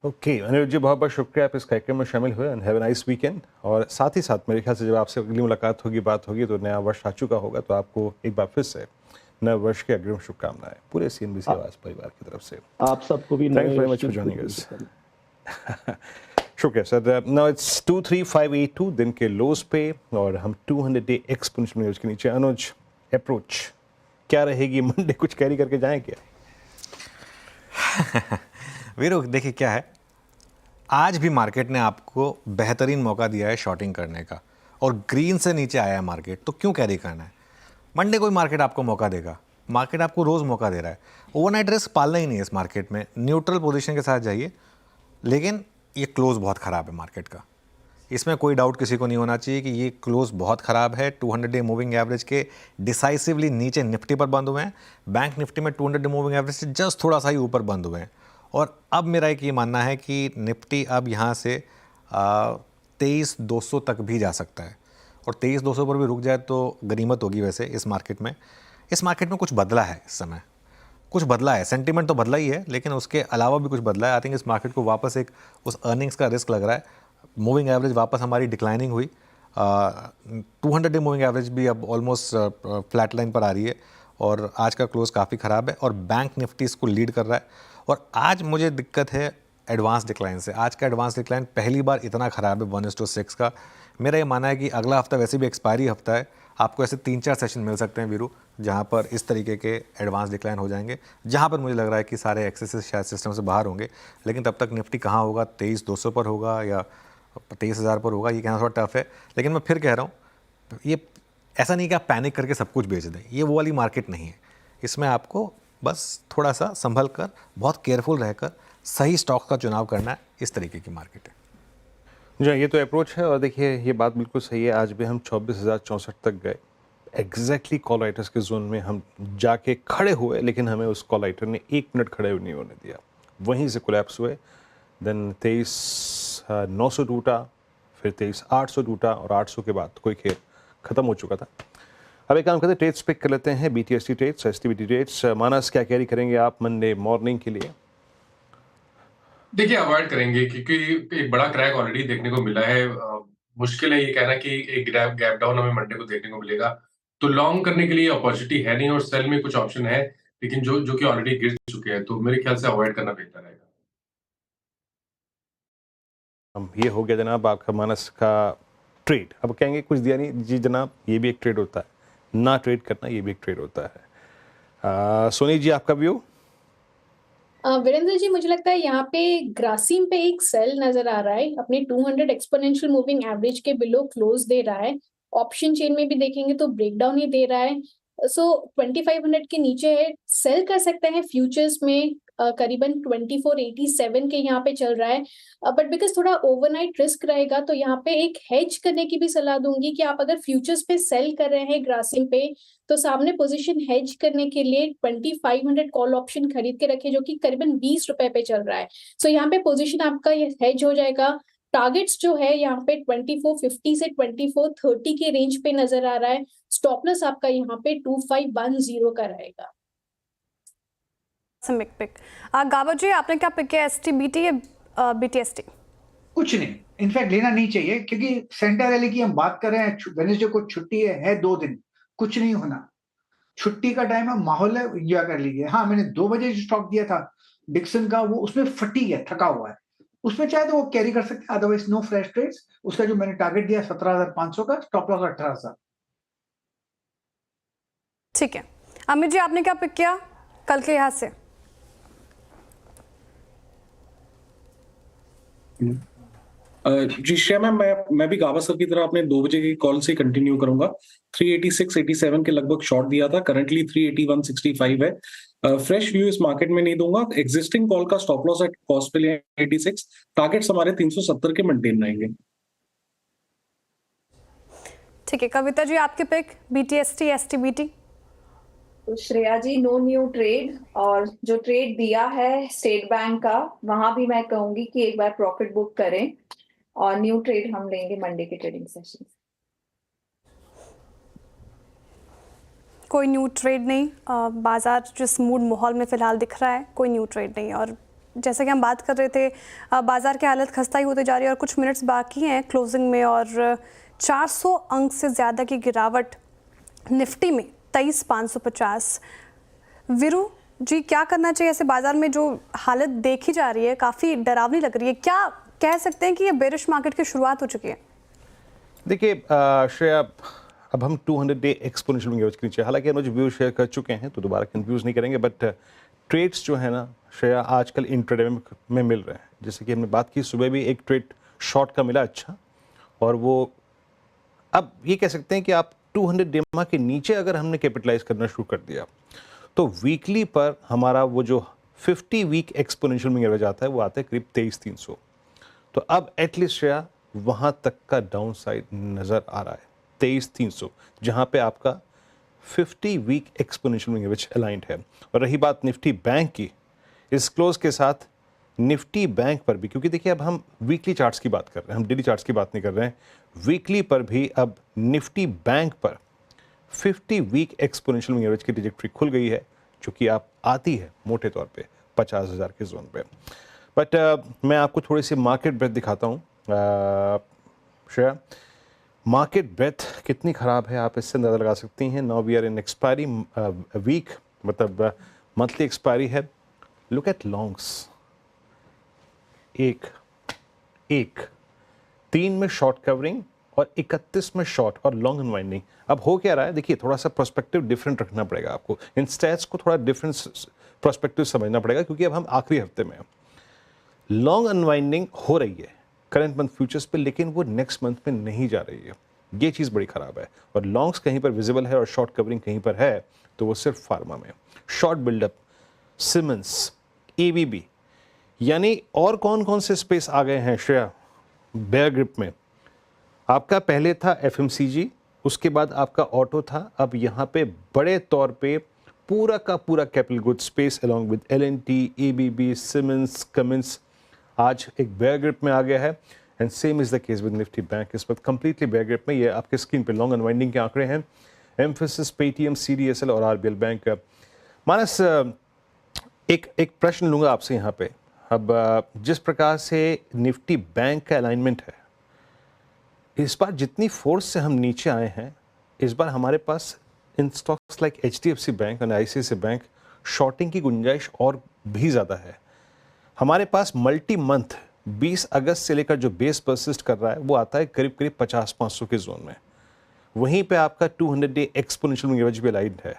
ओके अनिरुद्ध जी, बहुत बहुत शुक्रिया आप इस कार्यक्रम में शामिल हुए, and have a nice weekend. और साथ ही साथ मेरे ख्याल से जब आपसे अगली मुलाकात होगी, बात होगी, तो नया वर्ष आ चुका होगा, तो आपको एक बार फिर से नए वर्ष की अग्रिम शुभकामनाएं पूरे CNBC आवाज परिवार की तरफ से। आप सबको भी thank you very much for joining us. शुक्रिया सर। नाउ इट्स 23582 दिन के लोज पे, और हम 200 डे एक्सपोनेंशियल न्यूज के नीचे। अनुज, अप्रोच क्या रहेगी मंडे? कुछ कैरी करके जाएं क्या? वीरू, देखिए क्या है, आज भी मार्केट ने आपको बेहतरीन मौका दिया है शॉर्टिंग करने का, और ग्रीन से नीचे आया है मार्केट, तो क्यों कैरी करना है? मंडे कोई मार्केट आपको मौका देगा, मार्केट आपको रोज़ मौका दे रहा है। ओवरनाइट रिस्क पालना ही नहीं है इस मार्केट में, न्यूट्रल पोजीशन के साथ जाइए। लेकिन ये क्लोज बहुत ख़राब है मार्केट का, इसमें कोई डाउट किसी को नहीं होना चाहिए कि ये क्लोज बहुत ख़राब है। 200 डे मूविंग एवरेज के डिसाइसिवली नीचे निफ्टी पर बंद हुए हैं, बैंक निफ्टी में 200 डे मूविंग एवरेज से जस्ट थोड़ा सा ही ऊपर बंद हुए हैं। और अब मेरा एक ये मानना है कि निफ्टी अब यहाँ से 23,200 तक भी जा सकता है, और 23,200 पर भी रुक जाए तो गनीमत होगी। वैसे इस मार्केट में कुछ बदला है, इस समय कुछ बदला है, सेंटीमेंट तो बदला ही है, लेकिन उसके अलावा भी कुछ बदला है। आई थिंक इस मार्केट को वापस एक उस अर्निंग्स का रिस्क लग रहा है। मूविंग एवरेज वापस हमारी डिक्लाइनिंग हुई, 200 डे मूविंग एवरेज भी अब ऑलमोस्ट फ्लैट लाइन पर आ रही है, और आज का क्लोज काफ़ी ख़राब है, और बैंक निफ्टी इसको लीड कर रहा है। और आज मुझे दिक्कत है एडवांस डिक्लाइन से। आज का एडवांस डिक्लाइन पहली बार इतना ख़राब है 1:6 का। मेरा ये मानना है कि अगला हफ्ता वैसे भी एक्सपायरी हफ्ता है, आपको ऐसे 3-4 सेशन मिल सकते हैं वीरू, जहाँ पर इस तरीके के एडवांस डिक्लाइन हो जाएंगे, जहाँ पर मुझे लग रहा है कि सारे एक्सेसेस शायद सिस्टम से बाहर होंगे। लेकिन तब तक निफ्टी कहाँ होगा, 23,200 पर होगा या 23,000 पर होगा, ये कहना थोड़ा टफ है। लेकिन मैं फिर कह रहा हूँ, ये ऐसा नहीं कि आप पैनिक करके सब कुछ बेच दें, ये वो वाली मार्केट नहीं है। इसमें आपको बस थोड़ा सा संभल कर, बहुत केयरफुल रहकर सही स्टॉक का चुनाव करना है, इस तरीके की मार्केट है। जी, ये तो अप्रोच है और देखिए ये बात बिल्कुल सही है। आज भी हम 24,064 तक गए, एग्जैक्टली कॉल राइटर्स के जोन में हम जाके खड़े हुए, लेकिन हमें उस कॉल राइटर ने 1 मिनट खड़े नहीं होने दिया, वहीं से कोलैप्स हुए। देन 23,900 टूटा, फिर 23,800 टूटा और 800 के बाद कोई खेल ख़त्म हो चुका था। अब एक काम करते हैं, ट्रेड्स पिक कर लेते हैं, BTST ट्रेड्स, STBT ट्रेड्स। मानस, क्या कैरी करेंगे आप मंडे मॉर्निंग के लिए? देखिए, अवॉइड करेंगे क्योंकि एक बड़ा क्रैक ऑलरेडी देखने को मिला है। मुश्किल है ये कहना कि एक गैप डाउन हमें मंडे को देखने को मिलेगा। तो लॉन्ग करने के लिए अपॉर्चुनिटी है नहीं और सेल में कुछ ऑप्शन है, लेकिन जो कि ऑलरेडी गिर चुके हैं, तो मेरे ख्याल से अवॉइड करना बेहतर रहेगा। ये हो गया जनाब आपका मानस का ट्रेड। अब कहेंगे कुछ दिया नहीं, जी जनाब ये भी एक ट्रेड होता है, ना ट्रेड करना ये भी एक ट्रेड होता है। सोनी जी, आपका व्यू? वीरेंद्र जी, मुझे लगता है यहाँ पे ग्रासिम पे एक सेल नजर आ रहा है, अपने 200 एक्सपोनेंशियल मूविंग एवरेज के बिलो क्लोज दे रहा है। ऑप्शन चेन में भी देखेंगे तो ब्रेकडाउन ही दे रहा है। सो 2500 के नीचे है, सेल कर सकते हैं। फ्यूचर्स में करीबन 2487 के यहाँ पे चल रहा है, बट बिकॉज थोड़ा ओवरनाइट रिस्क रहेगा, तो यहाँ पे एक हेज करने की भी सलाह दूंगी कि आप अगर फ्यूचर्स पे सेल कर रहे हैं ग्रासिम पे, तो सामने पोजीशन हेज करने के लिए 2500 कॉल ऑप्शन खरीद के रखे, जो कि करीबन 20 रुपए पे चल रहा है। सो यहाँ पे पोजीशन आपका हेज हो जाएगा। टारगेट्स जो है यहाँ पे 2450 से 2430 के रेंज पे नजर आ रहा है। स्टॉप लॉस आपका यहाँ पे 2510 का रहेगा। गाबा जी, आपने क्या पिक किया, STBT या BTST? कुछ नहीं, इनफैक्ट लेना नहीं चाहिए, क्योंकि सेंटर रैली की हम बात कर रहे हैं। वेडनेसडे को छुट्टी है 2 दिन, कुछ नहीं होना। छुट्टी का टाइम है, माहौल है, या कर लीजिए। हाँ, मैंने 2 बजे जो स्टॉक दिया था डिक्सन का, वो उसमें फटीग है, थका हुआ है, उसमें चाहे तो वो कैरी कर सकते हैं, अदरवाइज नो फ्रेश ट्रेड्स। उसका जो मैंने टारगेट दिया 17,500 का, स्टॉप लॉस 18,000। ठीक है, अमित जी आपने क्या पिक किया कल के यहाँ से? जी श्रेया मैम, मैं भी गावस्कर की तरह अपने 2 बजे की कॉल से कंटिन्यू करूंगा। 386.87 के लगभग शॉर्ट दिया था, करंटली 381.65 है। फ्रेश व्यू इस मार्केट में नहीं दूंगा। एग्जिस्टिंग कॉल का स्टॉप लॉस एट कॉस्ट पे लिया 86, टारगेट्स हमारे 370 के मेंटेन रहेंगे। ठीक है, कविता जी आपके पिक BTST STBT? तो Shreya ji, no new trade, और जो ट्रेड दिया है स्टेट बैंक का, वहां भी मैं कहूंगी कि एक बार प्रॉफिट बुक करें, और न्यू ट्रेड हम लेंगे मंडे के ट्रेडिंग सेशन। कोई न्यू ट्रेड नहीं, बाजार जिस मूड माहौल में फिलहाल दिख रहा है, कोई न्यू ट्रेड नहीं। और जैसे कि हम बात कर रहे थे, बाजार की हालत खस्ता ही होती जा रही है और कुछ मिनट्स बाकी हैं क्लोजिंग में, और 400 अंक से ज़्यादा की गिरावट निफ्टी में 23,550। वीरू जी, क्या करना चाहिए ऐसे बाजार में? जो हालत देखी जा रही है काफ़ी डरावनी लग रही है, क्या कह सकते हैं कि ये बेरिश मार्केट की शुरुआत हो चुकी है? देखिए श्रेया, अब हम 200 डे एक्सपोनेंशियल मूविंग एवरेज के नीचे, हालांकि अनुज व्यू शेयर कर चुके हैं तो दोबारा कंफ्यूज नहीं करेंगे, बट ट्रेड्स जो है ना श्रेया, आजकल इंट्राडे में मिल रहे हैं। जैसे कि हमने बात की, सुबह भी एक ट्रेड शॉर्ट का मिला अच्छा, और वो अब ये कह सकते हैं कि आप 200 डेमा के नीचे अगर हमने कैपिटलाइज करना शुरू कर दिया, तो वीकली पर हमारा वो जो 50 वीक एक्सपोनेंशियल मूविंग एवरेज आता है, वो आता है करीब 23,300। तो अब एटलीस्ट श्रेया वहाँ तक का डाउन साइड नज़र आ रहा है, 23,300, जहाँ पे आपका 50 week exponential moving average aligned है। और रही बात निफ्टी बैंक की, इस क्लोज के साथ निफ्टी बैंक पर भी, क्योंकि देखिए अब हम वीकली चार्ट्स की बात कर रहे हैं, हम डेली चार्ट्स की बात नहीं कर रहे हैं, वीकली पर भी अब निफ्टी बैंक पर 50 वीक एक्सपोनेंशियल मूविंग एवरेज की ट्रैजेक्टरी खुल गई है, जो कि आप आती है मोटे तौर पे 50,000 के जोन पे। बट मैं आपको थोड़ी सी मार्केट ब्रेथ दिखाता हूँ श्रेया। मार्केट ब्रेथ कितनी ख़राब है आप इससे अंदाज़ा लगा सकती हैं। Now we are in expiry week, मतलब मंथली एक्सपायरी है। लुक एट लॉन्ग्स, एक 3 में शॉर्ट कवरिंग और 31 में शॉर्ट और लॉन्ग अनवाइंडिंग। अब हो क्या रहा है, देखिए थोड़ा सा पर्सपेक्टिव डिफरेंट रखना पड़ेगा आपको, इन स्टैट्स को थोड़ा डिफरेंट पर्सपेक्टिव समझना पड़ेगा, क्योंकि अब हम आखिरी हफ्ते में हैं। लॉन्ग अनवाइंडिंग हो रही है करंट मंथ फ्यूचर्स पे, लेकिन वो नेक्स्ट मंथ में नहीं जा रही है। ये चीज़ बड़ी ख़राब है। और लॉन्ग्स कहीं पर विजिबल है और शॉर्ट कवरिंग कहीं पर है तो वो सिर्फ फार्मा में। शॉर्ट बिल्डअप, सिमेंस, एबीबी, यानी और कौन कौन से स्पेस आ गए हैं श्रेया बेयर ग्रिप में? आपका पहले था एफएमसीजी, उसके बाद आपका ऑटो था, अब यहाँ पे बड़े तौर पे पूरा का पूरा capital good space along with L&T, ABB, Siemens, Cummins आज एक बेयर ग्रिप में आ गया है। And same is the case with Nifty bank, इस वक्त कंप्लीटली बेयर ग्रिप में। ये आपके स्क्रीन पे लॉन्ग अनवाइंडिंग के आंकड़े हैं, एम्फेसिस, पेटीएम, सीडीएसएल और आरबीएल बैंक। मानस, एक प्रश्न लूंगा आपसे यहाँ पे। अब जिस प्रकार से निफ्टी बैंक का अलाइनमेंट है, इस बार जितनी फोर्स से हम नीचे आए हैं, इस बार हमारे पास इन स्टॉक्स लाइक एचडीएफसी बैंक और आईसीआईसीआई बैंक शॉर्टिंग की गुंजाइश और भी ज़्यादा है। हमारे पास मल्टी मंथ 20 अगस्त से लेकर जो बेस परसिस्ट कर रहा है वो आता है करीब करीब 50-500 के जोन में। वहीं पे आपका 200 डे एक्सपोनेंशियल मूविंग एवरेज भी अलाइन्ड है।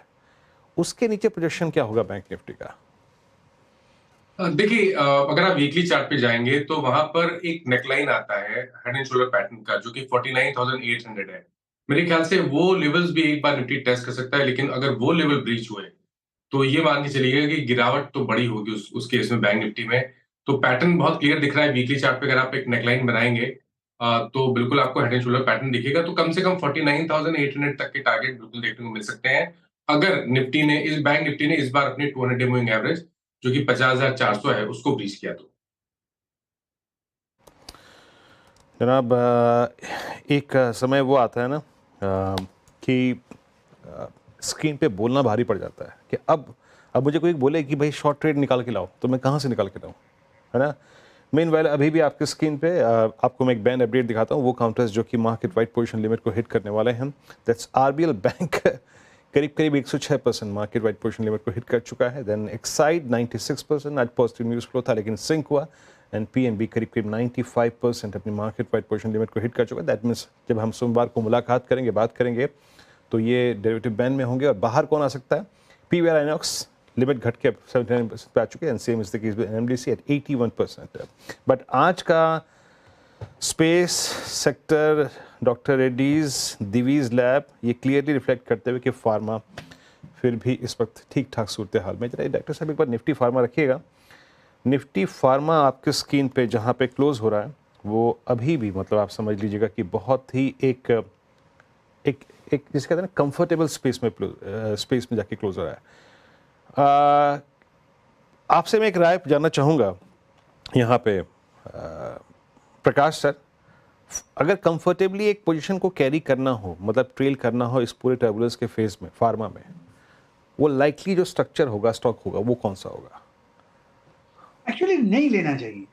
उसके नीचे प्रोजेक्शन क्या होगा बैंक निफ्टी का? देखिए, अगर आप वीकली चार्ट पे जाएंगे तो वहां पर एक नेकलाइन आता है हेड एंड शोल्डर पैटर्न का, जो कि 49,800 है। मेरे ख्याल से वो लेवल्स भी एक बार निफ्टी टेस्ट कर सकता है, लेकिन अगर वो लेवल ब्रीच हुए तो ये मान के चलिएगा कि गिरावट तो बड़ी होगी उस केस में बैंक निफ्टी में। तो पैटर्न बहुत क्लियर दिख रहा है वीकली चार्ट पे। अगर आप एक नेकलाइन बनाएंगे तो बिल्कुल आपको हेड एंड शोल्डर पैटर्न दिखेगा। तो कम से कम 49,800 तक के टारगेट बिल्कुल देखने को मिल सकते हैं, अगर बैंक निफ्टी ने इस बार अपनी 200 डे मूविंग एवरेज जो कि 50,400 है उसको ब्रीच किया तो। जनाब, एक समय वो आता है ना कि स्क्रीन पे बोलना भारी पड़ जाता है कि अब मुझे कोई बोले कि भाई शॉर्ट ट्रेड निकाल के लाओ, तो मैं कहाँ से निकाल के लाऊं, है ना। मीनवाइल अभी भी आपके स्क्रीन पे आपको मैं एक बैंड अपडेट दिखाता हूँ, वो काउंटर्स जो कि मार्केट वाइड पोजीशन लिमिट को हिट करने वाले हैं। दैट्स आरबीएल बैंक करीब 106% मार्केट वाइड पोजीशन लिमिट को हिट कर चुका है। देन एक्साइड 96%, आज पॉजिटिव न्यूज़ फ्लो था लेकिन सिंक हुआ। एंड पीएनबी करीब 95% अपनी मार्केट वाइड पोजीशन लिमिट को हिट कर चुका है। दैट मीन्स जब हम सोमवार को मुलाकात करेंगे, बात करेंगे, तो ये डेरिवेटिव बैंड में होंगे। और बाहर कौन आ सकता है? पीवीआर आइनॉक्स लिमिट घट के 79% पे आ चुके हैं। And same is the case with NMDC at 81%। But आज का space sector, doctor Reddy's, Divi's lab, ये क्लियरली रिफ्लेक्ट करते हुए कि फार्मा फिर भी इस वक्त ठीक ठाक सूरत हाल में। जरा डॉक्टर साहब एक बार निफ्टी फार्मा रखिएगा। निफ्टी फार्मा आपके स्क्रीन पे जहाँ पे क्लोज हो रहा है वो अभी भी मतलब आप समझ लीजिएगा कि बहुत ही एक जिसे कहते हैं ना कंफर्टेबल स्पेस में जाके क्लोज हो रहा है। आपसे मैं एक राय जानना चाहूँगा यहाँ पे प्रकाश सर, अगर कंफर्टेबली एक पोजीशन को कैरी करना हो, मतलब ट्रेल करना हो इस पूरे टर्बुलेंस के फेज में फार्मा में, वो लाइकली जो स्ट्रक्चर होगा, स्टॉक होगा, वो कौन सा होगा? एक्चुअली नहीं लेना चाहिए।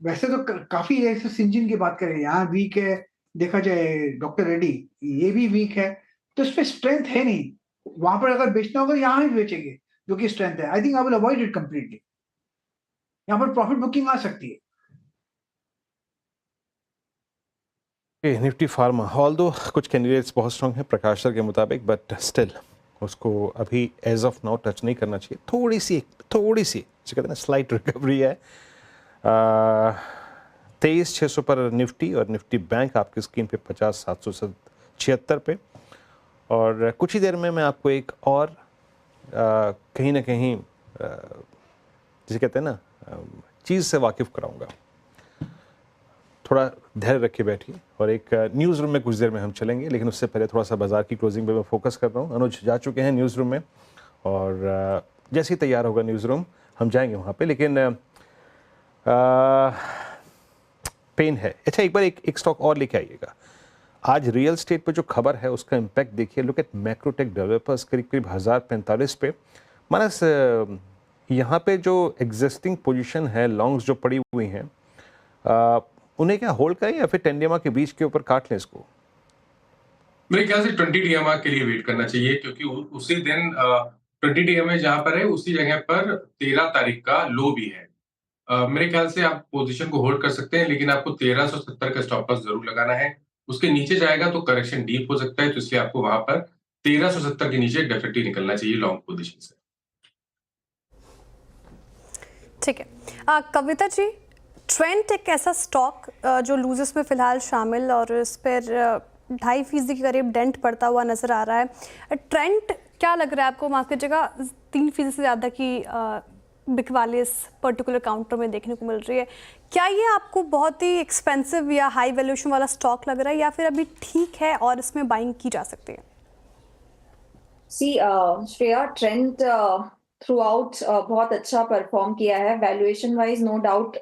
वैसे तो काफी ऐसे सिंजिन की बात करें, यहाँ वीक है, देखा जाए डॉक्टर रेड्डी ये भी वीक है, तो इस पे स्ट्रेंथ है नहीं। वहां पर अगर बेचना होगा यहाँ ही बेचेंगे जो कि स्ट्रेंथ है। I think I will avoid it completely. यहाँ पर प्रॉफिट बुकिंग आ सकती है। निफ्टी फार्मा ऑल्दो कुछ कैंडिडेट्स बहुत स्ट्रांग हैं प्रकाश सर के मुताबिक, बट स्टिल उसको अभी एज ऑफ नाउ टच नहीं करना चाहिए। थोड़ी सी जो कहते हैं ना स्लाइट रिकवरी है। 23,600 पर निफ्टी और निफ्टी बैंक आपकी स्क्रीन पे 50,776 पे। और कुछ ही देर में मैं आपको एक और कहीं ना कहीं जिसे कहते हैं ना चीज़ से वाकिफ़ कराऊंगा। थोड़ा धैर्य रखे बैठिए और एक न्यूज़ रूम में कुछ देर में हम चलेंगे, लेकिन उससे पहले थोड़ा सा बाजार की क्लोजिंग पे मैं फोकस कर रहा हूँ। अनुज जा चुके हैं न्यूज़ रूम में और जैसे ही तैयार होगा न्यूज़ रूम हम जाएंगे वहाँ पे। लेकिन पेन है। अच्छा, एक बार एक स्टॉक और लेके आइएगा। आज रियल स्टेट पे जो खबर है उसका इम्पैक्ट देखिए। लुक एट मैक्रोटेक डेवलपर्स करीब 1045 पे। मानस यहाँ पे जो एग्जिस्टिंग पोजीशन है, लॉन्ग्स जो पड़ी हुई हैं, उन्हें क्या होल्ड करें या फिर 10 DMA के बीच के ऊपर काट लें इसको? मेरे ख्याल से 20 DMA के लिए वेट करना चाहिए, क्योंकि उसी दिन 20 DMA जहां पर है उसी जगह पर 13 तारीख का लो भी है। मेरे ख्याल से आप पोजीशन को होल्ड कर सकते हैं, लेकिन आपको 1370 का स्टॉप लॉस जरूर लगाना है। उसके नीचे जाएगा तो करेक्शन डीप हो सकता है, तो इसलिए आपको वहां पर 1370 के नीचे डेफिनेटली निकलना चाहिए लॉन्ग पोजीशन से। ठीक है कविता जी, ट्रेंट एक ऐसा स्टॉक जो लूजर्स में फिलहाल शामिल और इस पर 2.5% के करीब डेंट पड़ता हुआ नज़र आ रहा है। ट्रेंड क्या लग रहा है आपको? माफ कीजिएगा, 3% से ज़्यादा की बिक वाली इस पर्टिकुलर काउंटर में देखने को मिल रही है। क्या ये आपको बहुत ही एक्सपेंसिव या हाई वैल्यूएशन वाला स्टॉक लग रहा है, या फिर अभी ठीक है और इसमें बाइंग की जा सकती है? श्रेया, ट्रेंड थ्रू आउट बहुत अच्छा परफॉर्म किया है। Valuation wise no doubt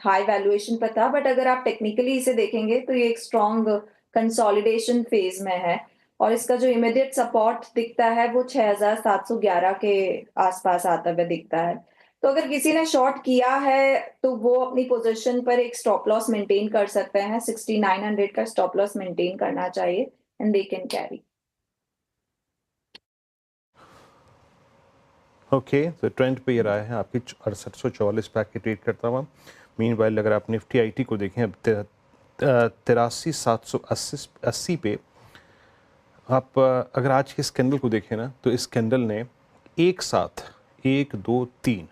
high valuation पर था, बट अगर आप टेक्निकली इसे देखेंगे तो ये एक स्ट्रॉन्ग कंसोलिडेशन फेज में है और इसका जो इमीडिएट सपोर्ट दिखता है वो 6,711 के आसपास आता हुआ दिखता है। तो अगर किसी ने शॉर्ट किया है तो वो अपनी पोजीशन पर एक स्टॉप लॉस मेंटेन कर सकते हैं। 6,900 का स्टॉप लॉस मेंटेन करना चाहिए and they can carry. Okay, तो ट्रेंड पे ये रहा है आपकी 6844 पे आके ट्रेड करता हुआ। मीनवाइल अगर आप निफ्टी आईटी को देखें, अब 83,780 पे आप अगर आज के इस कैंडल को देखें ना, तो इस कैंडल ने एक साथ 1, 2, 3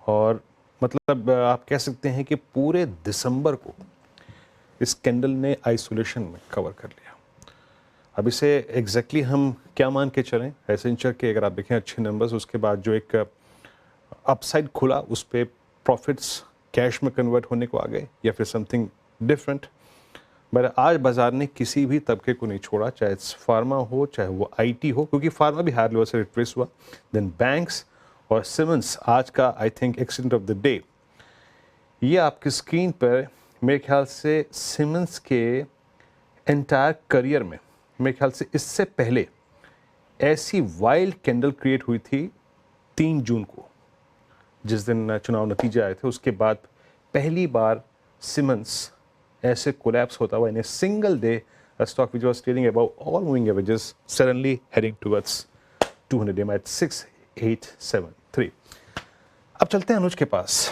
और मतलब आप कह सकते हैं कि पूरे दिसंबर को इस कैंडल ने आइसोलेशन में कवर कर लिया। अब इसे एग्जैक्टली हम क्या मान के चलें? एसेंचर के अगर आप देखें अच्छे नंबर्स, उसके बाद जो एक अपसाइड खुला उस पर प्रॉफिट्स कैश में कन्वर्ट होने को आ गए या फिर समथिंग डिफरेंट। बट आज बाजार ने किसी भी तबके को नहीं छोड़ा, चाहे फार्मा हो चाहे वो आईटी हो, क्योंकि फार्मा भी हायर लेवल से रिट्रेस हुआ। देन बैंक्स और सीमेंस आज का I think accident of the day. ये आपकी स्क्रीन पर मेरे ख्याल से सीमेंस के एंटायर करियर में मेरे ख्याल से इससे पहले ऐसी वाइल्ड कैंडल क्रिएट हुई थी 3 जून को, जिस दिन चुनाव नतीजे आए थे। उसके बाद पहली बार सीमेंस ऐसे कोलैप्स होता हुआ in a single day, a stock which was trading above all moving averages suddenly heading towards 200 EMA at 6873। अब चलते हैं अनुज के पास।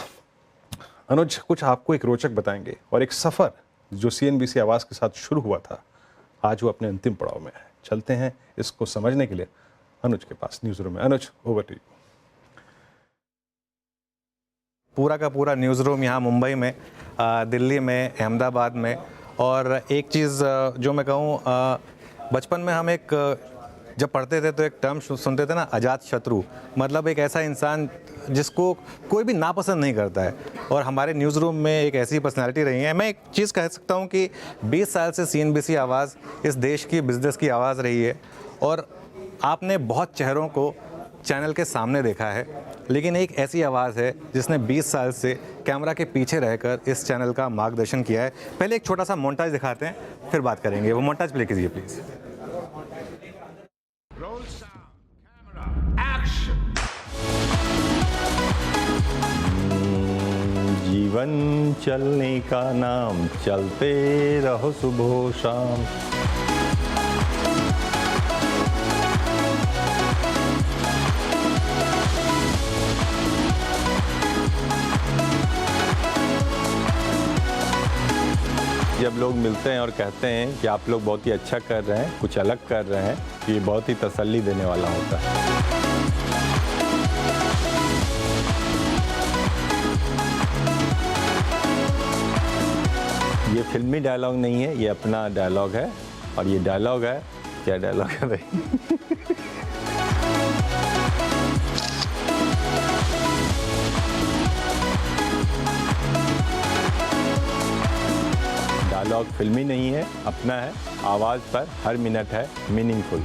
अनुज कुछ आपको एक रोचक बताएंगे और एक सफ़र जो CNBC आवाज़ के साथ शुरू हुआ था, आज वो अपने अंतिम पड़ाव में है। चलते हैं इसको समझने के लिए अनुज के पास न्यूज़ रूम में। अनुज, ओवर टू यू। पूरा का पूरा न्यूज़ रूम यहाँ मुंबई में, दिल्ली में, अहमदाबाद में। और एक चीज़ जो मैं कहूँ, बचपन में हम एक जब पढ़ते थे तो एक टर्म सुनते थे ना, अजात शत्रु, मतलब एक ऐसा इंसान जिसको कोई भी नापसंद नहीं करता है। और हमारे न्यूज़ रूम में एक ऐसी पर्सनालिटी रही है। मैं एक चीज़ कह सकता हूँ कि 20 साल से CNBC आवाज़ इस देश की बिज़नेस की आवाज़ रही है और आपने बहुत चेहरों को चैनल के सामने देखा है, लेकिन एक ऐसी आवाज़ है जिसने 20 साल से कैमरा के पीछे रहकर इस चैनल का मार्गदर्शन किया है। पहले एक छोटा सा मोन्टाज दिखाते हैं, फिर बात करेंगे। वो मोन्टाज प्ले कीजिए प्लीज़। जीवन चलने का नाम, चलते रहो सुबह शाम। जब लोग मिलते हैं और कहते हैं कि आप लोग बहुत ही अच्छा कर रहे हैं, कुछ अलग कर रहे हैं, तो ये बहुत ही तसल्ली देने वाला होता है। ये फिल्मी डायलॉग नहीं है, ये अपना डायलॉग है। और ये डायलॉग है, क्या डायलॉग है भाई? डायलॉग फिल्मी नहीं है, अपना है। आवाज़ पर हर मिनट है मीनिंगफुल।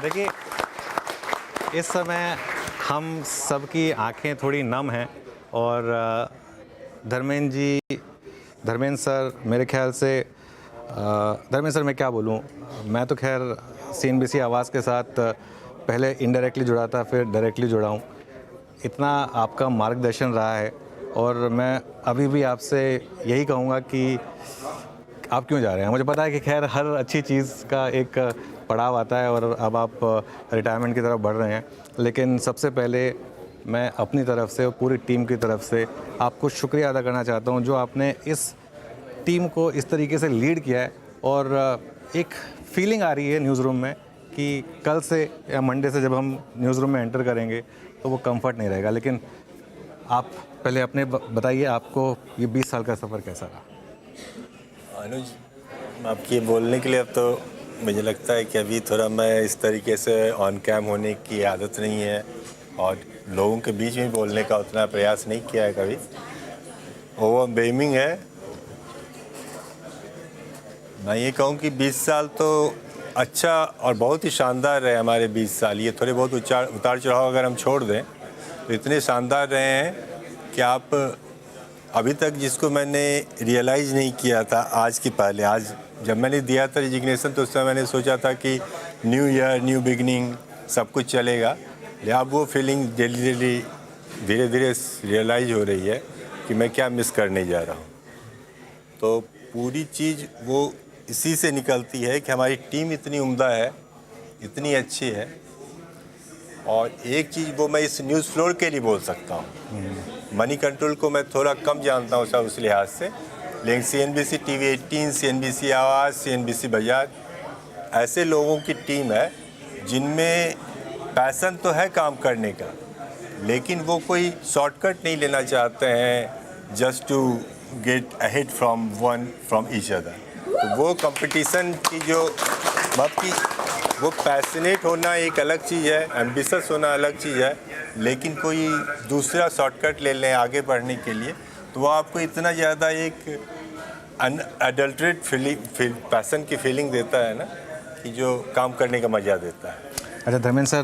देखिए, इस समय हम सबकी आंखें थोड़ी नम हैं और धर्मेंद्र सर, मेरे ख्याल से धर्मेंद्र सर, मैं क्या बोलूं, मैं तो खैर CNBC आवाज़ के साथ पहले इनडायरेक्टली जुड़ा था, फिर डायरेक्टली जुड़ा हूं। इतना आपका मार्गदर्शन रहा है और मैं अभी भी आपसे यही कहूँगा कि आप क्यों जा रहे हैं? मुझे पता है कि खैर हर अच्छी चीज़ का एक पड़ाव आता है और अब आप रिटायरमेंट की तरफ बढ़ रहे हैं, लेकिन सबसे पहले मैं अपनी तरफ से और पूरी टीम की तरफ से आपको शुक्रिया अदा करना चाहता हूं जो आपने इस टीम को इस तरीके से लीड किया है। और एक फीलिंग आ रही है न्यूज़ रूम में कि कल से या मंडे से जब हम न्यूज़ रूम में एंटर करेंगे तो वो कंफर्ट नहीं रहेगा। लेकिन आप पहले अपने बताइए, आपको ये 20 साल का सफ़र कैसा रहा? अनुज, आपके बोलने के लिए अब तो मुझे लगता है कि अभी थोड़ा मैं इस तरीके से ऑन कैम होने की आदत नहीं है और लोगों के बीच में बोलने का उतना प्रयास नहीं किया है कभी। ओवर बेमिंग है। मैं ये कहूँ कि 20 साल तो अच्छा और बहुत ही शानदार रहे हमारे 20 साल। ये थोड़े बहुत उतार चढ़ाव अगर हम छोड़ दें तो इतने शानदार रहे हैं कि आप अभी तक जिसको मैंने रियलाइज़ नहीं किया था आज की पहले, आज जब मैंने दिया था रिजिग्नेशन तो उस समय मैंने सोचा था कि न्यू ईयर न्यू बिगनिंग सब कुछ चलेगा। अब वो फीलिंग धीरे धीरे रियलाइज हो रही है कि मैं क्या मिस करने जा रहा हूँ। तो पूरी चीज़ वो इसी से निकलती है कि हमारी टीम इतनी उम्दा है, इतनी अच्छी है। और एक चीज़ वो मैं इस न्यूज़ फ्लोर के लिए बोल सकता हूँ। मनी कंट्रोल को मैं थोड़ा कम जानता हूँ सब उस लिहाज से, लेकिन CNBC TV 18, CNBC आवाज़, CNBC बाजार ऐसे लोगों की टीम है जिनमें पैशन तो है काम करने का, लेकिन वो कोई शॉर्टकट नहीं लेना चाहते हैं just to get ahead from each other. तो वो कंपटीशन की जो बाकी वो पैशनेट होना एक अलग चीज़ है, एम्बिशस होना अलग चीज़ है, लेकिन कोई दूसरा शॉर्टकट ले लें आगे बढ़ने के लिए तो वो आपको इतना ज़्यादा एक अनअडल्ट्रेट पैशन की फीलिंग देता है ना कि जो काम करने का मज़ा देता है। अच्छा धर्मेंद्र सर,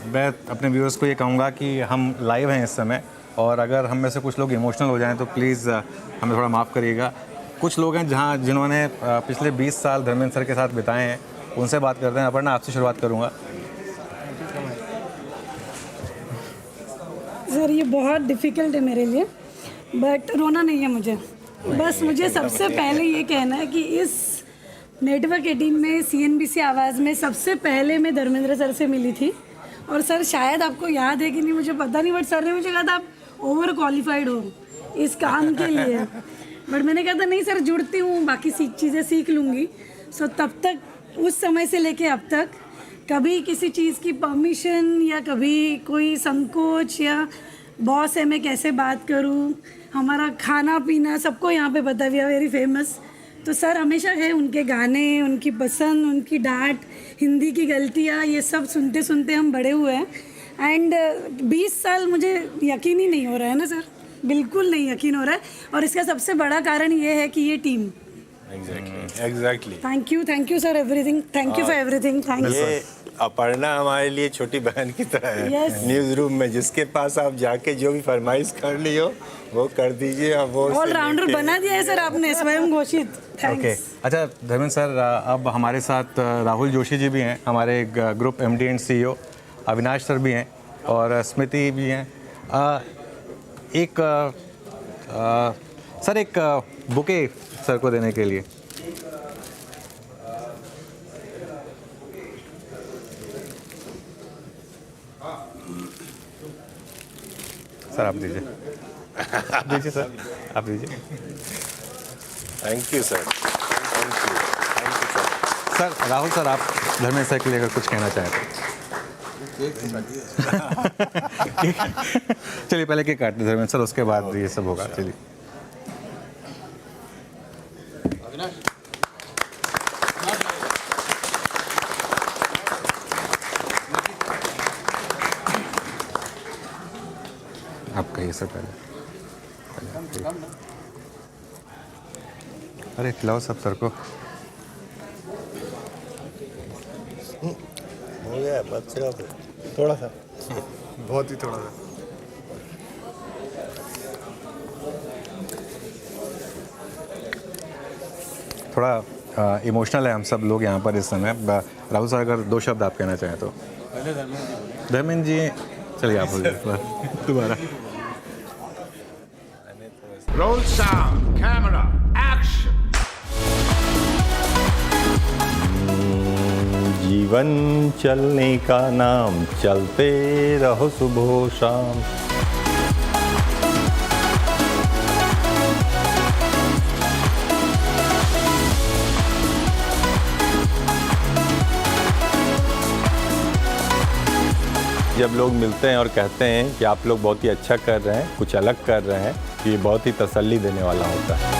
मैं अपने व्यूअर्स को ये कहूँगा कि हम लाइव हैं इस समय और अगर हम में से कुछ लोग इमोशनल हो जाएं तो प्लीज़ हमें थोड़ा माफ़ करिएगा। कुछ लोग हैं जिन्होंने पिछले 20 साल धर्मेंद्र सर के साथ बिताए हैं, उनसे बात करते हैं। अपर्णा, आपसे शुरुआत करूँगा। सर ये बहुत डिफ़िकल्ट है मेरे लिए, बट रोना नहीं है मुझे। बस मुझे सबसे पहले ये कहना है कि इस नेटवर्क 18 में CNBC आवाज़ में सबसे पहले मैं धर्मेंद्र सर से मिली थी। और सर शायद आपको याद है कि नहीं मुझे पता नहीं, बट सर ने मुझे कहा था आप ओवर क्वालिफाइड हो इस काम के लिए। बट मैंने कहा था नहीं सर, जुड़ती हूँ, बाकी चीज़ें सीख लूँगी। सो तब तक उस समय से लेके अब तक कभी किसी चीज़ की परमिशन या कभी कोई संकोच या बॉस है मैं कैसे बात करूँ, हमारा खाना पीना सबको यहाँ पे पता, वी आर वेरी फेमस। तो सर हमेशा है उनके गाने, उनकी पसंद, उनकी डांट, हिंदी की गलतियाँ, ये सब सुनते सुनते हम बड़े हुए हैं। एंड 20 साल मुझे यकीन ही नहीं हो रहा है ना सर, बिल्कुल नहीं यकीन हो रहा है। और इसका सबसे बड़ा कारण ये है कि ये team. Exactly. Thank you sir, everything, thank you for everything. Thank you. Aparna हमारे लिए छोटी बहन की तरह है। Yes. न्यूज़ रूम में जिसके पास आप जाके जो भी फरमाइश कर ली हो वो कर दीजिए। और वो ऑलराउंडर बना दिया है सर आपने, स्वयं घोषित। ओके अच्छा धर्मेंद्र सर, अब हमारे साथ राहुल जोशी जी भी हैं, हमारे group MD and CEO, Avinash sir भी हैं और स्मृति भी हैं। सर एक बुके सर को देने के लिए। सर आप दीजिए, आप दीजिए सर, आप दीजिए। Thank you sir, thank you sir. Sir Rahul sir, आप धर्मेंद्र सर के लिए अगर कुछ कहना चाहें तो। चलिए पहले केक काटते धर्मेंद्र सर, उसके बाद ये सब होगा। चलिए आप कहिए सर पहले। अरे खिलाओ सब सर को। हो गया बस सिर्फ थोड़ा सा, बहुत ही थोड़ा सा। थोड़ा इमोशनल है हम सब लोग यहाँ पर इस समय। राहुल सर अगर 2 शब्द आप कहना चाहें तो। धर्मेंद्र जी चलिए आप बोलिए दोबारा। Roll sound, camera, action. जीवन चलने का नाम, चलते रहो सुबह शाम। जब लोग मिलते हैं और कहते हैं कि आप लोग बहुत ही अच्छा कर रहे हैं, कुछ अलग कर रहे हैं, तो ये बहुत ही तसल्ली देने वाला होता है।